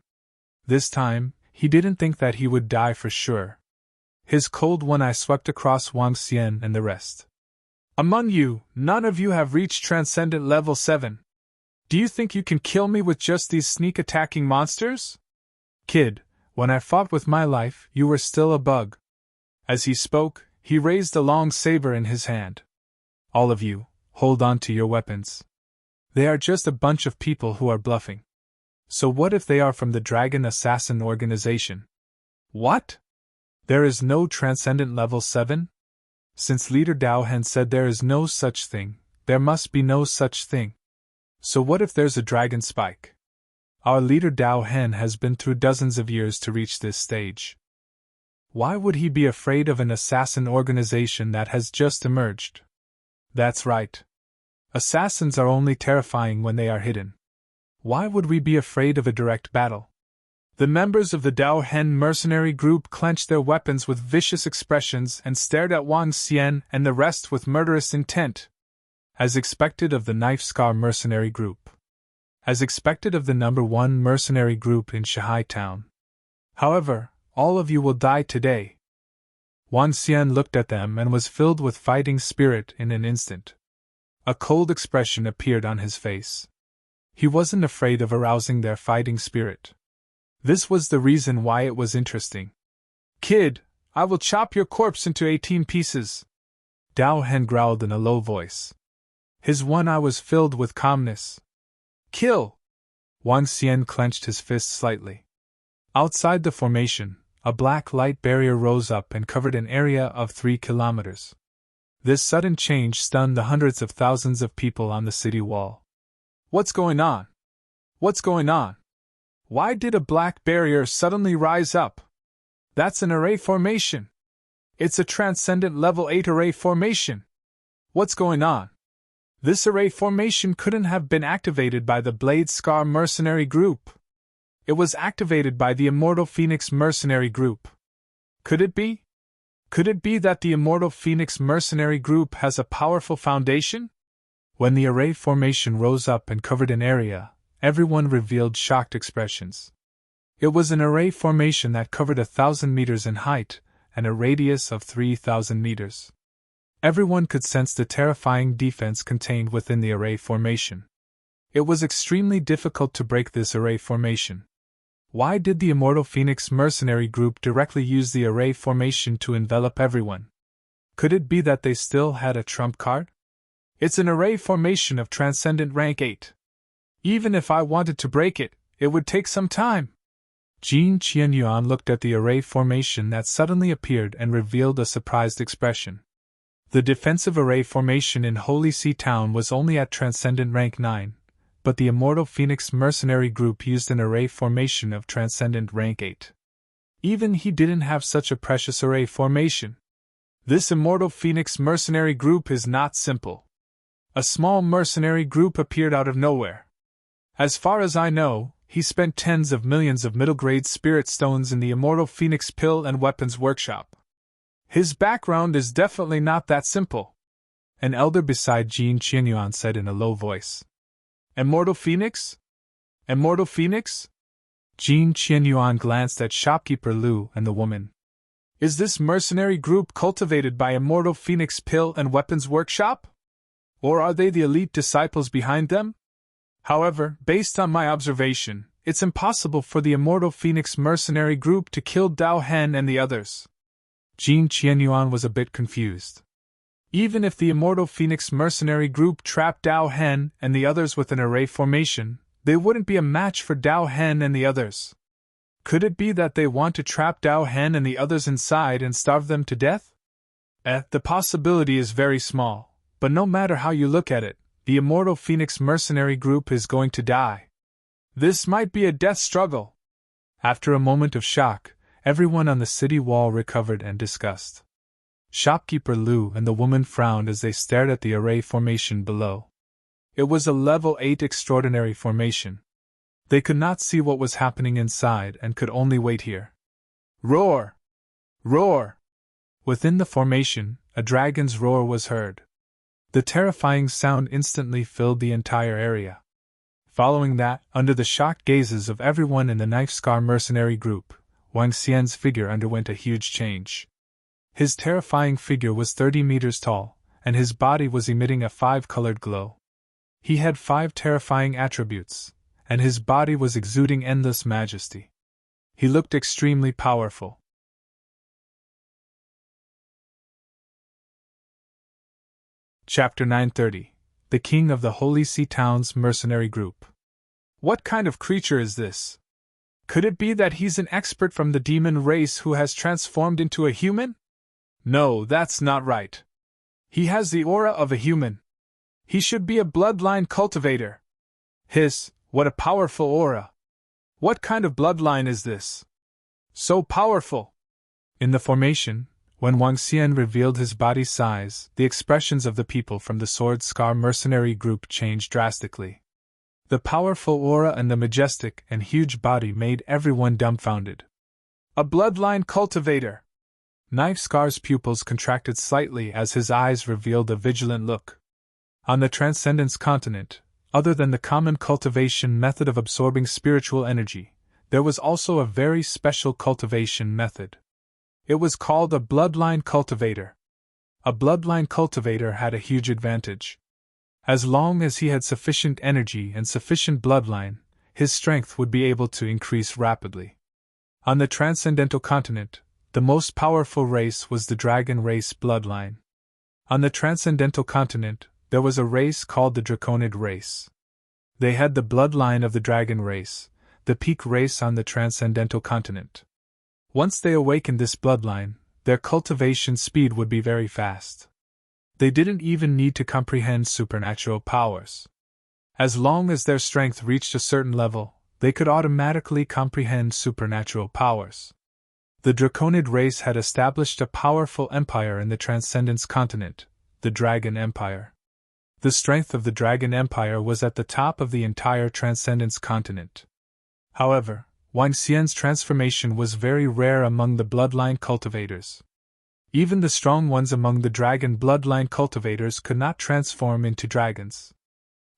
This time, he didn't think that he would die for sure. His cold one eye swept across Wang Xian and the rest. Among you, none of you have reached Transcendent Level 7. Do you think you can kill me with just these sneak-attacking monsters? Kid, when I fought with my life, you were still a bug. As he spoke, he raised a long saber in his hand. All of you, hold on to your weapons. They are just a bunch of people who are bluffing. So what if they are from the Dragon Assassin Organization? What? There is no Transcendent Level 7? Since Leader Dao Hen said there is no such thing, there must be no such thing. So what if there's a dragon spike? Our leader Dao Hen has been through dozens of years to reach this stage. Why would he be afraid of an assassin organization that has just emerged? That's right. Assassins are only terrifying when they are hidden. Why would we be afraid of a direct battle? The members of the Dao Hen mercenary group clenched their weapons with vicious expressions and stared at Wang Xian and the rest with murderous intent. As expected of the Knife Scar mercenary group. as expected of the number 1 mercenary group in Shanghai town. However, all of you will die today. Wang Xian looked at them and was filled with fighting spirit in an instant. A cold expression appeared on his face. He wasn't afraid of arousing their fighting spirit. This was the reason why it was interesting. Kid, I will chop your corpse into 18 pieces. Dao Hen growled in a low voice. His one eye was filled with calmness. Kill! Wang Xian clenched his fist slightly. Outside the formation, a black light barrier rose up and covered an area of 3 kilometers. This sudden change stunned the hundreds of thousands of people on the city wall. What's going on? What's going on? Why did a black barrier suddenly rise up? That's an array formation. It's a transcendent level 8 array formation. What's going on? This array formation couldn't have been activated by the Blade Scar mercenary group. It was activated by the Immortal Phoenix mercenary group. Could it be? Could it be that the Immortal Phoenix mercenary group has a powerful foundation? When the array formation rose up and covered an area, everyone revealed shocked expressions. It was an array formation that covered 1,000 meters in height and a radius of 3,000 meters. Everyone could sense the terrifying defense contained within the array formation. It was extremely difficult to break this array formation. Why did the Immortal Phoenix mercenary group directly use the array formation to envelop everyone? Could it be that they still had a trump card? It's an array formation of Transcendent Rank 8. Even if I wanted to break it, it would take some time. Jin Qianyuan looked at the array formation that suddenly appeared and revealed a surprised expression. The defensive array formation in Holy See Town was only at Transcendent Rank 9, but the Immortal Phoenix mercenary group used an array formation of Transcendent Rank 8. Even he didn't have such a precious array formation. This Immortal Phoenix mercenary group is not simple. A small mercenary group appeared out of nowhere. As far as I know, he spent tens of millions of middle-grade spirit stones in the Immortal Phoenix Pill and Weapons Workshop. His background is definitely not that simple. An elder beside Jin Qianyuan said in a low voice. Immortal Phoenix? Immortal Phoenix? Jin Qianyuan glanced at shopkeeper Lu and the woman. Is this mercenary group cultivated by Immortal Phoenix Pill and Weapons Workshop? Or are they the elite disciples behind them? However, based on my observation, it's impossible for the Immortal Phoenix mercenary group to kill Dao Hen and the others. Jin Qianyuan was a bit confused. Even if the Immortal Phoenix mercenary group trapped Dao Hen and the others with an array formation, they wouldn't be a match for Dao Hen and the others. Could it be that they want to trap Dao Hen and the others inside and starve them to death? The possibility is very small, but no matter how you look at it, the Immortal Phoenix mercenary group is going to die. This might be a death struggle. After a moment of shock, everyone on the city wall recovered and discussed. Shopkeeper Lu and the woman frowned as they stared at the array formation below. It was a level 8 extraordinary formation. They could not see what was happening inside and could only wait here. Roar! Roar! Within the formation, a dragon's roar was heard. The terrifying sound instantly filled the entire area. Following that, under the shocked gazes of everyone in the Knife Scar mercenary group, Wang Xian's figure underwent a huge change. His terrifying figure was 30 meters tall, and his body was emitting a 5-colored glow. He had 5 terrifying attributes, and his body was exuding endless majesty. He looked extremely powerful. Chapter 930. The King of the Holy See Town's Mercenary Group. What kind of creature is this? Could it be that he's an expert from the demon race who has transformed into a human? No, that's not right. He has the aura of a human. He should be a bloodline cultivator. What a powerful aura. What kind of bloodline is this? So powerful. In the formation, when Wang Xian revealed his body size, the expressions of the people from the Sword Scar mercenary group changed drastically. The powerful aura and the majestic and huge body made everyone dumbfounded. A bloodline cultivator! Knife Scar's pupils contracted slightly as his eyes revealed a vigilant look. On the Transcendence continent, Other than the common cultivation method of absorbing spiritual energy, there was also a very special cultivation method. It was called a bloodline cultivator. A bloodline cultivator had a huge advantage. As long as he had sufficient energy and sufficient bloodline, his strength would be able to increase rapidly. On the transcendental continent, the most powerful race was the dragon race bloodline. On the transcendental continent, there was a race called the Draconid race. They had the bloodline of the dragon race, the peak race on the transcendental continent. Once they awakened this bloodline, their cultivation speed would be very fast. They didn't even need to comprehend supernatural powers. As long as their strength reached a certain level, they could automatically comprehend supernatural powers. The Draconid race had established a powerful empire in the Transcendence continent, the Dragon Empire. The strength of the Dragon Empire was at the top of the entire Transcendence continent. However, Wang Xian's transformation was very rare among the bloodline cultivators. Even the strong ones among the dragon bloodline cultivators could not transform into dragons.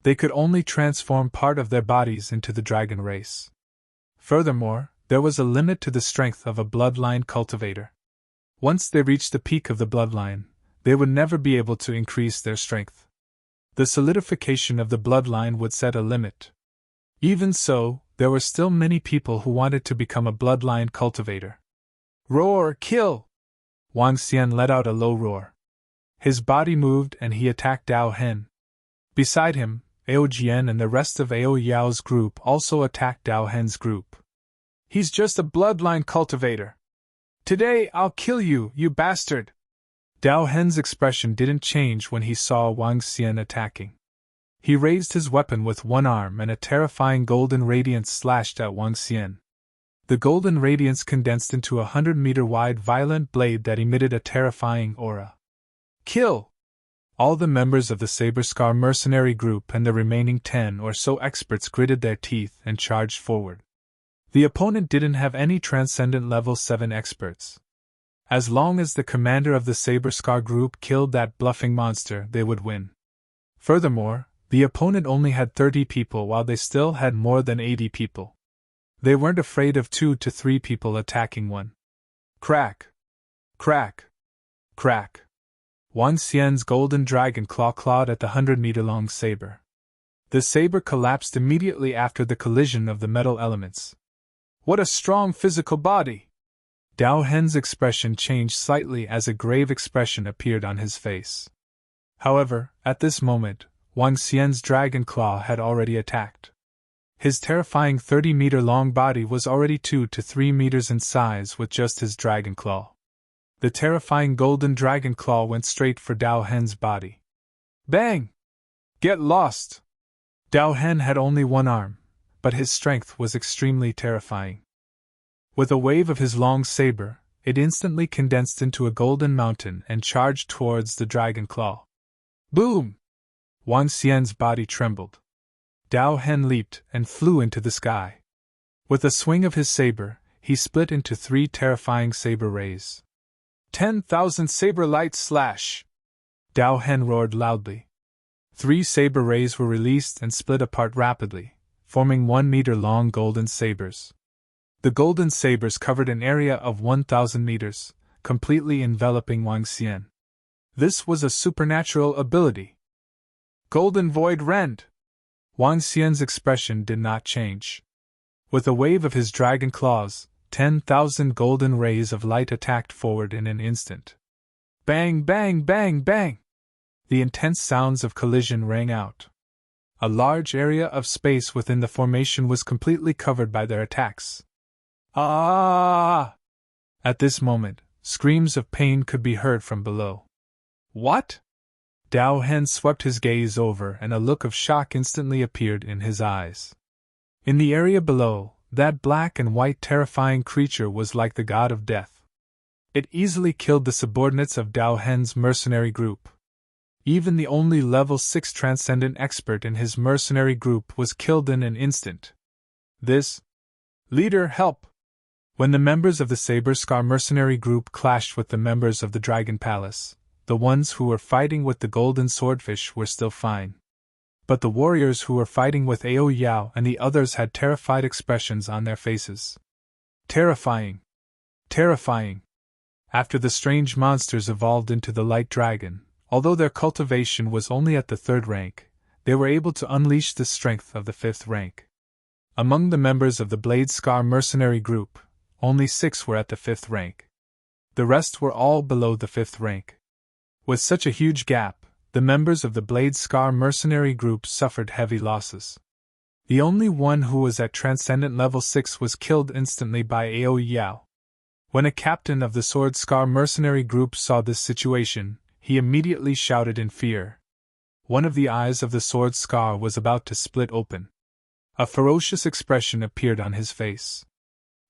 They could only transform part of their bodies into the dragon race. Furthermore, there was a limit to the strength of a bloodline cultivator. Once they reached the peak of the bloodline, they would never be able to increase their strength. The solidification of the bloodline would set a limit. Even so, there were still many people who wanted to become a bloodline cultivator. Roar, kill! Wang Xian let out a low roar. His body moved and he attacked Dao Hen. Beside him, Ao Jian and the rest of Ao Yao's group also attacked Dao Hen's group. He's just a bloodline cultivator. Today I'll kill you, you bastard! Dao Hen's expression didn't change when he saw Wang Xian attacking. He raised his weapon with one arm and a terrifying golden radiance slashed at Wang Xian. The golden radiance condensed into a 100-meter wide violent blade that emitted a terrifying aura. Kill! All the members of the Saber Scar mercenary group and the remaining 10 or so experts gritted their teeth and charged forward. The opponent didn't have any transcendent level 7 experts. As long as the commander of the Saber Scar group killed that bluffing monster, they would win. Furthermore, the opponent only had 30 people while they still had more than 80 people. They weren't afraid of 2 to 3 people attacking one. Crack! Crack! Crack! Wang Xian's golden dragon claw clawed at the 100-meter-long saber. The saber collapsed immediately after the collision of the metal elements. What a strong physical body! Dao Hen's expression changed slightly as a grave expression appeared on his face. However, at this moment, Wang Xian's dragon claw had already attacked. His terrifying 30-meter-long body was already 2 to 3 meters in size with just his dragon claw. The terrifying golden dragon claw went straight for Dao Hen's body. Bang! Get lost! Dao Hen had only one arm, but his strength was extremely terrifying. With a wave of his long saber, it instantly condensed into a golden mountain and charged towards the dragon claw. Boom! Wang Xian's body trembled. Dao Hen leaped and flew into the sky. With a swing of his saber, he split into 3 terrifying saber rays. 10,000 saber light slash! Dao Hen roared loudly. 3 saber rays were released and split apart rapidly, forming 1-meter-long golden sabers. The golden sabers covered an area of 1,000 meters, completely enveloping Wang Xian. This was a supernatural ability. Golden Void Rend! Wang Xian's expression did not change. With a wave of his dragon claws, 10,000 golden rays of light attacked forward in an instant. Bang, bang, bang, bang! The intense sounds of collision rang out. A large area of space within the formation was completely covered by their attacks. Ah! At this moment, screams of pain could be heard from below. What? Dao Hen swept his gaze over and a look of shock instantly appeared in his eyes. In the area below, that black and white terrifying creature was like the god of death. It easily killed the subordinates of Dao Hen's mercenary group. Even the only level 6 transcendent expert in his mercenary group was killed in an instant. This... Leader, help! When the members of the Saber Scar mercenary group clashed with the members of the Dragon Palace, the ones who were fighting with the golden swordfish were still fine. But the warriors who were fighting with Ao Yao and the others had terrified expressions on their faces. Terrifying! Terrifying! After the strange monsters evolved into the light dragon, although their cultivation was only at the 3rd rank, they were able to unleash the strength of the 5th rank. Among the members of the Blade Scar mercenary group, only 6 were at the 5th rank. The rest were all below the 5th rank. With such a huge gap, the members of the Blade Scar mercenary group suffered heavy losses. The only one who was at Transcendent Level 6 was killed instantly by Ao Yao. When a captain of the Sword Scar mercenary group saw this situation, he immediately shouted in fear. One of the eyes of the Sword Scar was about to split open. A ferocious expression appeared on his face.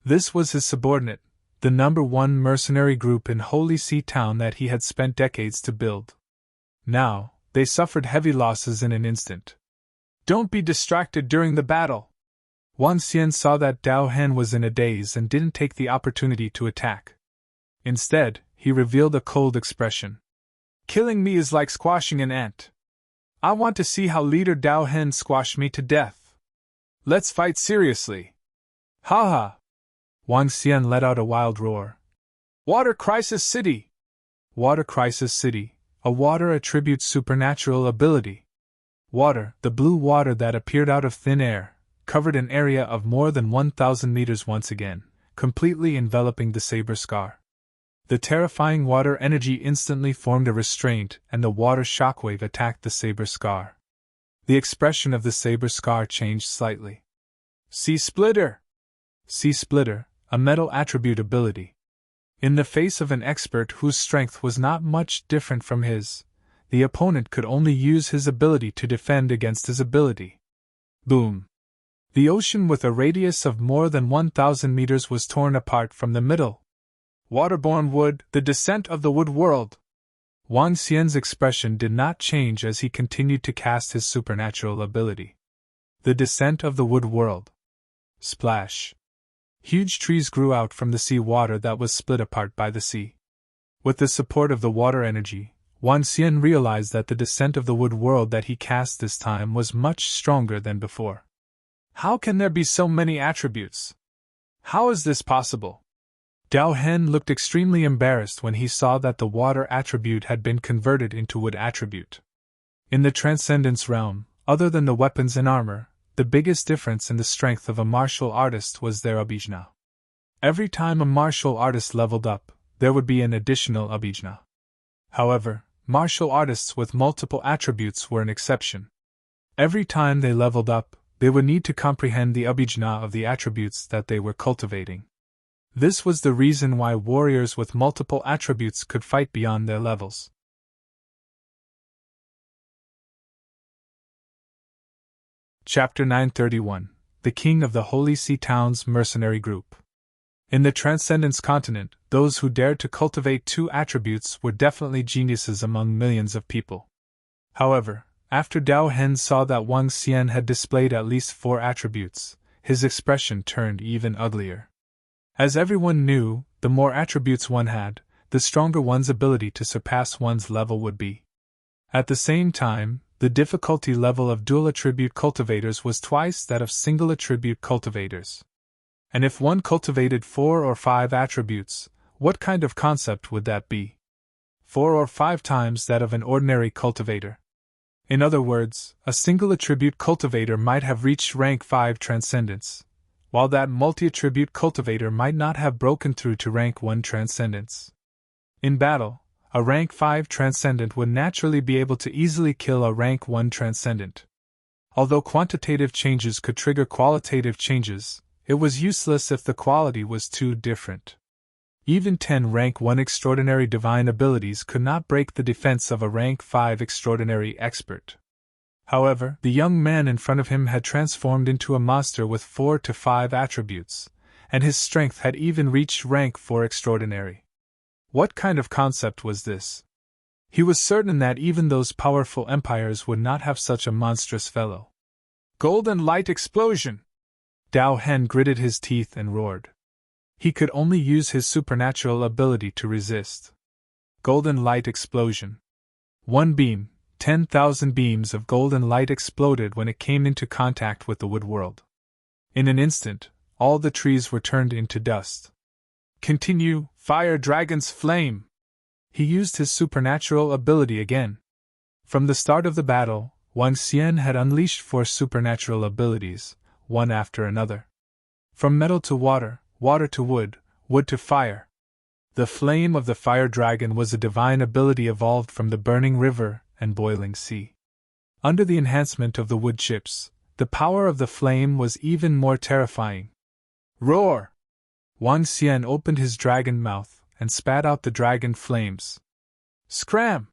This was his subordinate, the number 1 mercenary group in Holy See Town that he had spent decades to build. Now, they suffered heavy losses in an instant. Don't be distracted during the battle! Wang Xian saw that Dao Hen was in a daze and didn't take the opportunity to attack. Instead, he revealed a cold expression. Killing me is like squashing an ant. I want to see how leader Dao Hen squashed me to death. Let's fight seriously. Ha ha! Wang Xian let out a wild roar. Water Crisis City! Water Crisis City, a water attribute supernatural ability. Water, the blue water that appeared out of thin air, covered an area of more than 1,000 meters once again, completely enveloping the Saber Scar. The terrifying water energy instantly formed a restraint and the water shockwave attacked the Saber Scar. The expression of the Saber Scar changed slightly. Sea Splitter! Sea Splitter, a metal attribute ability. In the face of an expert whose strength was not much different from his, the opponent could only use his ability to defend against his ability. Boom! The ocean with a radius of more than 1,000 meters was torn apart from the middle. Waterborne Wood, the descent of the Wood World! Wang Xian's expression did not change as he continued to cast his supernatural ability. The descent of the Wood World. Splash! Huge trees grew out from the sea water that was split apart by the sea. With the support of the water energy, Wang Xian realized that the descent of the Wood World that he cast this time was much stronger than before. How can there be so many attributes? How is this possible? Dao Hen looked extremely embarrassed when he saw that the water attribute had been converted into wood attribute. In the Transcendence realm, other than the weapons and armor, the biggest difference in the strength of a martial artist was their abhijna. Every time a martial artist leveled up, there would be an additional abhijna. However, martial artists with multiple attributes were an exception. Every time they leveled up, they would need to comprehend the abhijna of the attributes that they were cultivating. This was the reason why warriors with multiple attributes could fight beyond their levels. Chapter 931 The King of the Holy See Town's Mercenary Group. In the Transcendence continent, those who dared to cultivate 2 attributes were definitely geniuses among millions of people. However, after Dao Hen saw that Wang Xian had displayed at least 4 attributes, his expression turned even uglier. As everyone knew, the more attributes one had, the stronger one's ability to surpass one's level would be. At the same time, the difficulty level of dual attribute cultivators was twice that of single attribute cultivators. And if one cultivated 4 or 5 attributes, what kind of concept would that be? 4 or 5 times that of an ordinary cultivator. In other words, a single attribute cultivator might have reached rank 5 transcendence, while that multi-attribute cultivator might not have broken through to rank 1 transcendence. In battle, a rank 5 transcendent would naturally be able to easily kill a rank 1 transcendent. Although quantitative changes could trigger qualitative changes, it was useless if the quality was too different. Even 10 rank 1 extraordinary divine abilities could not break the defense of a rank 5 extraordinary expert. However, the young man in front of him had transformed into a monster with 4 to 5 attributes, and his strength had even reached rank 4 extraordinary. What kind of concept was this? He was certain that even those powerful empires would not have such a monstrous fellow. Golden Light Explosion! Dao Hen gritted his teeth and roared. He could only use his supernatural ability to resist. Golden Light Explosion. 1 beam, 10,000 beams of golden light exploded when it came into contact with the wood world. In an instant, all the trees were turned into dust. Continue, Fire Dragon's Flame! He used his supernatural ability again. From the start of the battle, Wang Xian had unleashed 4 supernatural abilities, one after another. From metal to water, water to wood, wood to fire. The flame of the fire dragon was a divine ability evolved from the burning river and boiling sea. Under the enhancement of the wood chips, the power of the flame was even more terrifying. Roar! Wang Xian opened his dragon mouth and spat out the dragon flames. Scram!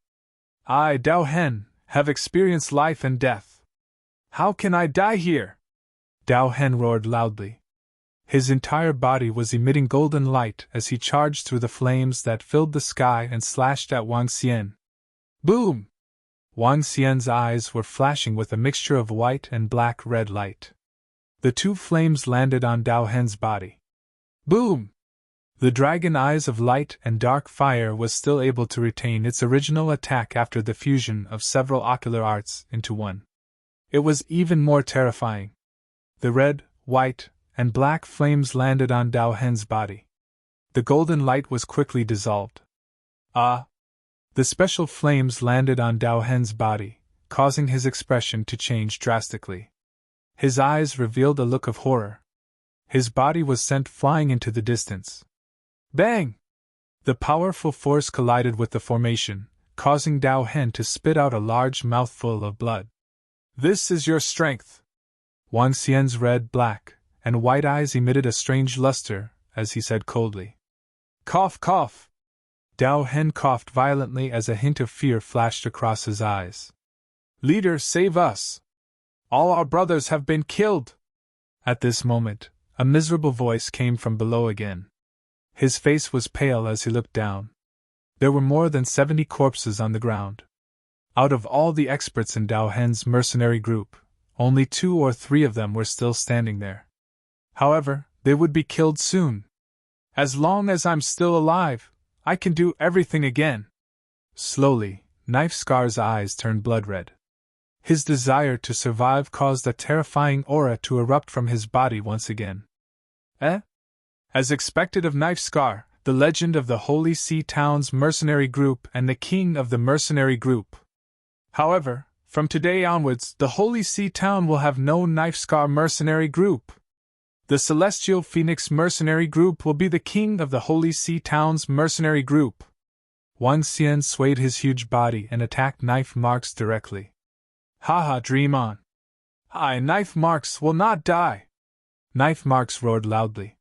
I, Dao Hen, have experienced life and death. How can I die here? Dao Hen roared loudly. His entire body was emitting golden light as he charged through the flames that filled the sky and slashed at Wang Xian. Boom! Wang Xian's eyes were flashing with a mixture of white and black-red light. The 2 flames landed on Dao Hen's body. Boom! The dragon eyes of light and dark fire was still able to retain its original attack after the fusion of several ocular arts into one. It was even more terrifying. The red, white, and black flames landed on Dao Hen's body. The golden light was quickly dissolved. The special flames landed on Dao Hen's body, causing his expression to change drastically. His eyes revealed a look of horror. His body was sent flying into the distance. Bang! The powerful force collided with the formation, causing Dao Hen to spit out a large mouthful of blood. This is your strength! Wang Xian's red, black, and white eyes emitted a strange luster as he said coldly. Cough, cough! Dao Hen coughed violently as a hint of fear flashed across his eyes. Leader, save us! All our brothers have been killed! At this moment, a miserable voice came from below again. His face was pale as he looked down. There were more than 70 corpses on the ground. Out of all the experts in Dao Hen's mercenary group, only 2 or 3 of them were still standing there. However, they would be killed soon. As long as I'm still alive, I can do everything again. Slowly, Knife Scar's eyes turned blood-red. His desire to survive caused a terrifying aura to erupt from his body once again. As expected of Knife Scar, the legend of the Holy Sea Town's mercenary group and the king of the mercenary group. However, from today onwards, the Holy Sea Town will have no Knife Scar mercenary group. The Celestial Phoenix mercenary group will be the king of the Holy Sea Town's mercenary group. Wang Xian swayed his huge body and attacked Knife Marks directly. Haha, dream on. I, Knife Marks, will not die. Knife Marks roared loudly.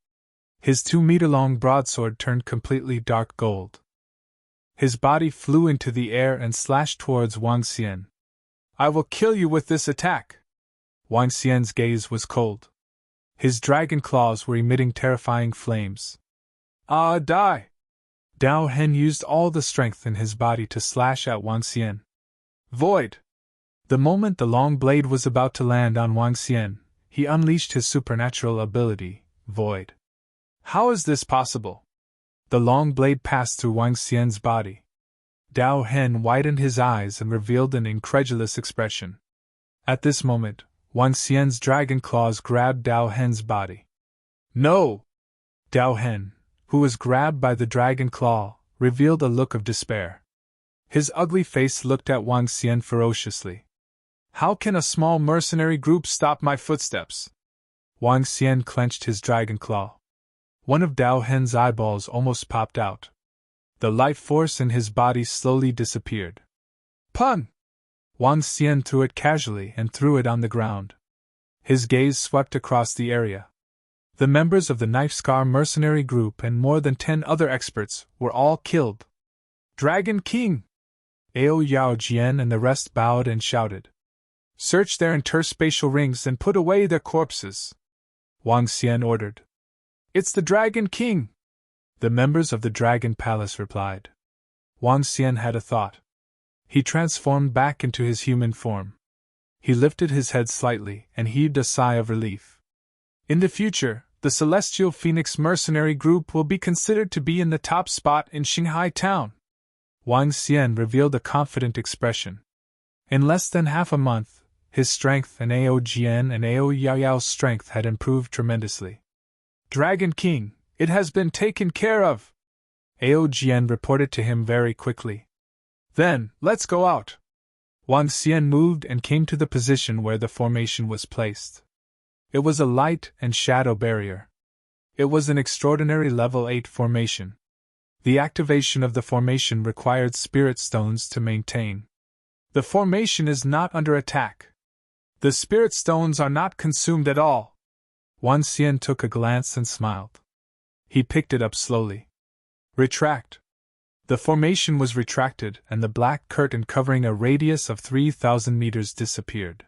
His 2-meter-long broadsword turned completely dark gold. His body flew into the air and slashed towards Wang Xian. I will kill you with this attack. Wang Xian's gaze was cold. His dragon claws were emitting terrifying flames. Die! Dao Hen used all the strength in his body to slash at Wang Xian. Void! The moment the long blade was about to land on Wang Xian, he unleashed his supernatural ability, Void. How is this possible? The long blade passed through Wang Xian's body. Dao Hen widened his eyes and revealed an incredulous expression. At this moment, Wang Xian's dragon claws grabbed Dao Hen's body. No! Dao Hen, who was grabbed by the dragon claw, revealed a look of despair. His ugly face looked at Wang Xian ferociously. How can a small mercenary group stop my footsteps? Wang Xian clenched his dragon claw. One of Dao Hen's eyeballs almost popped out. The life force in his body slowly disappeared. Pun! Wang Xian threw it casually and threw it on the ground. His gaze swept across the area. The members of the Knife Scar mercenary group and more than 10 other experts were all killed. Dragon King! Ao Yao Jian and the rest bowed and shouted. Search their interspatial rings and put away their corpses. Wang Xian ordered. It's the Dragon King! The members of the Dragon Palace replied. Wang Xian had a thought. He transformed back into his human form. He lifted his head slightly and heaved a sigh of relief. In the future, the Celestial Phoenix mercenary group will be considered to be in the top spot in Shanghai town. Wang Xian revealed a confident expression. In less than half a month, his strength and Aogn and Ao Yaoyao's strength had improved tremendously. Dragon King, it has been taken care of, Aogn reported to him very quickly. Then, let's go out. Wang Xian moved and came to the position where the formation was placed. It was a light and shadow barrier. It was an extraordinary level 8 formation. The activation of the formation required spirit stones to maintain. The formation is not under attack. The spirit stones are not consumed at all. Wang Xian took a glance and smiled. He picked it up slowly. Retract. The formation was retracted and the black curtain covering a radius of 3,000 meters disappeared.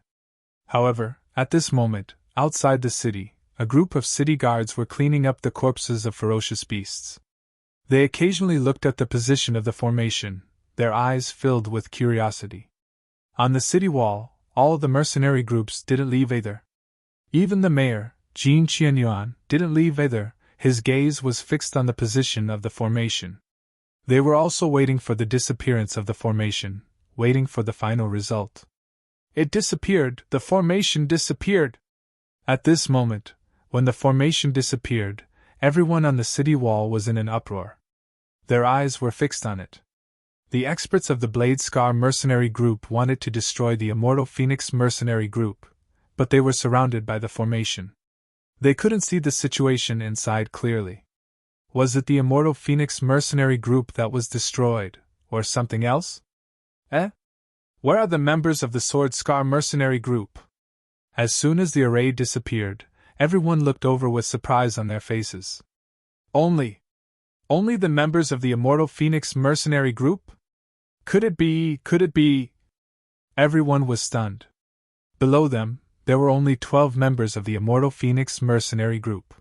However, at this moment, outside the city, a group of city guards were cleaning up the corpses of ferocious beasts. They occasionally looked at the position of the formation, their eyes filled with curiosity. On the city wall, all the mercenary groups didn't leave either. Even the mayor, Jin Qianyuan, didn't leave either. His gaze was fixed on the position of the formation. They were also waiting for the disappearance of the formation, waiting for the final result. It disappeared, the formation disappeared. At this moment, when the formation disappeared, everyone on the city wall was in an uproar. Their eyes were fixed on it. The experts of the Blade Scar mercenary group wanted to destroy the Immortal Phoenix mercenary group, but they were surrounded by the formation. They couldn't see the situation inside clearly. Was it the Immortal Phoenix mercenary group that was destroyed, or something else? Where are the members of the Sword Scar mercenary group? As soon as the array disappeared, everyone looked over with surprise on their faces. Only the members of the Immortal Phoenix mercenary group? Could it be? Everyone was stunned. Below them, there were only 12 members of the Immortal Phoenix mercenary group.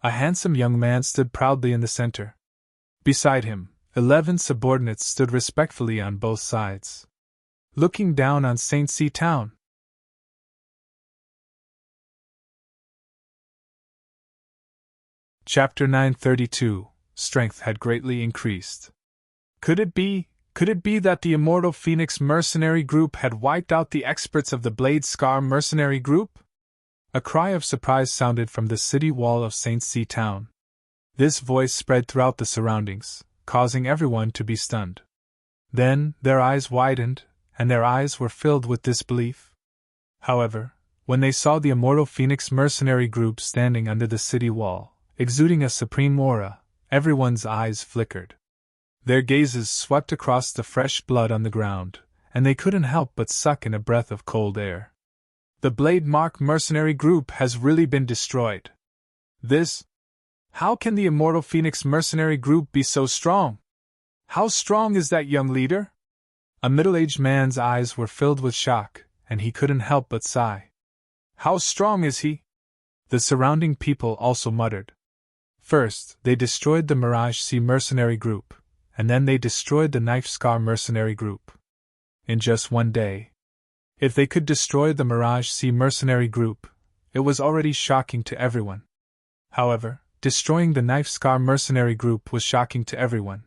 A handsome young man stood proudly in the center. Beside him, 11 subordinates stood respectfully on both sides, looking down on St. C Town. Chapter 932. Strength had greatly increased. Could it be that the Immortal Phoenix mercenary group had wiped out the experts of the Blade Scar mercenary group? A cry of surprise sounded from the city wall of St. C Town. This voice spread throughout the surroundings, causing everyone to be stunned. Then, their eyes widened, and their eyes were filled with disbelief. However, when they saw the Immortal Phoenix mercenary group standing under the city wall, exuding a supreme aura, everyone's eyes flickered. Their gazes swept across the fresh blood on the ground, and they couldn't help but suck in a breath of cold air. The Blade Mark mercenary group has really been destroyed. How can the Immortal Phoenix mercenary group be so strong? How strong is that young leader? A middle-aged man's eyes were filled with shock, and he couldn't help but sigh. How strong is he? The surrounding people also muttered. First, they destroyed the Mirage Sea mercenary group, and then they destroyed the Knife Scar mercenary group. In just one day. If they could destroy the Mirage Sea mercenary group, it was already shocking to everyone. However, destroying the Knife Scar mercenary group was shocking to everyone.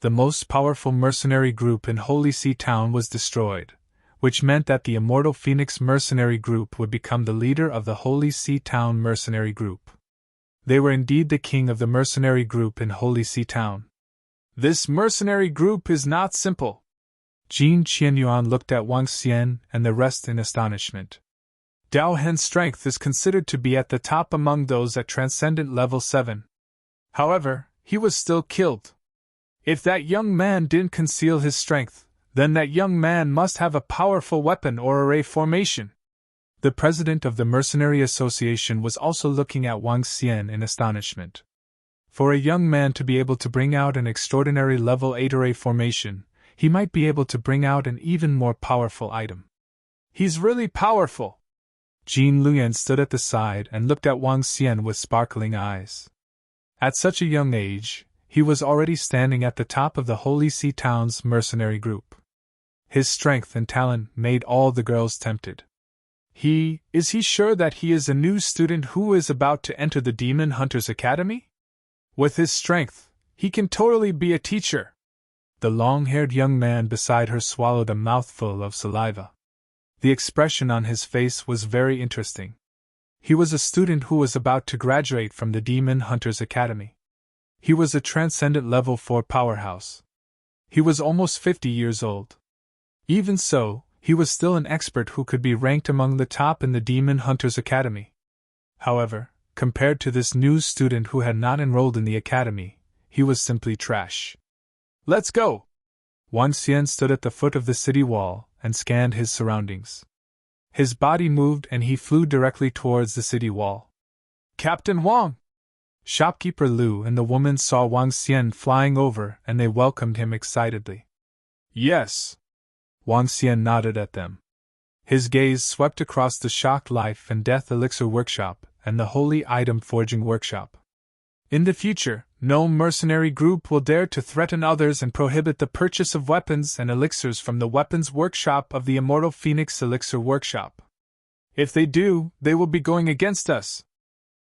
The most powerful mercenary group in Holy Sea Town was destroyed, which meant that the Immortal Phoenix mercenary group would become the leader of the Holy Sea Town mercenary group. They were indeed the king of the mercenary group in Holy Sea Town. This mercenary group is not simple. Jin Qianyuan looked at Wang Xian and the rest in astonishment. Dao Hen's strength is considered to be at the top among those at Transcendent Level 7. However, he was still killed. If that young man didn't conceal his strength, then that young man must have a powerful weapon or array formation. The president of the Mercenary Association was also looking at Wang Xian in astonishment. For a young man to be able to bring out an extraordinary level 8 array formation, he might be able to bring out an even more powerful item. He's really powerful! Jin Luyan stood at the side and looked at Wang Xian with sparkling eyes. At such a young age, he was already standing at the top of the Holy Sea Town's mercenary group. His strength and talent made all the girls tempted. Is he sure that he is a new student who is about to enter the Demon Hunters Academy? With his strength, he can totally be a teacher. The long-haired young man beside her swallowed a mouthful of saliva. The expression on his face was very interesting. He was a student who was about to graduate from the Demon Hunters Academy. He was a transcendent level 4 powerhouse. He was almost 50 years old. Even so, he was still an expert who could be ranked among the top in the Demon Hunters Academy. However, compared to this new student who had not enrolled in the academy, he was simply trash. "Let's go!" Wang Xian stood at the foot of the city wall and scanned his surroundings. His body moved and he flew directly towards the city wall. "Captain Wang!" Shopkeeper Liu and the woman saw Wang Xian flying over and they welcomed him excitedly. "Yes." Wang Xian nodded at them. His gaze swept across the Shock Life and Death Elixir Workshop and the Holy Item Forging Workshop. In the future, no mercenary group will dare to threaten others and prohibit the purchase of weapons and elixirs from the Weapons Workshop of the Immortal Phoenix Elixir Workshop. If they do, they will be going against us,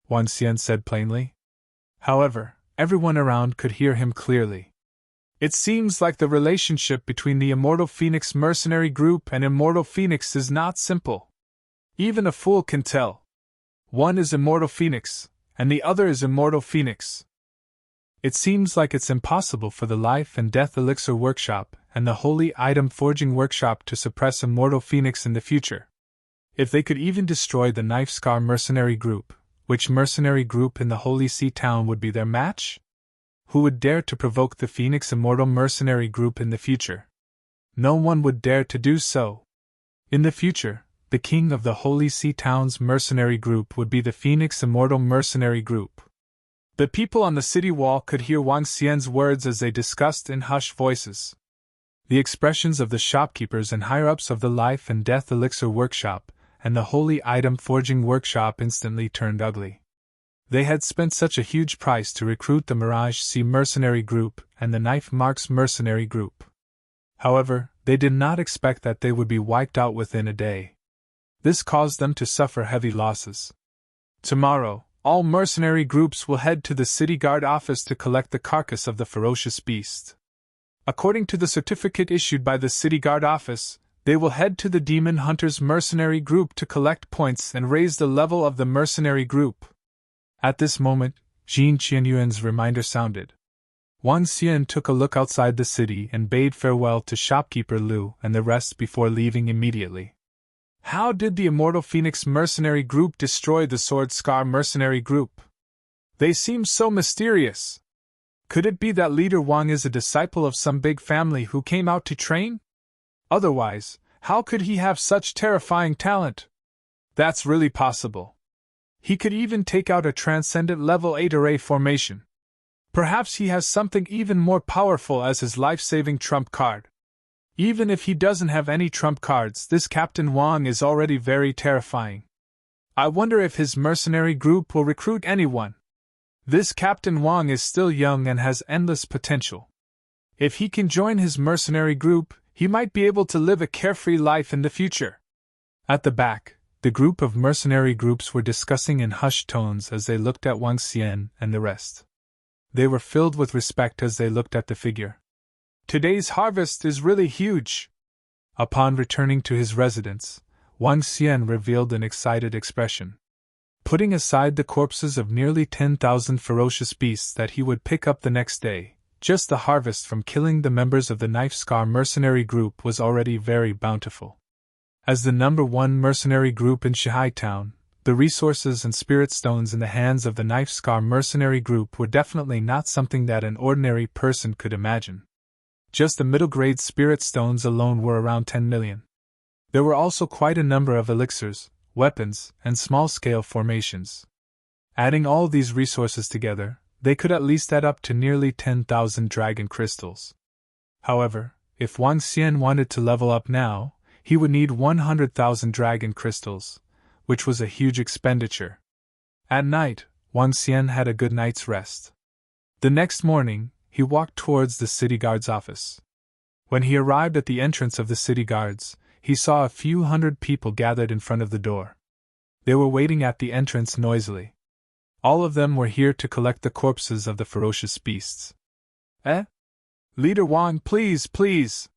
Wang Xian said plainly. However, everyone around could hear him clearly. It seems like the relationship between the Immortal Phoenix mercenary group and Immortal Phoenix is not simple. Even a fool can tell. One is Immortal Phoenix, and the other is Immortal Phoenix. It seems like it's impossible for the Life and Death Elixir Workshop and the Holy Item Forging Workshop to suppress Immortal Phoenix in the future. If they could even destroy the Knife Scar mercenary group, which mercenary group in the Holy Sea Town would be their match? Who would dare to provoke the Phoenix Immortal mercenary group in the future? No one would dare to do so. In the future, the king of the Holy Sea Town's mercenary group would be the Phoenix Immortal mercenary group. The people on the city wall could hear Wang Xian's words as they discussed in hushed voices. The expressions of the shopkeepers and higher-ups of the Life and Death Elixir Workshop and the Holy Item Forging Workshop instantly turned ugly. They had spent such a huge price to recruit the Mirage Sea mercenary group and the Knife Marks mercenary group. However, they did not expect that they would be wiped out within a day. This caused them to suffer heavy losses. Tomorrow, all mercenary groups will head to the city guard office to collect the carcass of the ferocious beast. According to the certificate issued by the city guard office, they will head to the Demon Hunters mercenary group to collect points and raise the level of the mercenary group. At this moment, Jin Qianyuan's reminder sounded. Wang Xian took a look outside the city and bade farewell to shopkeeper Liu and the rest before leaving immediately. How did the Immortal Phoenix mercenary group destroy the Sword Scar mercenary group? They seem so mysterious. Could it be that leader Wang is a disciple of some big family who came out to train? Otherwise, how could he have such terrifying talent? That's really possible. He could even take out a transcendent level 8 array formation. Perhaps he has something even more powerful as his life-saving trump card. Even if he doesn't have any trump cards, this Captain Wang is already very terrifying. I wonder if his mercenary group will recruit anyone. This Captain Wang is still young and has endless potential. If he can join his mercenary group, he might be able to live a carefree life in the future. At the back, the group of mercenary groups were discussing in hushed tones as they looked at Wang Xian and the rest. They were filled with respect as they looked at the figure. Today's harvest is really huge. Upon returning to his residence, Wang Xian revealed an excited expression. Putting aside the corpses of nearly 10,000 ferocious beasts that he would pick up the next day, just the harvest from killing the members of the Knife Scar mercenary group was already very bountiful. As the #1 mercenary group in Shihai Town, the resources and spirit stones in the hands of the Knife Scar mercenary group were definitely not something that an ordinary person could imagine. Just the middle-grade spirit stones alone were around 10 million. There were also quite a number of elixirs, weapons, and small-scale formations. Adding all these resources together, they could at least add up to nearly 10,000 dragon crystals. However, if Wang Xian wanted to level up now, he would need 100,000 dragon crystals, which was a huge expenditure. At night, Wang Xian had a good night's rest. The next morning, he walked towards the city guard's office. When he arrived at the entrance of the city guards, he saw a few hundred people gathered in front of the door. They were waiting at the entrance noisily. All of them were here to collect the corpses of the ferocious beasts. Eh? Leader Wang, please, please!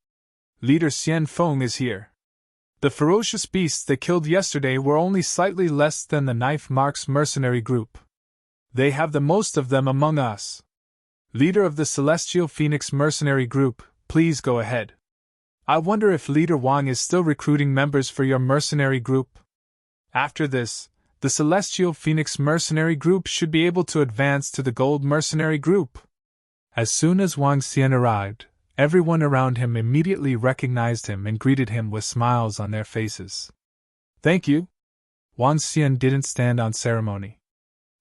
Leader Xian Feng is here. The ferocious beasts they killed yesterday were only slightly less than the Knife Mark's mercenary group. They have the most of them among us. Leader of the Celestial Phoenix mercenary group, please go ahead. I wonder if Leader Wang is still recruiting members for your mercenary group. After this, the Celestial Phoenix mercenary group should be able to advance to the Gold mercenary group. As soon as Wang Xian arrived, everyone around him immediately recognized him and greeted him with smiles on their faces. Thank you. Wang Xian didn't stand on ceremony.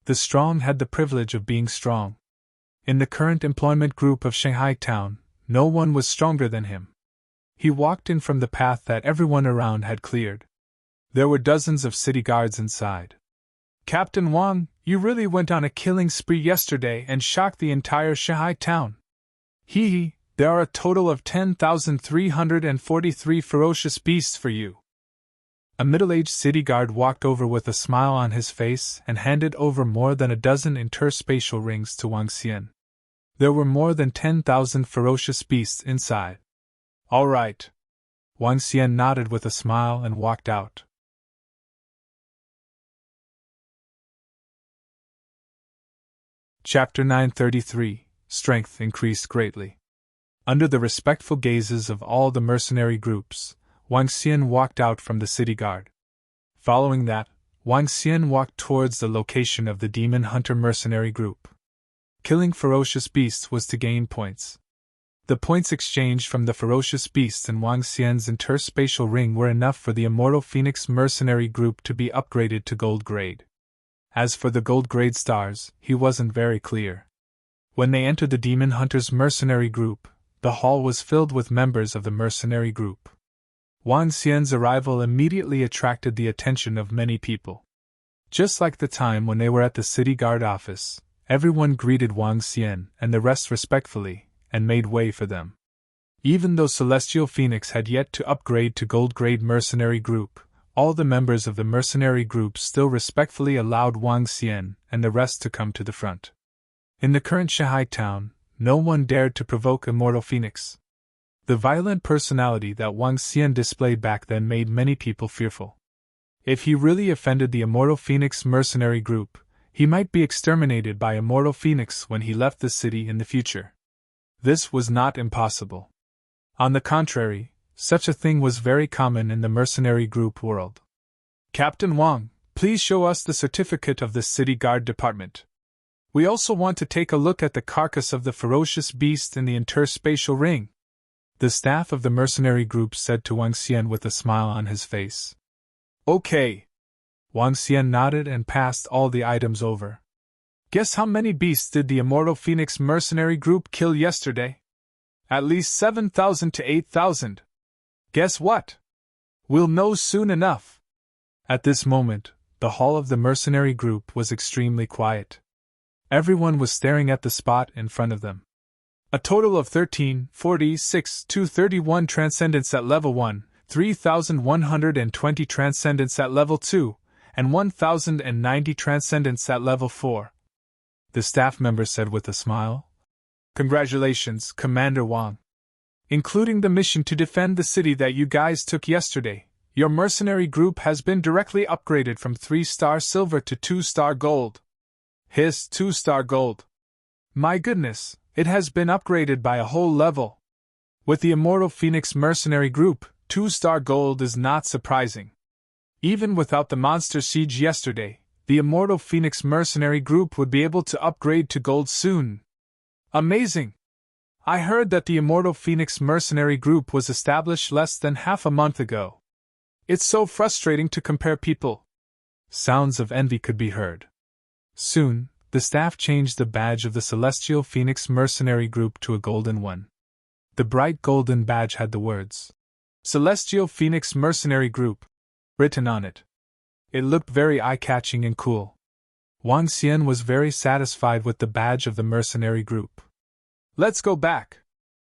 The strong had the privilege of being strong. In the current employment group of Shanghai Town, no one was stronger than him. He walked in from the path that everyone around had cleared. There were dozens of city guards inside. Captain Wang, you really went on a killing spree yesterday and shocked the entire Shanghai Town. Hee, there are a total of 10,343 ferocious beasts for you. A middle-aged city guard walked over with a smile on his face and handed over more than a dozen interspatial rings to Wang Xian. There were more than 10,000 ferocious beasts inside. All right. Wang Xian nodded with a smile and walked out. Chapter 933 Strength increased greatly. Under the respectful gazes of all the mercenary groups, Wang Xian walked out from the city guard. Following that, Wang Xian walked towards the location of the Demon Hunter mercenary group. Killing ferocious beasts was to gain points. The points exchanged from the ferocious beasts and Wang Xian's interspatial ring were enough for the Immortal Phoenix mercenary group to be upgraded to gold grade. As for the gold grade stars, he wasn't very clear. When they entered the Demon Hunters mercenary group, the hall was filled with members of the mercenary group. Wang Xian's arrival immediately attracted the attention of many people. Just like the time when they were at the city guard office, everyone greeted Wang Xian and the rest respectfully, and made way for them. Even though Celestial Phoenix had yet to upgrade to gold grade mercenary group, all the members of the mercenary group still respectfully allowed Wang Xian and the rest to come to the front. In the current Shanghai town, no one dared to provoke Immortal Phoenix. The violent personality that Wang Xian displayed back then made many people fearful. If he really offended the Immortal Phoenix mercenary group, he might be exterminated by Immortal Phoenix when he left the city in the future. This was not impossible. On the contrary, such a thing was very common in the mercenary group world. Captain Wang, please show us the certificate of the city guard department. We also want to take a look at the carcass of the ferocious beast in the interspatial ring. The staff of the mercenary group said to Wang Xian with a smile on his face. Okay. Wang Xian nodded and passed all the items over. Guess how many beasts did the Immortal Phoenix mercenary group kill yesterday? At least 7,000 to 8,000. Guess what? We'll know soon enough. At this moment, the hall of the mercenary group was extremely quiet. Everyone was staring at the spot in front of them. A total of 231 transcendents at level 1, 3,120 transcendents at level 2, and 1,090 transcendents at level 4. The staff member said with a smile. Congratulations, Commander Wang. Including the mission to defend the city that you guys took yesterday, your mercenary group has been directly upgraded from 3-star silver to 2-star gold. Hiss, 2-star gold. My goodness, it has been upgraded by a whole level. With the Immortal Phoenix mercenary group, 2-star gold is not surprising. Even without the monster siege yesterday, the Immortal Phoenix mercenary group would be able to upgrade to gold soon. Amazing! I heard that the Immortal Phoenix mercenary group was established less than half a month ago. It's so frustrating to compare people. Sounds of envy could be heard. Soon, the staff changed the badge of the Celestial Phoenix mercenary group to a golden one. The bright golden badge had the words, Celestial Phoenix mercenary group, written on it. It looked very eye-catching and cool. Wang Xian was very satisfied with the badge of the mercenary group. Let's go back,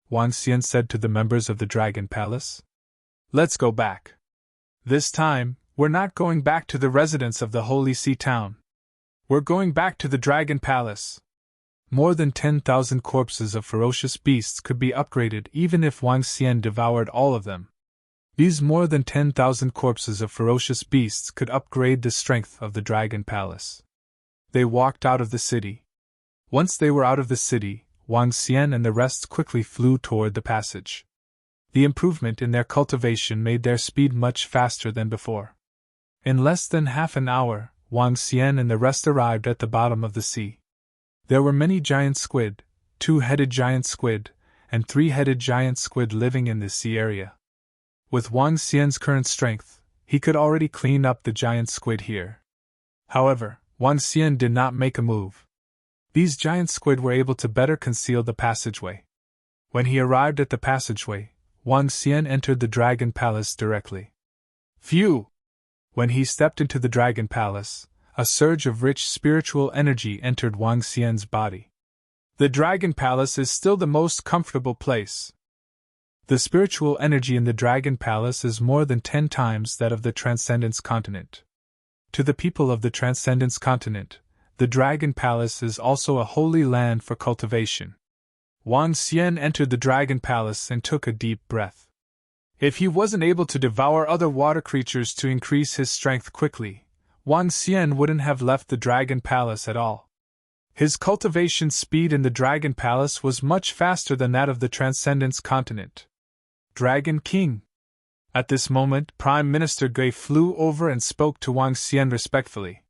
Wang Xian said to the members of the Dragon Palace. Let's go back. This time, we're not going back to the residence of the Holy Sea Town. We're going back to the Dragon Palace. More than 10,000 corpses of ferocious beasts could be upgraded even if Wang Xian devoured all of them. These more than 10,000 corpses of ferocious beasts could upgrade the strength of the Dragon Palace. They walked out of the city. Once they were out of the city, Wang Xian and the rest quickly flew toward the passage. The improvement in their cultivation made their speed much faster than before. In less than half an hour, Wang Xian and the rest arrived at the bottom of the sea. There were many giant squid, 2-headed giant squid, and 3-headed giant squid living in the sea area. With Wang Xian's current strength, he could already clean up the giant squid here. However, Wang Xian did not make a move. These giant squid were able to better conceal the passageway. When he arrived at the passageway, Wang Xian entered the Dragon Palace directly. Phew! When he stepped into the Dragon Palace, a surge of rich spiritual energy entered Wang Xian's body. The Dragon Palace is still the most comfortable place. The spiritual energy in the Dragon Palace is more than 10 times that of the Transcendence Continent. To the people of the Transcendence Continent, the Dragon Palace is also a holy land for cultivation. Wang Xian entered the Dragon Palace and took a deep breath. If he wasn't able to devour other water creatures to increase his strength quickly, Wang Xian wouldn't have left the Dragon Palace at all. His cultivation speed in the Dragon Palace was much faster than that of the Transcendence Continent. Dragon King. At this moment, Prime Minister Gui flew over and spoke to Wang Xian respectfully.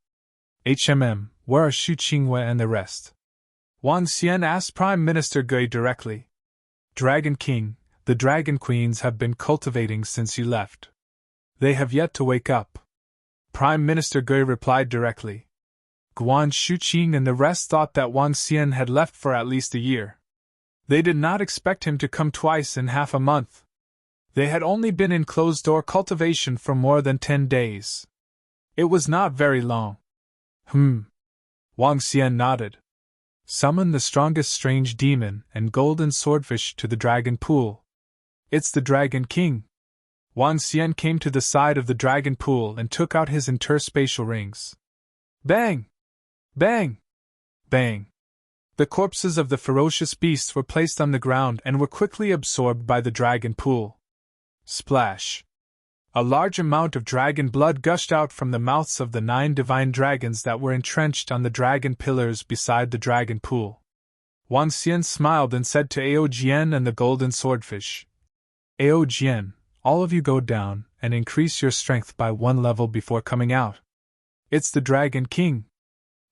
Where are Xu Qingwei and the rest? Wang Xian asked Prime Minister Gui directly. Dragon King, the Dragon Queens have been cultivating since you left. They have yet to wake up. Prime Minister Gui replied directly. Guan Shuqing and the rest thought that Wang Xian had left for at least a year. They did not expect him to come twice in half a month. They had only been in closed-door cultivation for more than 10 days. It was not very long. Wang Xian nodded. Summon the strongest strange demon and golden swordfish to the dragon pool. It's the Dragon King. Wang Xian came to the side of the dragon pool and took out his interspatial rings. Bang! Bang! Bang! The corpses of the ferocious beasts were placed on the ground and were quickly absorbed by the dragon pool. Splash! A large amount of dragon blood gushed out from the mouths of the 9 divine dragons that were entrenched on the dragon pillars beside the dragon pool. Wang Xian smiled and said to Ao Jian and the golden swordfish, Ao Jian, all of you go down and increase your strength by 1 level before coming out. It's the Dragon King.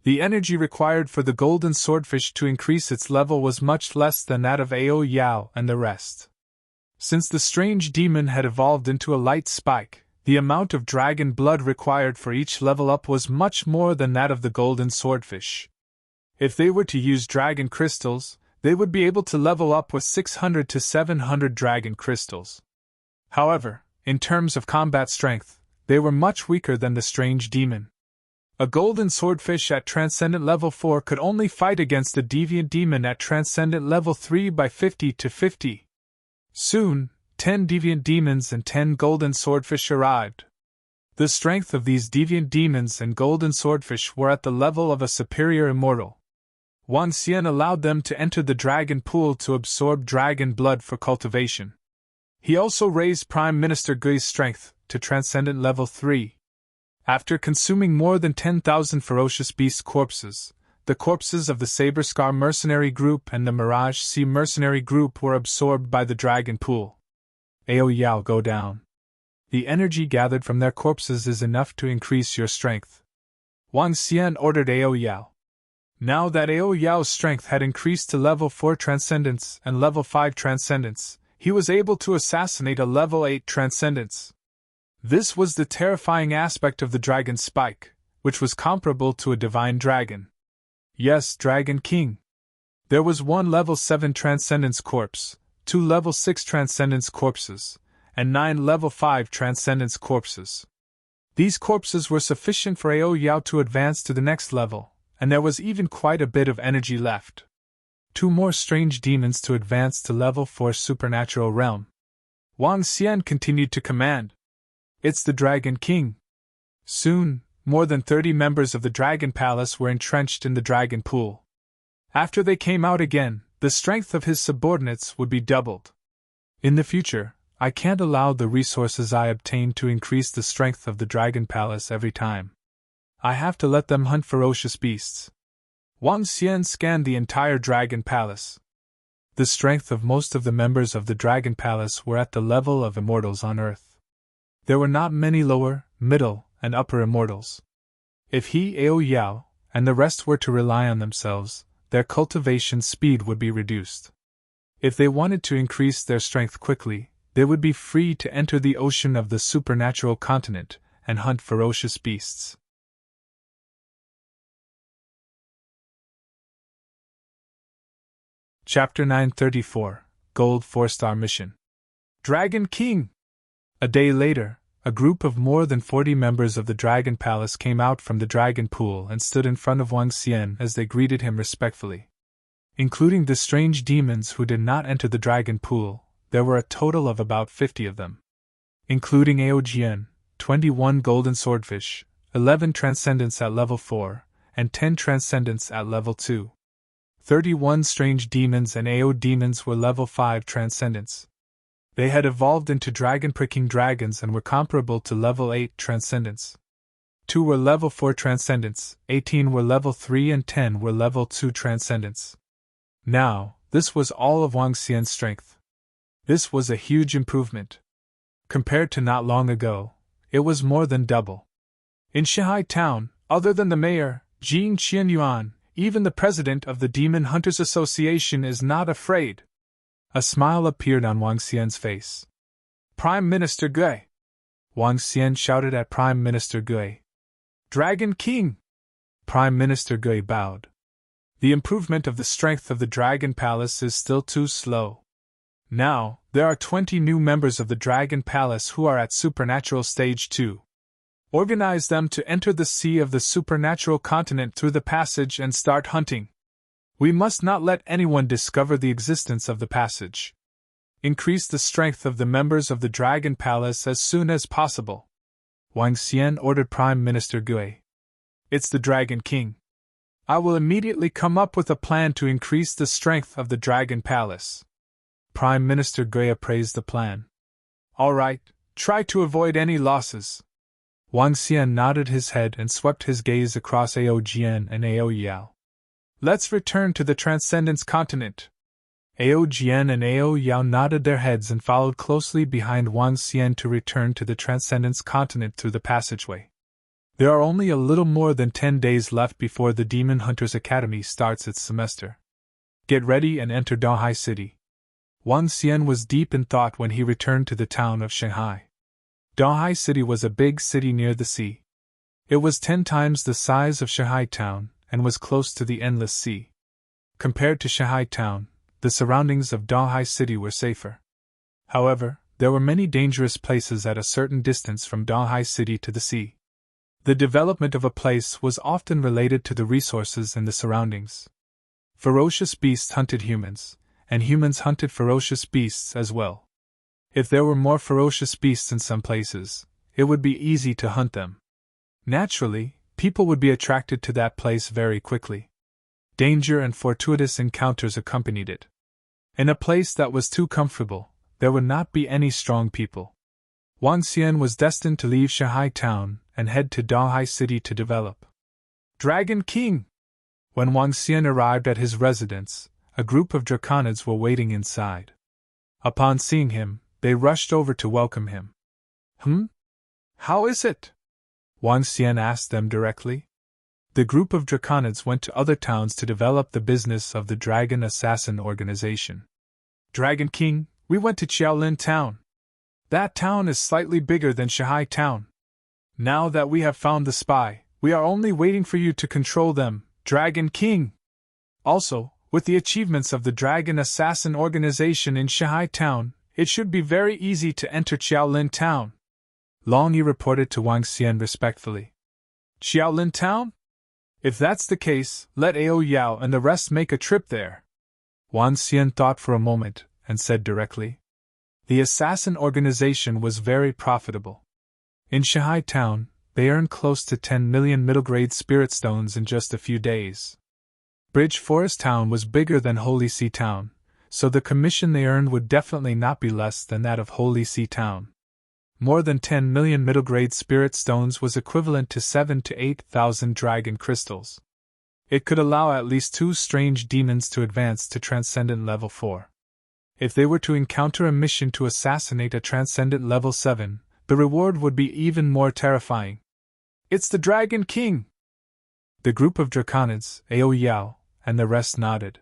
The energy required for the golden swordfish to increase its level was much less than that of Ao Yao and the rest. Since the strange demon had evolved into a light spike, the amount of dragon blood required for each level up was much more than that of the golden swordfish. If they were to use dragon crystals, they would be able to level up with 600 to 700 dragon crystals. However, in terms of combat strength, they were much weaker than the strange demon. A golden swordfish at Transcendent Level 4 could only fight against a deviant demon at Transcendent Level 3 by 50 to 50. Soon, 10 deviant demons and 10 golden swordfish arrived. The strength of these deviant demons and golden swordfish were at the level of a superior immortal. Wang Xian allowed them to enter the dragon pool to absorb dragon blood for cultivation. He also raised Prime Minister Gui's strength to Transcendent Level 3. After consuming more than 10,000 ferocious beast corpses, the corpses of the Saber Scar mercenary group and the Mirage Sea mercenary group were absorbed by the dragon pool. Ao Yao, go down. The energy gathered from their corpses is enough to increase your strength. Wang Xian ordered Ao Yao. Now that Ao Yao's strength had increased to level 4 Transcendence and level 5 Transcendence, he was able to assassinate a level 8 Transcendence. This was the terrifying aspect of the Dragon Spike, which was comparable to a divine dragon. Yes, Dragon King. There was 1 level 7 Transcendence corpse, 2 level 6 Transcendence corpses, and 9 level 5 Transcendence corpses. These corpses were sufficient for Ao Yao to advance to the next level, and there was even quite a bit of energy left. 2 more strange demons to advance to level 4 supernatural realm. Wang Xian continued to command. It's the Dragon King. Soon, more than 30 members of the Dragon Palace were entrenched in the Dragon Pool. After they came out again, the strength of his subordinates would be doubled. In the future, I can't allow the resources I obtain to increase the strength of the Dragon Palace every time. I have to let them hunt ferocious beasts. Wang Xian scanned the entire Dragon Palace. The strength of most of the members of the Dragon Palace were at the level of immortals on Earth. There were not many lower, middle, and upper immortals. If he, Ao Yao, and the rest were to rely on themselves, their cultivation speed would be reduced. If they wanted to increase their strength quickly, they would be free to enter the ocean of the supernatural continent and hunt ferocious beasts. Chapter 934 Gold 4-Star Mission. Dragon King! A day later, a group of more than 40 members of the Dragon Palace came out from the Dragon Pool and stood in front of Wang Xian as they greeted him respectfully. Including the strange demons who did not enter the Dragon Pool, there were a total of about 50 of them. Including Ao Jian, 21 golden swordfish, 11 transcendents at level 4, and 10 transcendents at level 2. 31 strange demons and Ao demons were level 5 transcendents. They had evolved into dragon-pricking dragons and were comparable to level 8 transcendents. 2 were level 4 transcendents, 18 were level 3 and 10 were level 2 transcendents. Now, this was all of Wang Xian's strength. This was a huge improvement. Compared to not long ago, it was more than double. In Shanghai town, other than the mayor, Jing Qianyuan, even the president of the Demon Hunters Association is not afraid. A smile appeared on Wang Xian's face. Prime Minister Gui! Wang Xian shouted at Prime Minister Gui. Dragon King! Prime Minister Gui bowed. The improvement of the strength of the Dragon Palace is still too slow. Now, there are 20 new members of the Dragon Palace who are at Supernatural Stage 2. Organize them to enter the sea of the supernatural continent through the passage and start hunting. We must not let anyone discover the existence of the passage. Increase the strength of the members of the Dragon Palace as soon as possible. Wang Xian ordered Prime Minister Gui. It's the Dragon King. I will immediately come up with a plan to increase the strength of the Dragon Palace. Prime Minister Gui appraised the plan. All right, try to avoid any losses. Wang Xian nodded his head and swept his gaze across Ao Jian and Ao Yao. Let's return to the Transcendence Continent. Ao Jian and Ao Yao nodded their heads and followed closely behind Wang Xian to return to the Transcendence Continent through the passageway. There are only a little more than 10 days left before the Demon Hunters Academy starts its semester. Get ready and enter Donghai City. Wang Xian was deep in thought when he returned to the town of Shanghai. Donghai City was a big city near the sea. It was 10 times the size of Shanghai town and was close to the endless sea. Compared to Shanghai town, the surroundings of Donghai City were safer. However, there were many dangerous places at a certain distance from Donghai City to the sea. The development of a place was often related to the resources in the surroundings. Ferocious beasts hunted humans, and humans hunted ferocious beasts as well. If there were more ferocious beasts in some places, it would be easy to hunt them. Naturally, people would be attracted to that place very quickly. Danger and fortuitous encounters accompanied it. In a place that was too comfortable, there would not be any strong people. Wang Xian was destined to leave Shanghai town and head to Donghai City to develop. Dragon King! When Wang Xian arrived at his residence, a group of draconids were waiting inside. Upon seeing him, they rushed over to welcome him. How is it? Wang Xian asked them directly. The group of draconids went to other towns to develop the business of the Dragon Assassin Organization. Dragon King, we went to Qiaolin town. That town is slightly bigger than Shanghai town. Now that we have found the spy, we are only waiting for you to control them, Dragon King. Also, with the achievements of the Dragon Assassin Organization in Shanghai town, it should be very easy to enter Qiaolin town. Long Yi reported to Wang Xian respectfully. Qiaolin town? If that's the case, let Ao Yao and the rest make a trip there. Wang Xian thought for a moment and said directly. The assassin organization was very profitable. In Shanghai town, they earned close to 10 million middle-grade spirit stones in just a few days. Bridge Forest Town was bigger than Holy See Town, so the commission they earned would definitely not be less than that of Holy See Town. More than 10 million middle-grade spirit stones was equivalent to 7,000 to 8,000 dragon crystals. It could allow at least 2 strange demons to advance to Transcendent Level 4. If they were to encounter a mission to assassinate a Transcendent Level 7, the reward would be even more terrifying. "It's the Dragon King!" The group of Draconids, Ao Yao, and the rest nodded.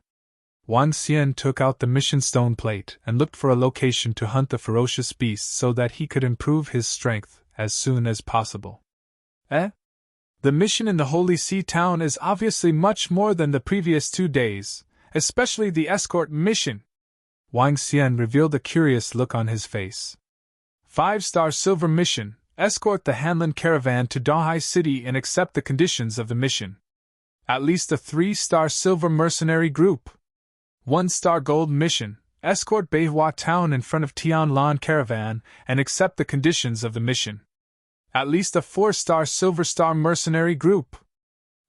Wang Xian took out the mission stone plate and looked for a location to hunt the ferocious beast so that he could improve his strength as soon as possible. The mission in the Holy See Town is obviously much more than the previous 2 days, especially the escort mission. Wang Xian revealed a curious look on his face. 5-star silver mission, escort the Hanlin caravan to Dahai City and accept the conditions of the mission. At least a 3-star silver mercenary group. 1-star gold mission, escort Beihua Town in front of Tianlan caravan and accept the conditions of the mission. At least a 4-star silver star mercenary group.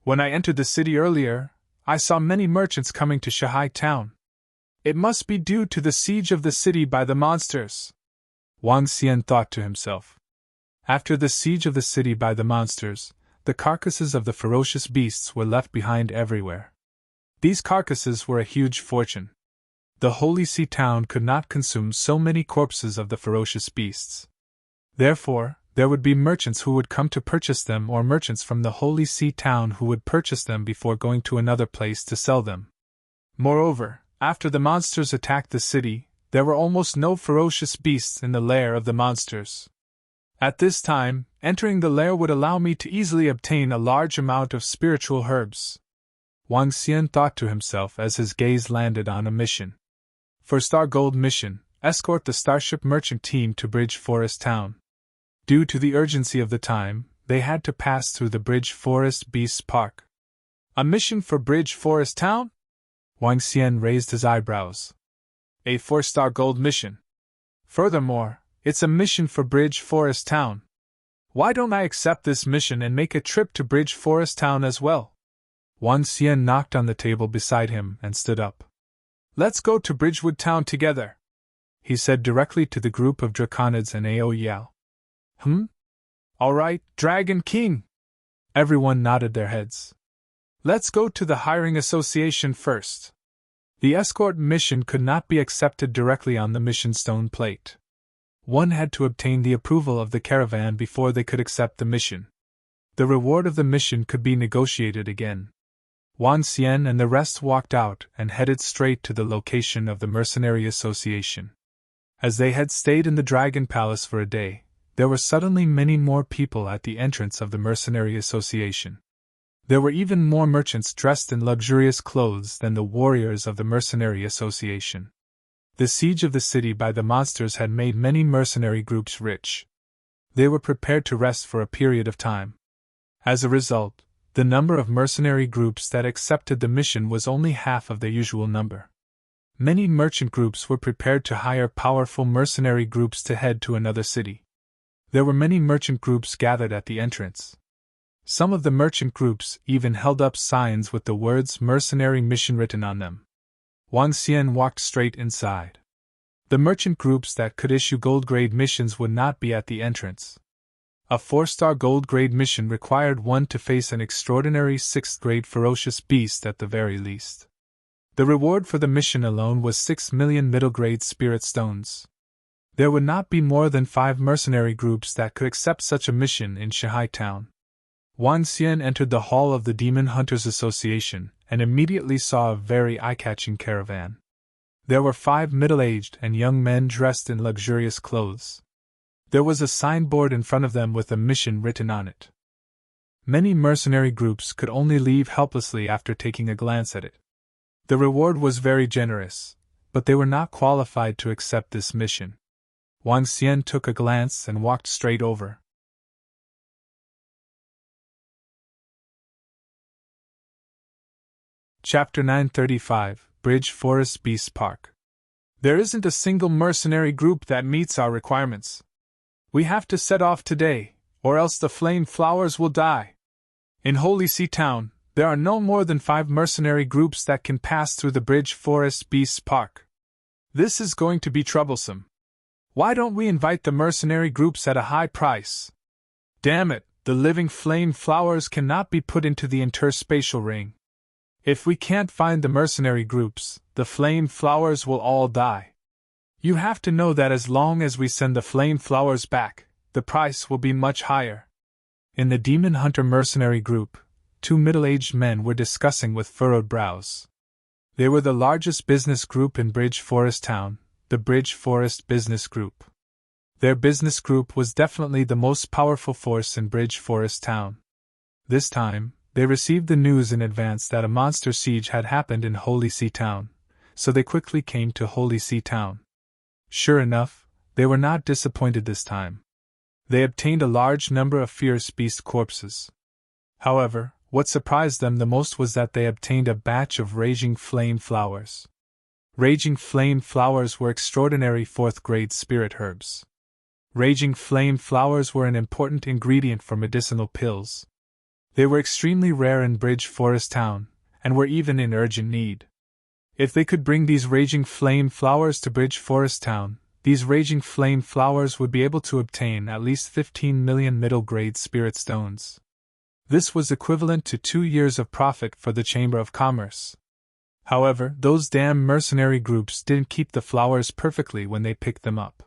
When I entered the city earlier, I saw many merchants coming to Shahai Town. It must be due to the siege of the city by the monsters. Wang Xian thought to himself. After the siege of the city by the monsters, the carcasses of the ferocious beasts were left behind everywhere. These carcasses were a huge fortune. The Holy See Town could not consume so many corpses of the ferocious beasts. Therefore, there would be merchants who would come to purchase them or merchants from the Holy See Town who would purchase them before going to another place to sell them. Moreover, after the monsters attacked the city, there were almost no ferocious beasts in the lair of the monsters. At this time, entering the lair would allow me to easily obtain a large amount of spiritual herbs. Wang Xian thought to himself as his gaze landed on a mission. For Star Gold mission, escort the Starship Merchant team to Bridge Forest Town. Due to the urgency of the time, they had to pass through the Bridge Forest Beasts Park. A mission for Bridge Forest Town? Wang Xian raised his eyebrows. A 4-star gold mission. Furthermore, it's a mission for Bridge Forest Town. Why don't I accept this mission and make a trip to Bridge Forest Town as well? Wang Xian knocked on the table beside him and stood up. Let's go to Bridgewood Town together, he said directly to the group of Draconids and Ao Yao. Alright, Dragon King. Everyone nodded their heads. Let's go to the hiring association first. The escort mission could not be accepted directly on the mission stone plate. One had to obtain the approval of the caravan before they could accept the mission. The reward of the mission could be negotiated again. Wang Xian and the rest walked out and headed straight to the location of the Mercenary Association. As they had stayed in the Dragon Palace for a day, there were suddenly many more people at the entrance of the Mercenary Association. There were even more merchants dressed in luxurious clothes than the warriors of the Mercenary Association. The siege of the city by the monsters had made many mercenary groups rich. They were prepared to rest for a period of time. As a result, the number of mercenary groups that accepted the mission was only half of their usual number. Many merchant groups were prepared to hire powerful mercenary groups to head to another city. There were many merchant groups gathered at the entrance. Some of the merchant groups even held up signs with the words Mercenary Mission written on them. Wang Xian walked straight inside. The merchant groups that could issue gold-grade missions would not be at the entrance. A 4-star gold-grade mission required one to face an extraordinary 6th-grade ferocious beast at the very least. The reward for the mission alone was 6 million middle-grade spirit stones. There would not be more than 5 mercenary groups that could accept such a mission in Shahai Town. Wang Xian entered the hall of the Demon Hunters Association and immediately saw a very eye-catching caravan. There were 5 middle-aged and young men dressed in luxurious clothes. There was a signboard in front of them with a mission written on it. Many mercenary groups could only leave helplessly after taking a glance at it. The reward was very generous, but they were not qualified to accept this mission. Wang Xian took a glance and walked straight over. Chapter 935, Bridge Forest Beast Park. There isn't a single mercenary group that meets our requirements. We have to set off today, or else the flame flowers will die. In Holy See Town, There are no more than 5 mercenary groups that can pass through the Bridge Forest Beasts Park. This is going to be troublesome. Why don't we invite the mercenary groups at a high price? Damn it, the living flame flowers cannot be put into the interspatial ring. If we can't find the mercenary groups, the flame flowers will all die. You have to know that as long as we send the flame flowers back, the price will be much higher. In the Demon Hunter mercenary group, 2 middle-aged men were discussing with furrowed brows. They were the largest business group in Bridge Forest Town, the Bridge Forest Business Group. Their business group was definitely the most powerful force in Bridge Forest Town. This time, they received the news in advance that a monster siege had happened in Holy See Town, so they quickly came to Holy See Town. Sure enough, they were not disappointed this time. They obtained a large number of fierce beast corpses. However, what surprised them the most was that they obtained a batch of raging flame flowers. Raging flame flowers were extraordinary 4th-grade spirit herbs. Raging flame flowers were an important ingredient for medicinal pills. They were extremely rare in Bridge Forest Town, and were even in urgent need. If they could bring these raging flame flowers to Bridge Forest Town, these raging flame flowers would be able to obtain at least 15 million middle-grade spirit stones. This was equivalent to 2 years of profit for the Chamber of Commerce. However, those damn mercenary groups didn't keep the flowers perfectly when they picked them up.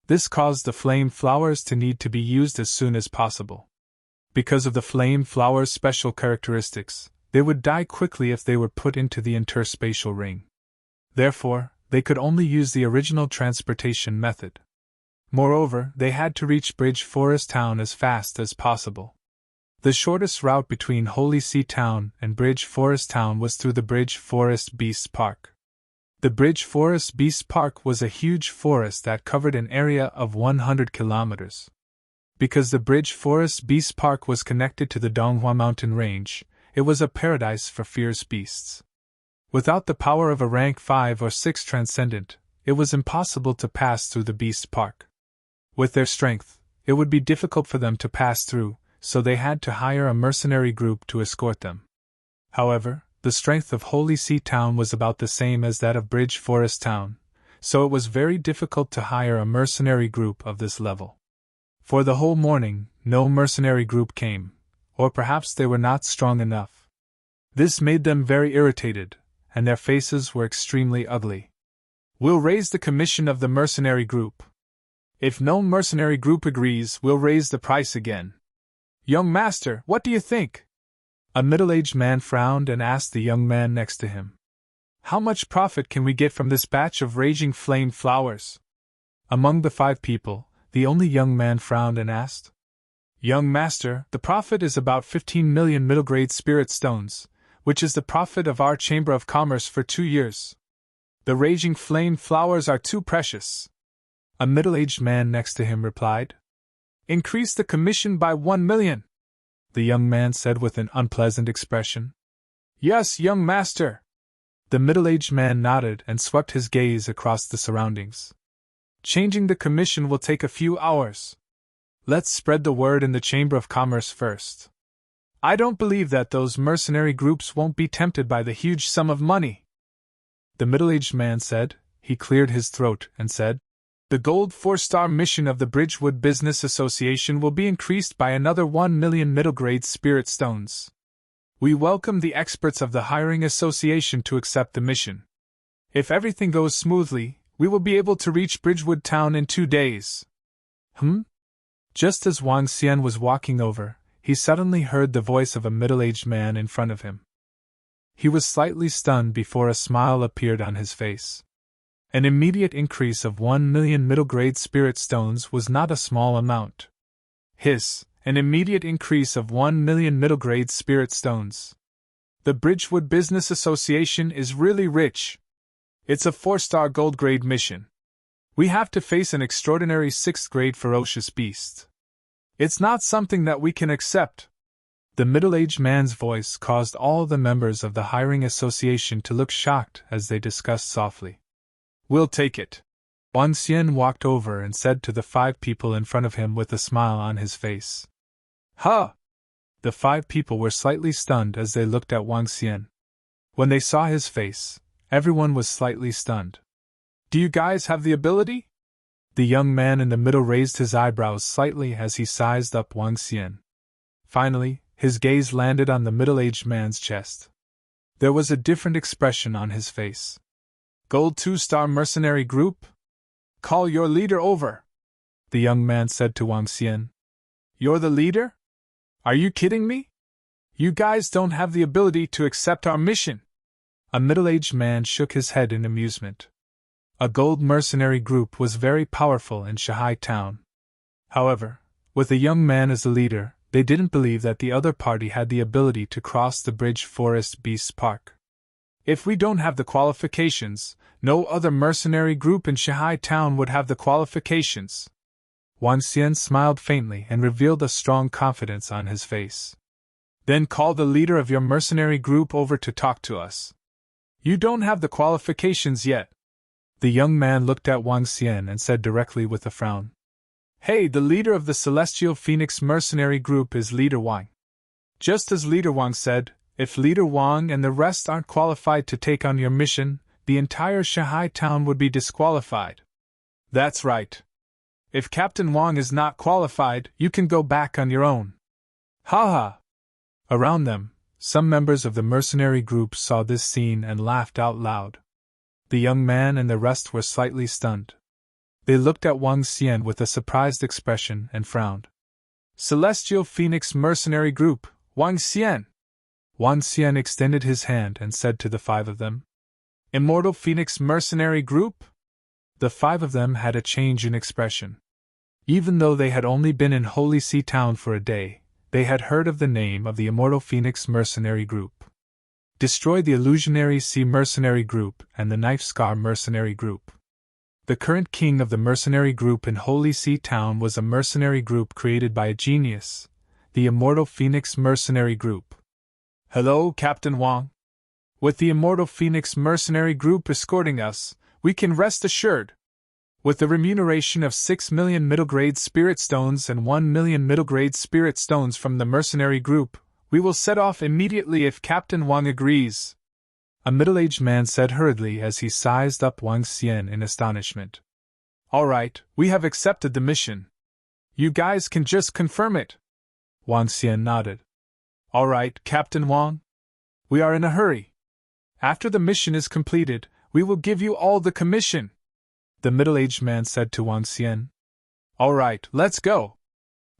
This caused the flame flowers to need to be used as soon as possible. Because of the flame flowers' special characteristics, they would die quickly if they were put into the interspatial ring. Therefore, they could only use the original transportation method. Moreover, they had to reach Bridge Forest Town as fast as possible. The shortest route between Holy See Town and Bridge Forest Town was through the Bridge Forest Beasts Park. The Bridge Forest Beasts Park was a huge forest that covered an area of 100 kilometers. Because the Bridge Forest Beasts Park was connected to the Donghua mountain range, it was a paradise for fierce beasts. Without the power of a rank 5 or 6 transcendent, it was impossible to pass through the Beast Park. With their strength, it would be difficult for them to pass through, so they had to hire a mercenary group to escort them. However, the strength of Holy See Town was about the same as that of Bridge Forest Town, so it was very difficult to hire a mercenary group of this level. For the whole morning, no mercenary group came, or perhaps they were not strong enough. This made them very irritated, and their faces were extremely ugly. We'll raise the commission of the mercenary group. If no mercenary group agrees, we'll raise the price again. Young master, what do you think? A middle-aged man frowned and asked the young man next to him. How much profit can we get from this batch of raging flame flowers? Among the 5 people, the only young man frowned and asked. Young master, the profit is about 15 million middle-grade spirit stones, which is the profit of our Chamber of Commerce for 2 years. The raging flame flowers are too precious. A middle-aged man next to him replied. Increase the commission by 1 million, the young man said with an unpleasant expression. Yes, young master. The middle-aged man nodded and swept his gaze across the surroundings. Changing the commission will take a few hours. Let's spread the word in the Chamber of Commerce first. I don't believe that those mercenary groups won't be tempted by the huge sum of money. The middle-aged man said. He cleared his throat and said, The gold 4-star mission of the Bridgewood Business Association will be increased by another 1 million middle-grade spirit stones. We welcome the experts of the Hiring Association to accept the mission. If everything goes smoothly, we will be able to reach Bridgewood Town in 2 days. Just as Wang Xian was walking over, he suddenly heard the voice of a middle-aged man in front of him. He was slightly stunned before a smile appeared on his face. An immediate increase of 1 million middle-grade spirit stones was not a small amount. An immediate increase of 1 million middle-grade spirit stones. The Bridgewood Business Association is really rich. It's a 4-star gold-grade mission. We have to face an extraordinary 6th-grade ferocious beast. It's not something that we can accept. The middle-aged man's voice caused all the members of the Hiring Association to look shocked as they discussed softly. We'll take it. Wang Xian walked over and said to the 5 people in front of him with a smile on his face. The 5 people were slightly stunned as they looked at Wang Xian. When they saw his face, everyone was slightly stunned. Do you guys have the ability? The young man in the middle raised his eyebrows slightly as he sized up Wang Xian. Finally, his gaze landed on the middle-aged man's chest. There was a different expression on his face. Gold 2-star mercenary group? Call your leader over, the young man said to Wang Xian. You're the leader? Are you kidding me? You guys don't have the ability to accept our mission. A middle-aged man shook his head in amusement. A gold mercenary group was very powerful in Shanghai town. However, with a young man as the leader, they didn't believe that the other party had the ability to cross the bridge Forest Beasts Park. If we don't have the qualifications, no other mercenary group in Shanghai town would have the qualifications. Wang Xian smiled faintly and revealed a strong confidence on his face. Then call the leader of your mercenary group over to talk to us. You don't have the qualifications yet. The young man looked at Wang Xian and said directly with a frown. Hey, the leader of the Celestial Phoenix mercenary group is Leader Wang. Just as Leader Wang said, if Leader Wang and the rest aren't qualified to take on your mission, the entire Shanghai town would be disqualified. That's right. If Captain Wang is not qualified, you can go back on your own. Ha ha! Around them, some members of the mercenary group saw this scene and laughed out loud. The young man and the rest were slightly stunned. They looked at Wang Xian with a surprised expression and frowned. Celestial Phoenix mercenary group, Wang Xian! Wang Xian extended his hand and said to the 5 of them. Immortal Phoenix mercenary group? The 5 of them had a change in expression. Even though they had only been in Holy Sea Town for a day, they had heard of the name of the Immortal Phoenix mercenary group. Destroy the Illusionary Sea mercenary group and the Knife Scar mercenary group. The current king of the mercenary group in Holy Sea Town was a mercenary group created by a genius, the Immortal Phoenix mercenary group. Hello, Captain Wang. With the Immortal Phoenix mercenary group escorting us, we can rest assured. With the remuneration of 6 million middle-grade spirit stones and 1 million middle-grade spirit stones from the mercenary group, we will set off immediately if Captain Wang agrees. A middle-aged man said hurriedly as he sized up Wang Xian in astonishment. All right, we have accepted the mission. You guys can just confirm it. Wang Xian nodded. All right, Captain Wang. We are in a hurry. After the mission is completed, we will give you all the commission. The middle-aged man said to Wang Xian. All right, let's go.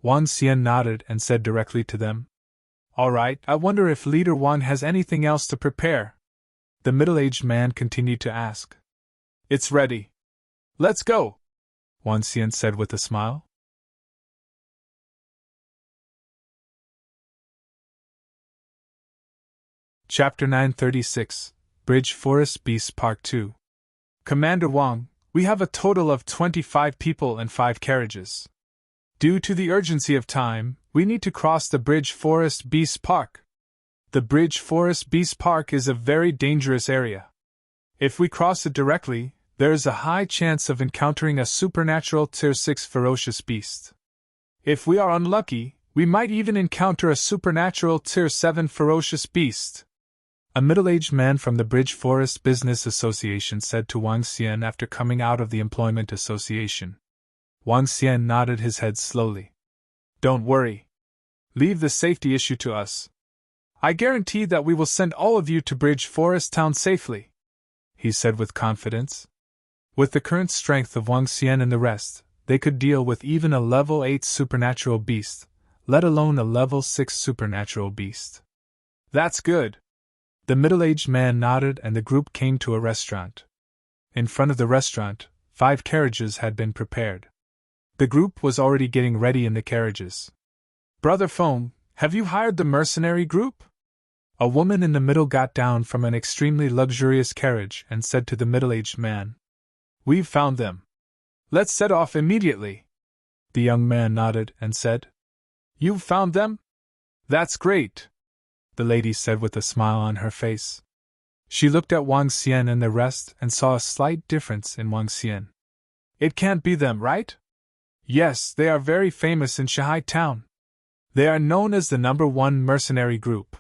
Wang Xian nodded and said directly to them. All right, I wonder if Leader Wang has anything else to prepare. The middle-aged man continued to ask. It's ready. Let's go, Wang Xian said with a smile. Chapter 936, Bridge Forest Beasts Part 2. Commander Wang, we have a total of 25 people and 5 carriages. Due to the urgency of time, we need to cross the Bridge Forest Beasts Park. The Bridge Forest Beasts Park is a very dangerous area. If we cross it directly, there is a high chance of encountering a supernatural Tier 6 ferocious beast. If we are unlucky, we might even encounter a supernatural Tier 7 ferocious beast. A middle-aged man from the Bridge Forest Business Association said to Wang Xian after coming out of the Employment Association. Wang Xian nodded his head slowly. Don't worry. Leave the safety issue to us. I guarantee that we will send all of you to Bridge Forest Town safely, he said with confidence. With the current strength of Wang Xian and the rest, they could deal with even a level 8 supernatural beast, let alone a level 6 supernatural beast. That's good. The middle-aged man nodded and the group came to a restaurant. In front of the restaurant, 5 carriages had been prepared. The group was already getting ready in the carriages. Brother Foam, have you hired the mercenary group? A woman in the middle got down from an extremely luxurious carriage and said to the middle-aged man. We've found them. Let's set off immediately. The young man nodded and said. You've found them? That's great, the lady said with a smile on her face. She looked at Wang Xian and the rest and saw a slight difference in Wang Xian. It can't be them, right? Yes, they are very famous in Shanghai town. They are known as the number 1 mercenary group.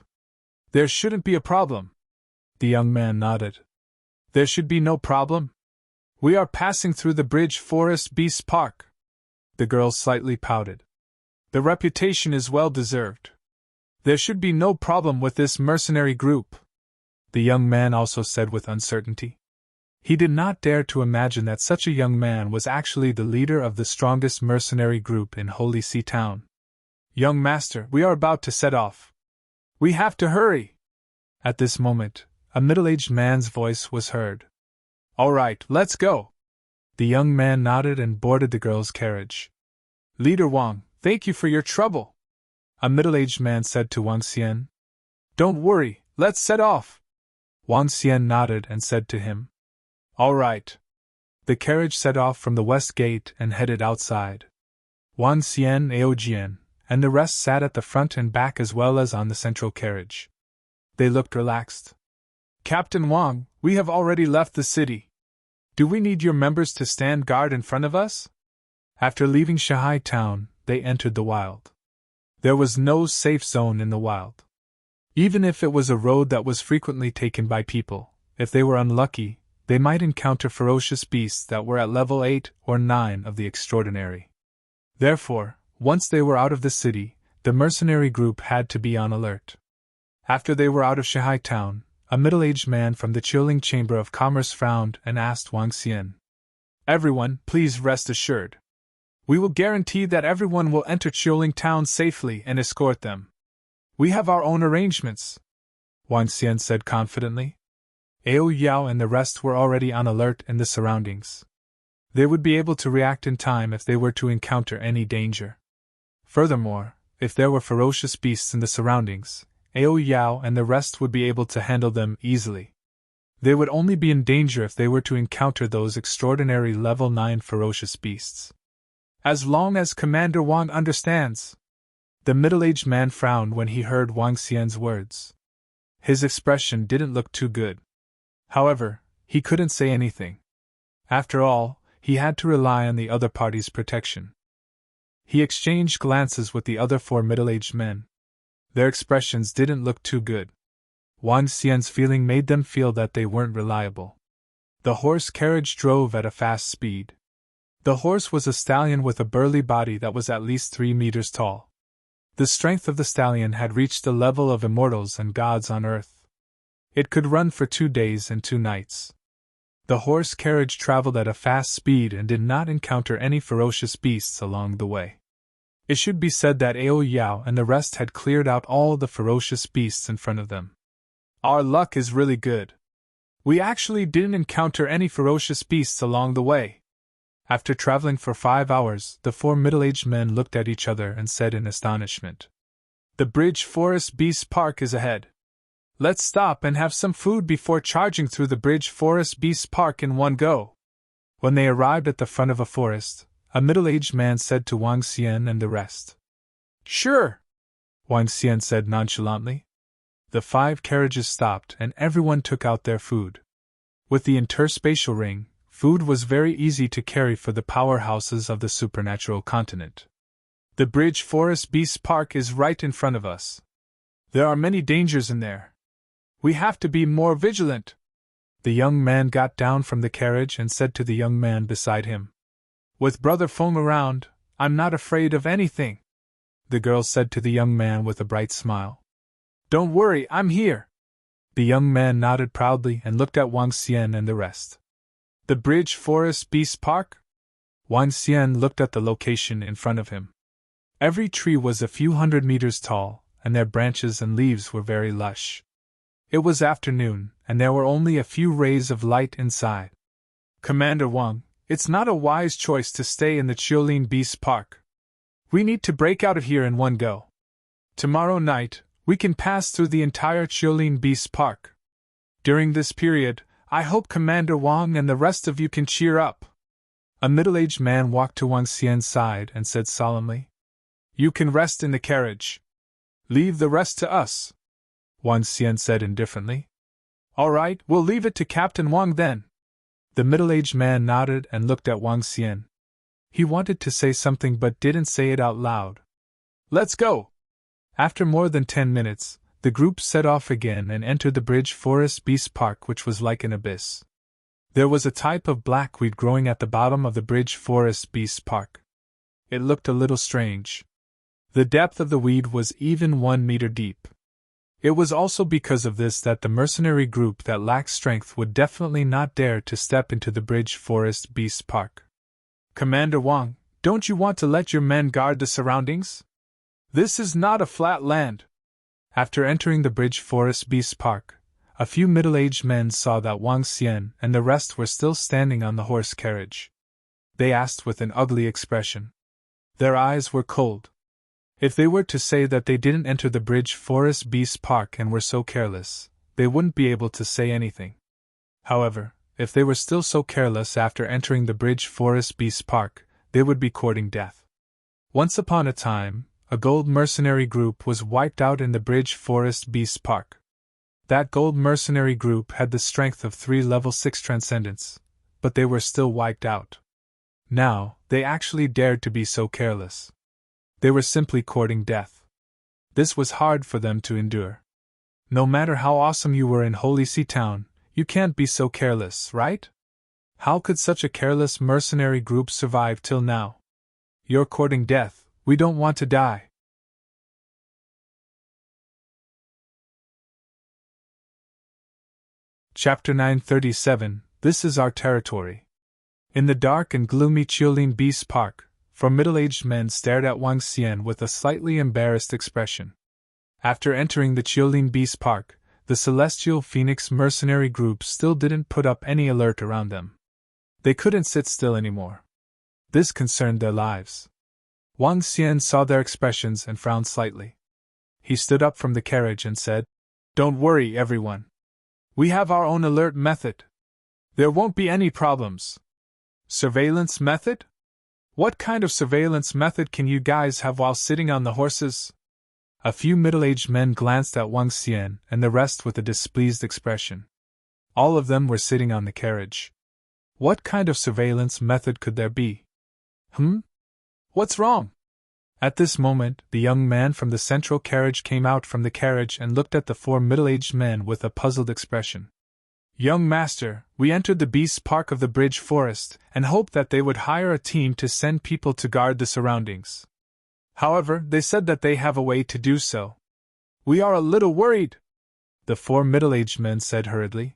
There shouldn't be a problem. The young man nodded. There should be no problem. We are passing through the Bridge Forest Beast Park. The girl slightly pouted. The reputation is well deserved. There should be no problem with this mercenary group, the young man also said with uncertainty. He did not dare to imagine that such a young man was actually the leader of the strongest mercenary group in Holy See Town. Young master, we are about to set off. We have to hurry. At this moment, a middle-aged man's voice was heard. All right, let's go. The young man nodded and boarded the girl's carriage. Leader Wang, thank you for your trouble, a middle-aged man said to Wang Xian. Don't worry, let's set off. Wang Xian nodded and said to him. All right. The carriage set off from the west gate and headed outside. Wang Xian, Aojian, and the rest sat at the front and back as well as on the central carriage. They looked relaxed. Captain Wang, we have already left the city. Do we need your members to stand guard in front of us? After leaving Shanghai town, they entered the wild. There was no safe zone in the wild. Even if it was a road that was frequently taken by people, if they were unlucky, they might encounter ferocious beasts that were at level 8 or 9 of the extraordinary. Therefore, once they were out of the city, the mercenary group had to be on alert. After they were out of Shanghai town, a middle-aged man from the Chilling Chamber of Commerce frowned and asked Wang Xian. Everyone, please rest assured. We will guarantee that everyone will enter Chilling town safely and escort them. We have our own arrangements, Wang Xian said confidently. Ao Yao and the rest were already on alert in the surroundings. They would be able to react in time if they were to encounter any danger. Furthermore, if there were ferocious beasts in the surroundings, Ao Yao and the rest would be able to handle them easily. They would only be in danger if they were to encounter those extraordinary level 9 ferocious beasts. As long as Commander Wang understands. The middle-aged man frowned when he heard Wang Xian's words. His expression didn't look too good. However, he couldn't say anything. After all, he had to rely on the other party's protection. He exchanged glances with the other 4 middle-aged men. Their expressions didn't look too good. Wang Xian's feeling made them feel that they weren't reliable. The horse carriage drove at a fast speed. The horse was a stallion with a burly body that was at least 3 meters tall. The strength of the stallion had reached the level of immortals and gods on earth. It could run for 2 days and 2 nights. The horse carriage traveled at a fast speed and did not encounter any ferocious beasts along the way. It should be said that Ao Yao and the rest had cleared out all the ferocious beasts in front of them. Our luck is really good. We actually didn't encounter any ferocious beasts along the way. After traveling for 5 hours, the 4 middle-aged men looked at each other and said in astonishment. The Bridge Forest Beast Park is ahead. Let's stop and have some food before charging through the Bridge Forest Beast Park in one go. When they arrived at the front of a forest, a middle-aged man said to Wang Xian and the rest. Sure, Wang Xian said nonchalantly. The 5 carriages stopped and everyone took out their food. With the interspatial ring, food was very easy to carry for the powerhouses of the supernatural continent. The Bridge Forest Beast Park is right in front of us. There are many dangers in there. We have to be more vigilant. The young man got down from the carriage and said to the young man beside him. With Brother Feng around, I'm not afraid of anything. The girl said to the young man with a bright smile. Don't worry, I'm here. The young man nodded proudly and looked at Wang Xian and the rest. The Bridge Forest Beast Park? Wang Xian looked at the location in front of him. Every tree was a few 100 meters tall, and their branches and leaves were very lush. It was afternoon, and there were only a few rays of light inside. Commander Wang, it's not a wise choice to stay in the Chiolin Beast Park. We need to break out of here in one go. Tomorrow night, we can pass through the entire Chiolin Beast Park. During this period, I hope Commander Wang and the rest of you can cheer up. A middle-aged man walked to Wang Xian's side and said solemnly. You can rest in the carriage. Leave the rest to us. Wang Xian said indifferently. All right, we'll leave it to Captain Wang then. The middle-aged man nodded and looked at Wang Xian. He wanted to say something but didn't say it out loud. Let's go, After more than 10 minutes, the group set off again and entered the Bridge Forest Beast Park, which was like an abyss. There was a type of blackweed growing at the bottom of the Bridge Forest Beast Park. It looked a little strange. The depth of the weed was even 1 meter deep. It was also because of this that the mercenary group that lacked strength would definitely not dare to step into the Bridge Forest Beast Park. Commander Wang, don't you want to let your men guard the surroundings? This is not a flat land. After entering the Bridge Forest Beast Park, a few middle-aged men saw that Wang Xian and the rest were still standing on the horse carriage. They asked with an ugly expression. Their eyes were cold. If they were to say that they didn't enter the Bridge Forest Beast Park and were so careless, they wouldn't be able to say anything. However, if they were still so careless after entering the Bridge Forest Beast Park, they would be courting death. Once upon a time, a gold mercenary group was wiped out in the Bridge Forest Beast Park. That gold mercenary group had the strength of 3 level 6 transcendents, but they were still wiped out. Now, they actually dared to be so careless. They were simply courting death. This was hard for them to endure. No matter how awesome you were in Holy See Town, you can't be so careless, right? How could such a careless mercenary group survive till now? You're courting death, we don't want to die. Chapter 937, This is Our Territory. In the dark and gloomy Qiulin Beast Park, 4 middle-aged men stared at Wang Xian with a slightly embarrassed expression. After entering the Qiulin Beast Park, the Celestial Phoenix mercenary group still didn't put up any alert around them. They couldn't sit still anymore. This concerned their lives. Wang Xian saw their expressions and frowned slightly. He stood up from the carriage and said, "Don't worry, everyone. We have our own alert method. There won't be any problems." Surveillance method? What kind of surveillance method can you guys have while sitting on the horses? A few middle-aged men glanced at Wang Xian and the rest with a displeased expression. All of them were sitting on the carriage. What kind of surveillance method could there be? What's wrong? At this moment, the young man from the central carriage came out from the carriage and looked at the 4 middle-aged men with a puzzled expression. "Young master, we entered the Beast Park of the Bridge Forest and hoped that they would hire a team to send people to guard the surroundings. However, they said that they have a way to do so. We are a little worried," the 4 middle-aged men said hurriedly.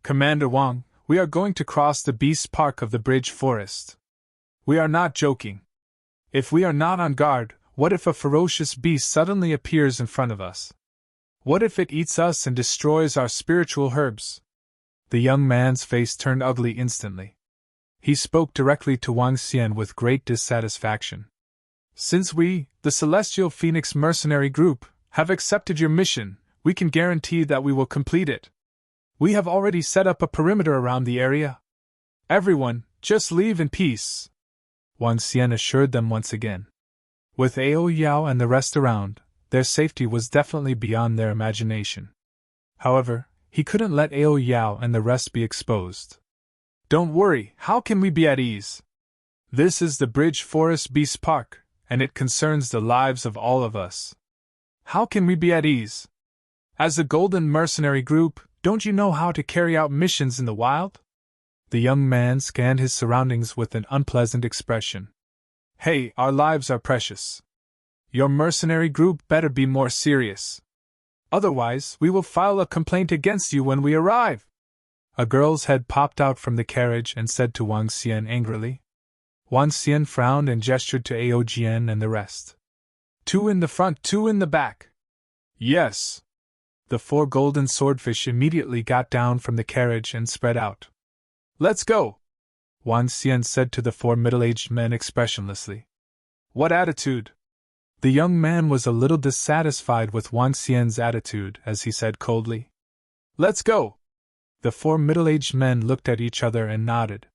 "Commander Wang, we are going to cross the Beast Park of the Bridge Forest. We are not joking. If we are not on guard, what if a ferocious beast suddenly appears in front of us? What if it eats us and destroys our spiritual herbs?" The young man's face turned ugly instantly. He spoke directly to Wang Xian with great dissatisfaction. "Since we, the Celestial Phoenix Mercenary Group, have accepted your mission, we can guarantee that we will complete it. We have already set up a perimeter around the area. Everyone, just leave in peace," Wang Xian assured them once again. With Ao Yao and the rest around, their safety was definitely beyond their imagination. However, he couldn't let Ao Yao and the rest be exposed. "Don't worry, how can we be at ease? This is the Bridge Forest Beast Park, and it concerns the lives of all of us. How can we be at ease? As a Golden Mercenary Group, don't you know how to carry out missions in the wild?" The young man scanned his surroundings with an unpleasant expression. "Hey, our lives are precious. Your mercenary group better be more serious. Otherwise, we will file a complaint against you when we arrive." A girl's head popped out from the carriage and said to Wang Xian angrily. Wang Xian frowned and gestured to Ao Jian and the rest. "2 in the front, 2 in the back." "Yes." The 4 golden swordfish immediately got down from the carriage and spread out. "Let's go," Wang Xian said to the 4 middle-aged men expressionlessly. "What attitude?" The young man was a little dissatisfied with Wang Xian's attitude as he said coldly, "Let's go." The 4 middle-aged men looked at each other and nodded.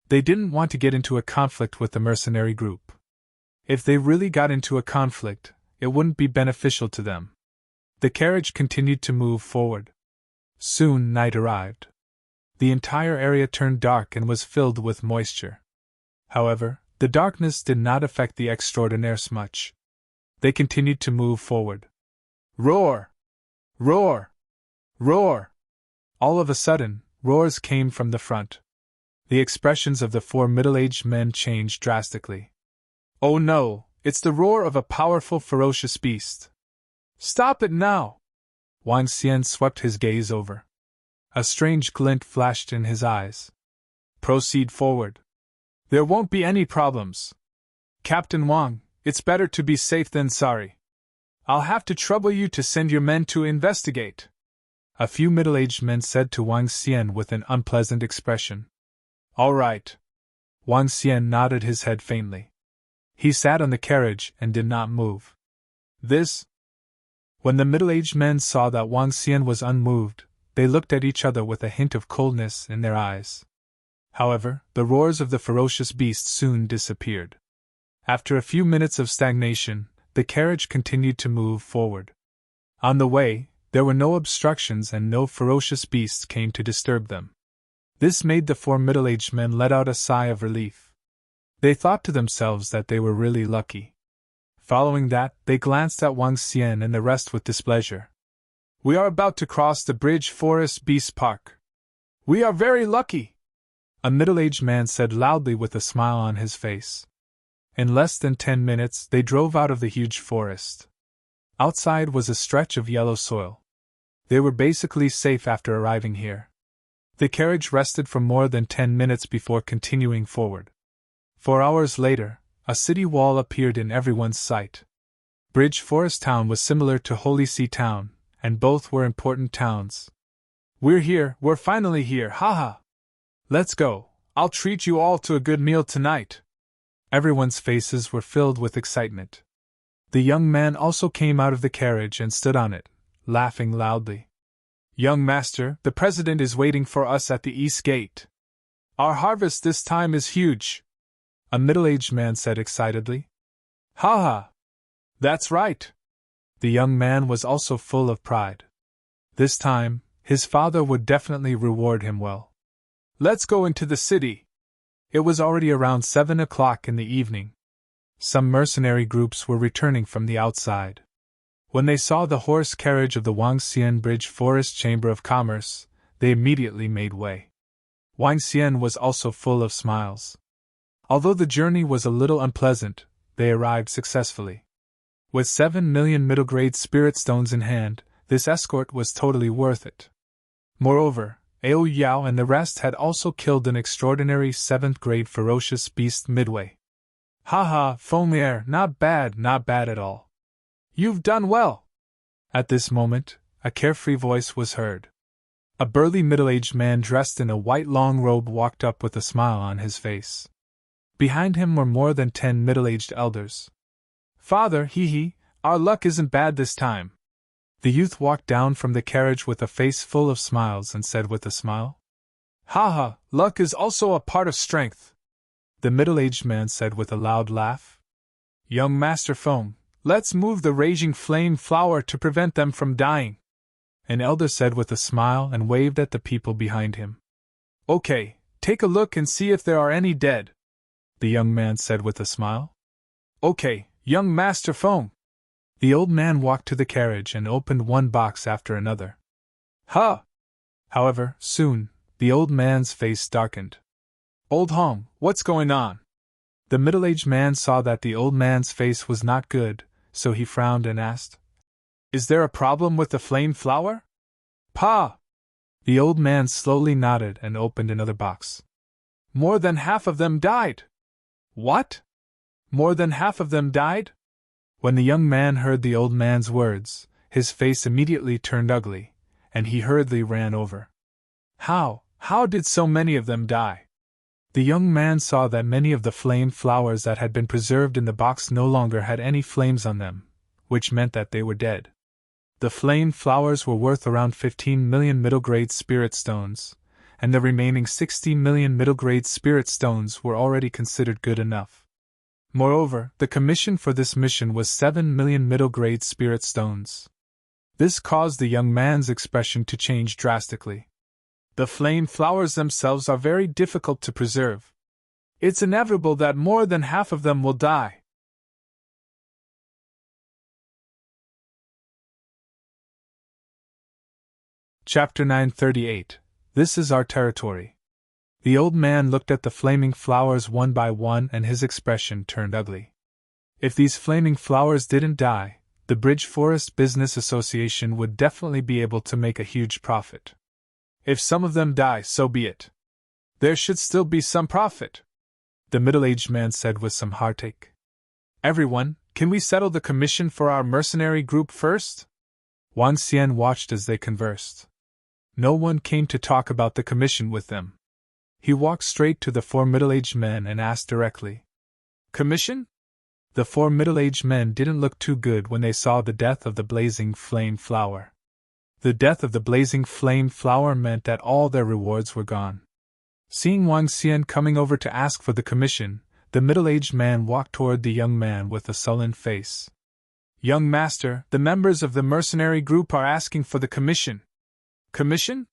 They didn't want to get into a conflict with the mercenary group. If they really got into a conflict, it wouldn't be beneficial to them. The carriage continued to move forward. Soon night arrived. The entire area turned dark and was filled with moisture. However, the darkness did not affect the extraordinaires much. They continued to move forward. Roar! Roar! Roar! All of a sudden, roars came from the front. The expressions of the four middle-aged men changed drastically. Oh no, it's the roar of a powerful, ferocious beast. Stop it now! Wang Xian swept his gaze over. A strange glint flashed in his eyes. Proceed forward. There won't be any problems. Captain Wang, it's better to be safe than sorry. I'll have to trouble you to send your men to investigate. A few middle-aged men said to Wang Xian with an unpleasant expression. All right. Wang Xian nodded his head faintly. He sat on the carriage and did not move. When the middle-aged men saw that Wang Xian was unmoved, they looked at each other with a hint of coldness in their eyes. However, the roars of the ferocious beast soon disappeared. After a few minutes of stagnation, the carriage continued to move forward. On the way, there were no obstructions and no ferocious beasts came to disturb them. This made the four middle-aged men let out a sigh of relief. They thought to themselves that they were really lucky. Following that, they glanced at Wang Xian and the rest with displeasure. We are about to cross the bridge Forest Beast Park. We are very lucky, a middle-aged man said loudly with a smile on his face. In less than 10 minutes, they drove out of the huge forest. Outside was a stretch of yellow soil. They were basically safe after arriving here. The carriage rested for more than 10 minutes before continuing forward. 4 hours later, a city wall appeared in everyone's sight. Bridge Forest Town was similar to Holy See Town, and both were important towns. We're finally here, haha! Let's go, I'll treat you all to a good meal tonight. Everyone's faces were filled with excitement. The young man also came out of the carriage and stood on it, laughing loudly. Young master, the president is waiting for us at the east gate. Our harvest this time is huge, a middle-aged man said excitedly. Ha! That's right. The young man was also full of pride. This time, his father would definitely reward him well. Let's go into the city. It was already around 7 o'clock in the evening. Some mercenary groups were returning from the outside. When they saw the horse carriage of the Wang Xian Bridge Forest Chamber of Commerce, they immediately made way. Wang Xian was also full of smiles. Although the journey was a little unpleasant, they arrived successfully. With 7 million middle-grade spirit stones in hand, this escort was totally worth it. Moreover, Ao Yao and the rest had also killed an extraordinary 7th-grade ferocious beast midway. Haha, Fomlier, not bad at all. You've done well! At this moment, a carefree voice was heard. A burly middle-aged man dressed in a white long robe walked up with a smile on his face. Behind him were more than 10 middle-aged elders. Father, our luck isn't bad this time. The youth walked down from the carriage with a face full of smiles and said with a smile. Haha, luck is also a part of strength. The middle-aged man said with a loud laugh. Young Master Foam, let's move the raging flame flower to prevent them from dying. An elder said with a smile and waved at the people behind him. Okay, take a look and see if there are any dead. The young man said with a smile. Okay, young Master Foam. The old man walked to the carriage and opened one box after another. Ha! However, soon, the old man's face darkened. Old Hong, what's going on? The middle-aged man saw that the old man's face was not good, so he frowned and asked, Is there a problem with the flame flower? Pa! The old man slowly nodded and opened another box. More than half of them died. What? More than half of them died? When the young man heard the old man's words, his face immediately turned ugly, and he hurriedly ran over. How did so many of them die? The young man saw that many of the flame flowers that had been preserved in the box no longer had any flames on them, which meant that they were dead. The flame flowers were worth around 15 million middle-grade spirit stones, and the remaining 60 million middle-grade spirit stones were already considered good enough. Moreover, the commission for this mission was 7 million middle-grade spirit stones. This caused the young man's expression to change drastically. The flame flowers themselves are very difficult to preserve. It's inevitable that more than half of them will die. Chapter 938. This is our territory. The old man looked at the flaming flowers one by one and his expression turned ugly. If these flaming flowers didn't die, the Bridge Forest Business Association would definitely be able to make a huge profit. If some of them die, so be it. There should still be some profit, the middle-aged man said with some heartache. Everyone, can we settle the commission for our mercenary group first? Wang Xian watched as they conversed. No one came to talk about the commission with them. He walked straight to the four middle-aged men and asked directly. Commission? The four middle-aged men didn't look too good when they saw the death of the blazing flame flower. The death of the blazing flame flower meant that all their rewards were gone. Seeing Wang Xian coming over to ask for the commission, the middle-aged man walked toward the young man with a sullen face. Young master, the members of the mercenary group are asking for the commission. Commission?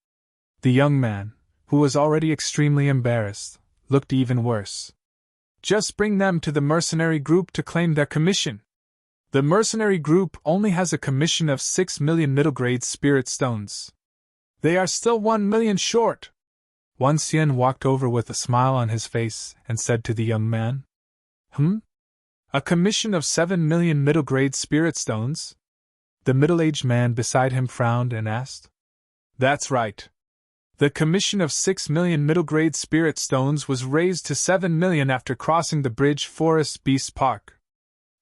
The young man, who was already extremely embarrassed, looked even worse. Just bring them to the mercenary group to claim their commission. The mercenary group only has a commission of 6 million middle-grade spirit stones. They are still 1 million short. Wang Xian walked over with a smile on his face and said to the young man, A commission of 7 million middle-grade spirit stones? The middle-aged man beside him frowned and asked. That's right. The commission of 6 million middle-grade spirit stones was raised to 7 million after crossing the Bridge Forest Beast Park.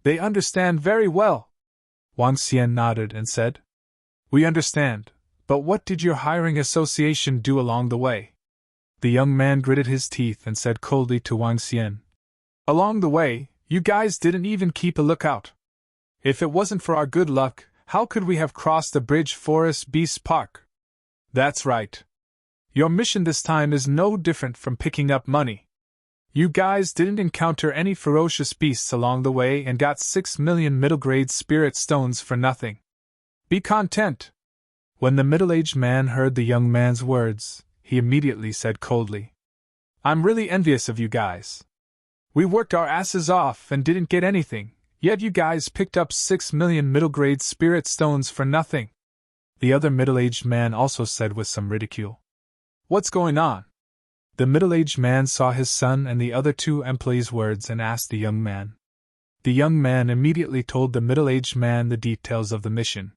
They understand very well. Wang Xian nodded and said, We understand, but what did your hiring association do along the way? The young man gritted his teeth and said coldly to Wang Xian, Along the way, you guys didn't even keep a lookout. If it wasn't for our good luck, how could we have crossed the Bridge Forest Beast Park? That's right. Your mission this time is no different from picking up money. You guys didn't encounter any ferocious beasts along the way and got 6 million middle-grade spirit stones for nothing. Be content. When the middle-aged man heard the young man's words, he immediately said coldly, I'm really envious of you guys. We worked our asses off and didn't get anything, yet you guys picked up 6 million middle-grade spirit stones for nothing. The other middle-aged man also said with some ridicule. What's going on? The middle-aged man saw his son and the other two employees' words and asked the young man. The young man immediately told the middle-aged man the details of the mission.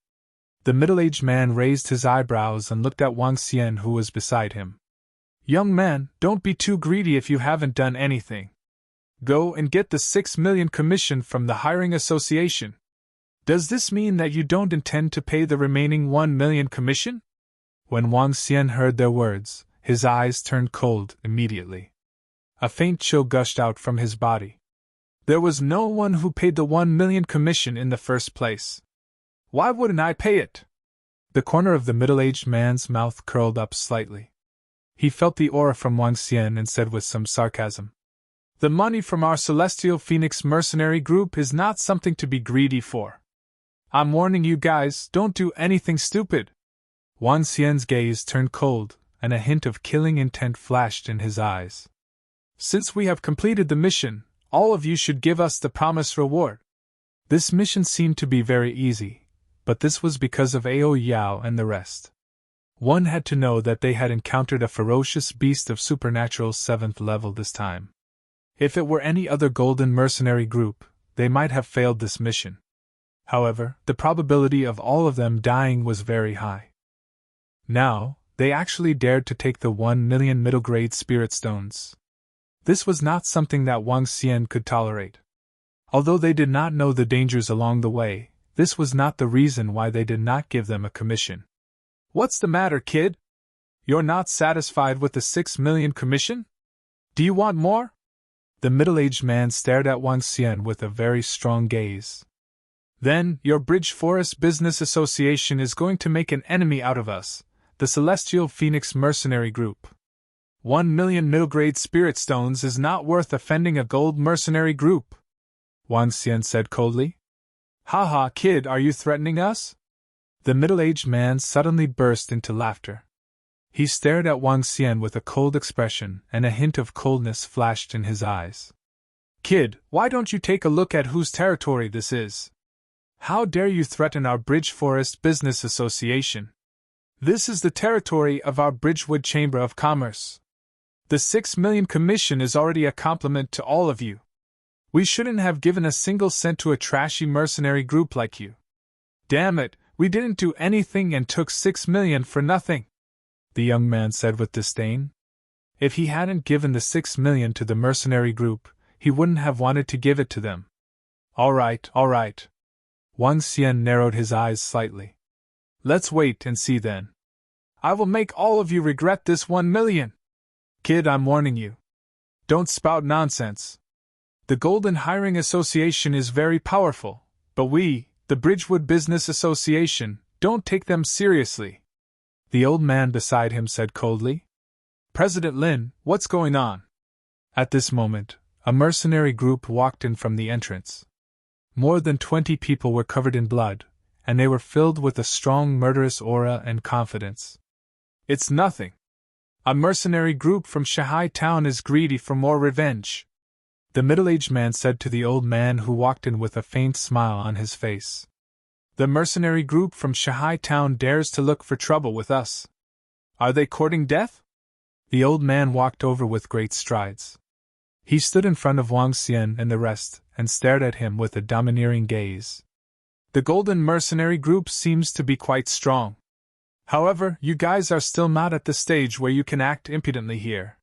The middle-aged man raised his eyebrows and looked at Wang Xian, who was beside him. Young man, don't be too greedy if you haven't done anything. Go and get the 6 million commission from the hiring association. Does this mean that you don't intend to pay the remaining 1 million commission? When Wang Xian heard their words, his eyes turned cold immediately. A faint chill gushed out from his body. There was no one who paid the 1 million commission in the first place. Why wouldn't I pay it? The corner of the middle-aged man's mouth curled up slightly. He felt the aura from Wang Xian and said with some sarcasm, The money from our Celestial Phoenix mercenary group is not something to be greedy for. I'm warning you guys, don't do anything stupid. Wang Xian's gaze turned cold, and a hint of killing intent flashed in his eyes. Since we have completed the mission, all of you should give us the promised reward. This mission seemed to be very easy, but this was because of Ao Yao and the rest. One had to know that they had encountered a ferocious beast of supernatural 7th level this time. If it were any other golden mercenary group, they might have failed this mission. However, the probability of all of them dying was very high. Now, they actually dared to take the 1 million middle-grade spirit stones. This was not something that Wang Xian could tolerate. Although they did not know the dangers along the way, this was not the reason why they did not give them a commission. What's the matter, kid? You're not satisfied with the 6 million commission? Do you want more? The middle-aged man stared at Wang Xian with a very strong gaze. Then, your Bridge Forest Business Association is going to make an enemy out of us, the Celestial Phoenix Mercenary Group. 1 million middle-grade spirit stones is not worth offending a gold mercenary group, Wang Xian said coldly. Haha, kid, are you threatening us? The middle-aged man suddenly burst into laughter. He stared at Wang Xian with a cold expression, and a hint of coldness flashed in his eyes. Kid, why don't you take a look at whose territory this is? How dare you threaten our Bridge Forest Business Association? This is the territory of our Bridgewood Chamber of Commerce. The 6 million commission is already a compliment to all of you. We shouldn't have given a single cent to a trashy mercenary group like you. Damn it, we didn't do anything and took 6 million for nothing, the young man said with disdain. If he hadn't given the 6 million to the mercenary group, he wouldn't have wanted to give it to them. All right. Wang Xian narrowed his eyes slightly. Let's wait and see then. I will make all of you regret this 1 million. Kid, I'm warning you. Don't spout nonsense. The Golden Hiring Association is very powerful, but we, the Bridgewood Business Association, don't take them seriously. The old man beside him said coldly. President Lin, what's going on? At this moment, a mercenary group walked in from the entrance. More than 20 people were covered in blood, and they were filled with a strong murderous aura and confidence. It's nothing. A mercenary group from Shanghai town is greedy for more revenge, the middle-aged man said to the old man who walked in with a faint smile on his face. The mercenary group from Shanghai town dares to look for trouble with us. Are they courting death? The old man walked over with great strides. He stood in front of Wang Xian and the rest, and stared at him with a domineering gaze. The Golden Mercenary Group seems to be quite strong. However, you guys are still not at the stage where you can act impudently here.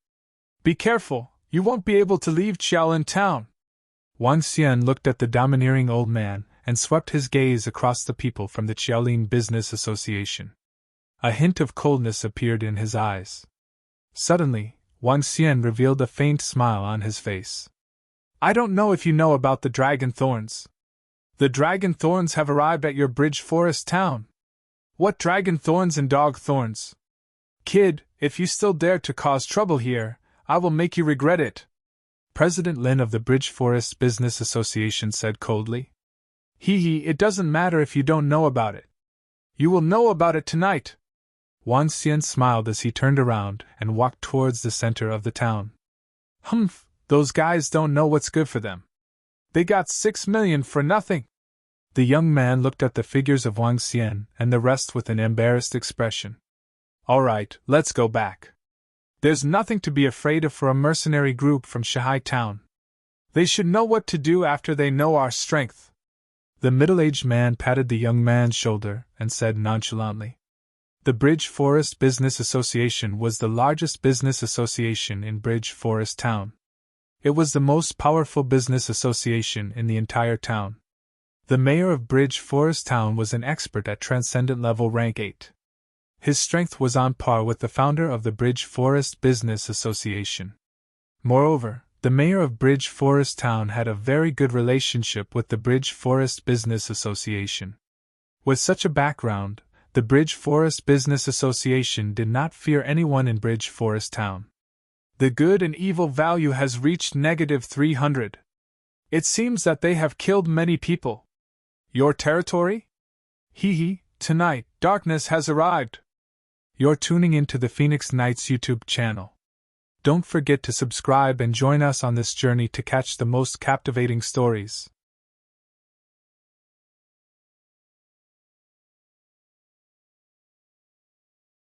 Be careful, you won't be able to leave Qiaolin town. Wang Xian looked at the domineering old man and swept his gaze across the people from the Qiaolin Business Association. A hint of coldness appeared in his eyes. Suddenly, Wang Xian revealed a faint smile on his face. I don't know if you know about the dragon thorns. The dragon thorns have arrived at your Bridge Forest town. What dragon thorns and dog thorns? Kid, if you still dare to cause trouble here, I will make you regret it, President Lin of the Bridge Forest Business Association said coldly. It doesn't matter if you don't know about it. You will know about it tonight. Wang Xian smiled as he turned around and walked towards the center of the town. Humph, those guys don't know what's good for them. They got 6 million for nothing. The young man looked at the figures of Wang Xian and the rest with an embarrassed expression. All right, let's go back. There's nothing to be afraid of for a mercenary group from Shanghai town. They should know what to do after they know our strength. The middle-aged man patted the young man's shoulder and said nonchalantly. The Bridge Forest Business Association was the largest business association in Bridge Forest town. It was the most powerful business association in the entire town. The mayor of Bridge Forest town was an expert at transcendent level rank 8. His strength was on par with the founder of the Bridge Forest Business Association. Moreover, the mayor of Bridge Forest town had a very good relationship with the Bridge Forest Business Association. With such a background, the Bridge Forest Business Association did not fear anyone in Bridge Forest town. The good and evil value has reached -300. It seems that they have killed many people. Your territory? Tonight, darkness has arrived. You're tuning into the Phoenix Nights YouTube channel. Don't forget to subscribe and join us on this journey to catch the most captivating stories.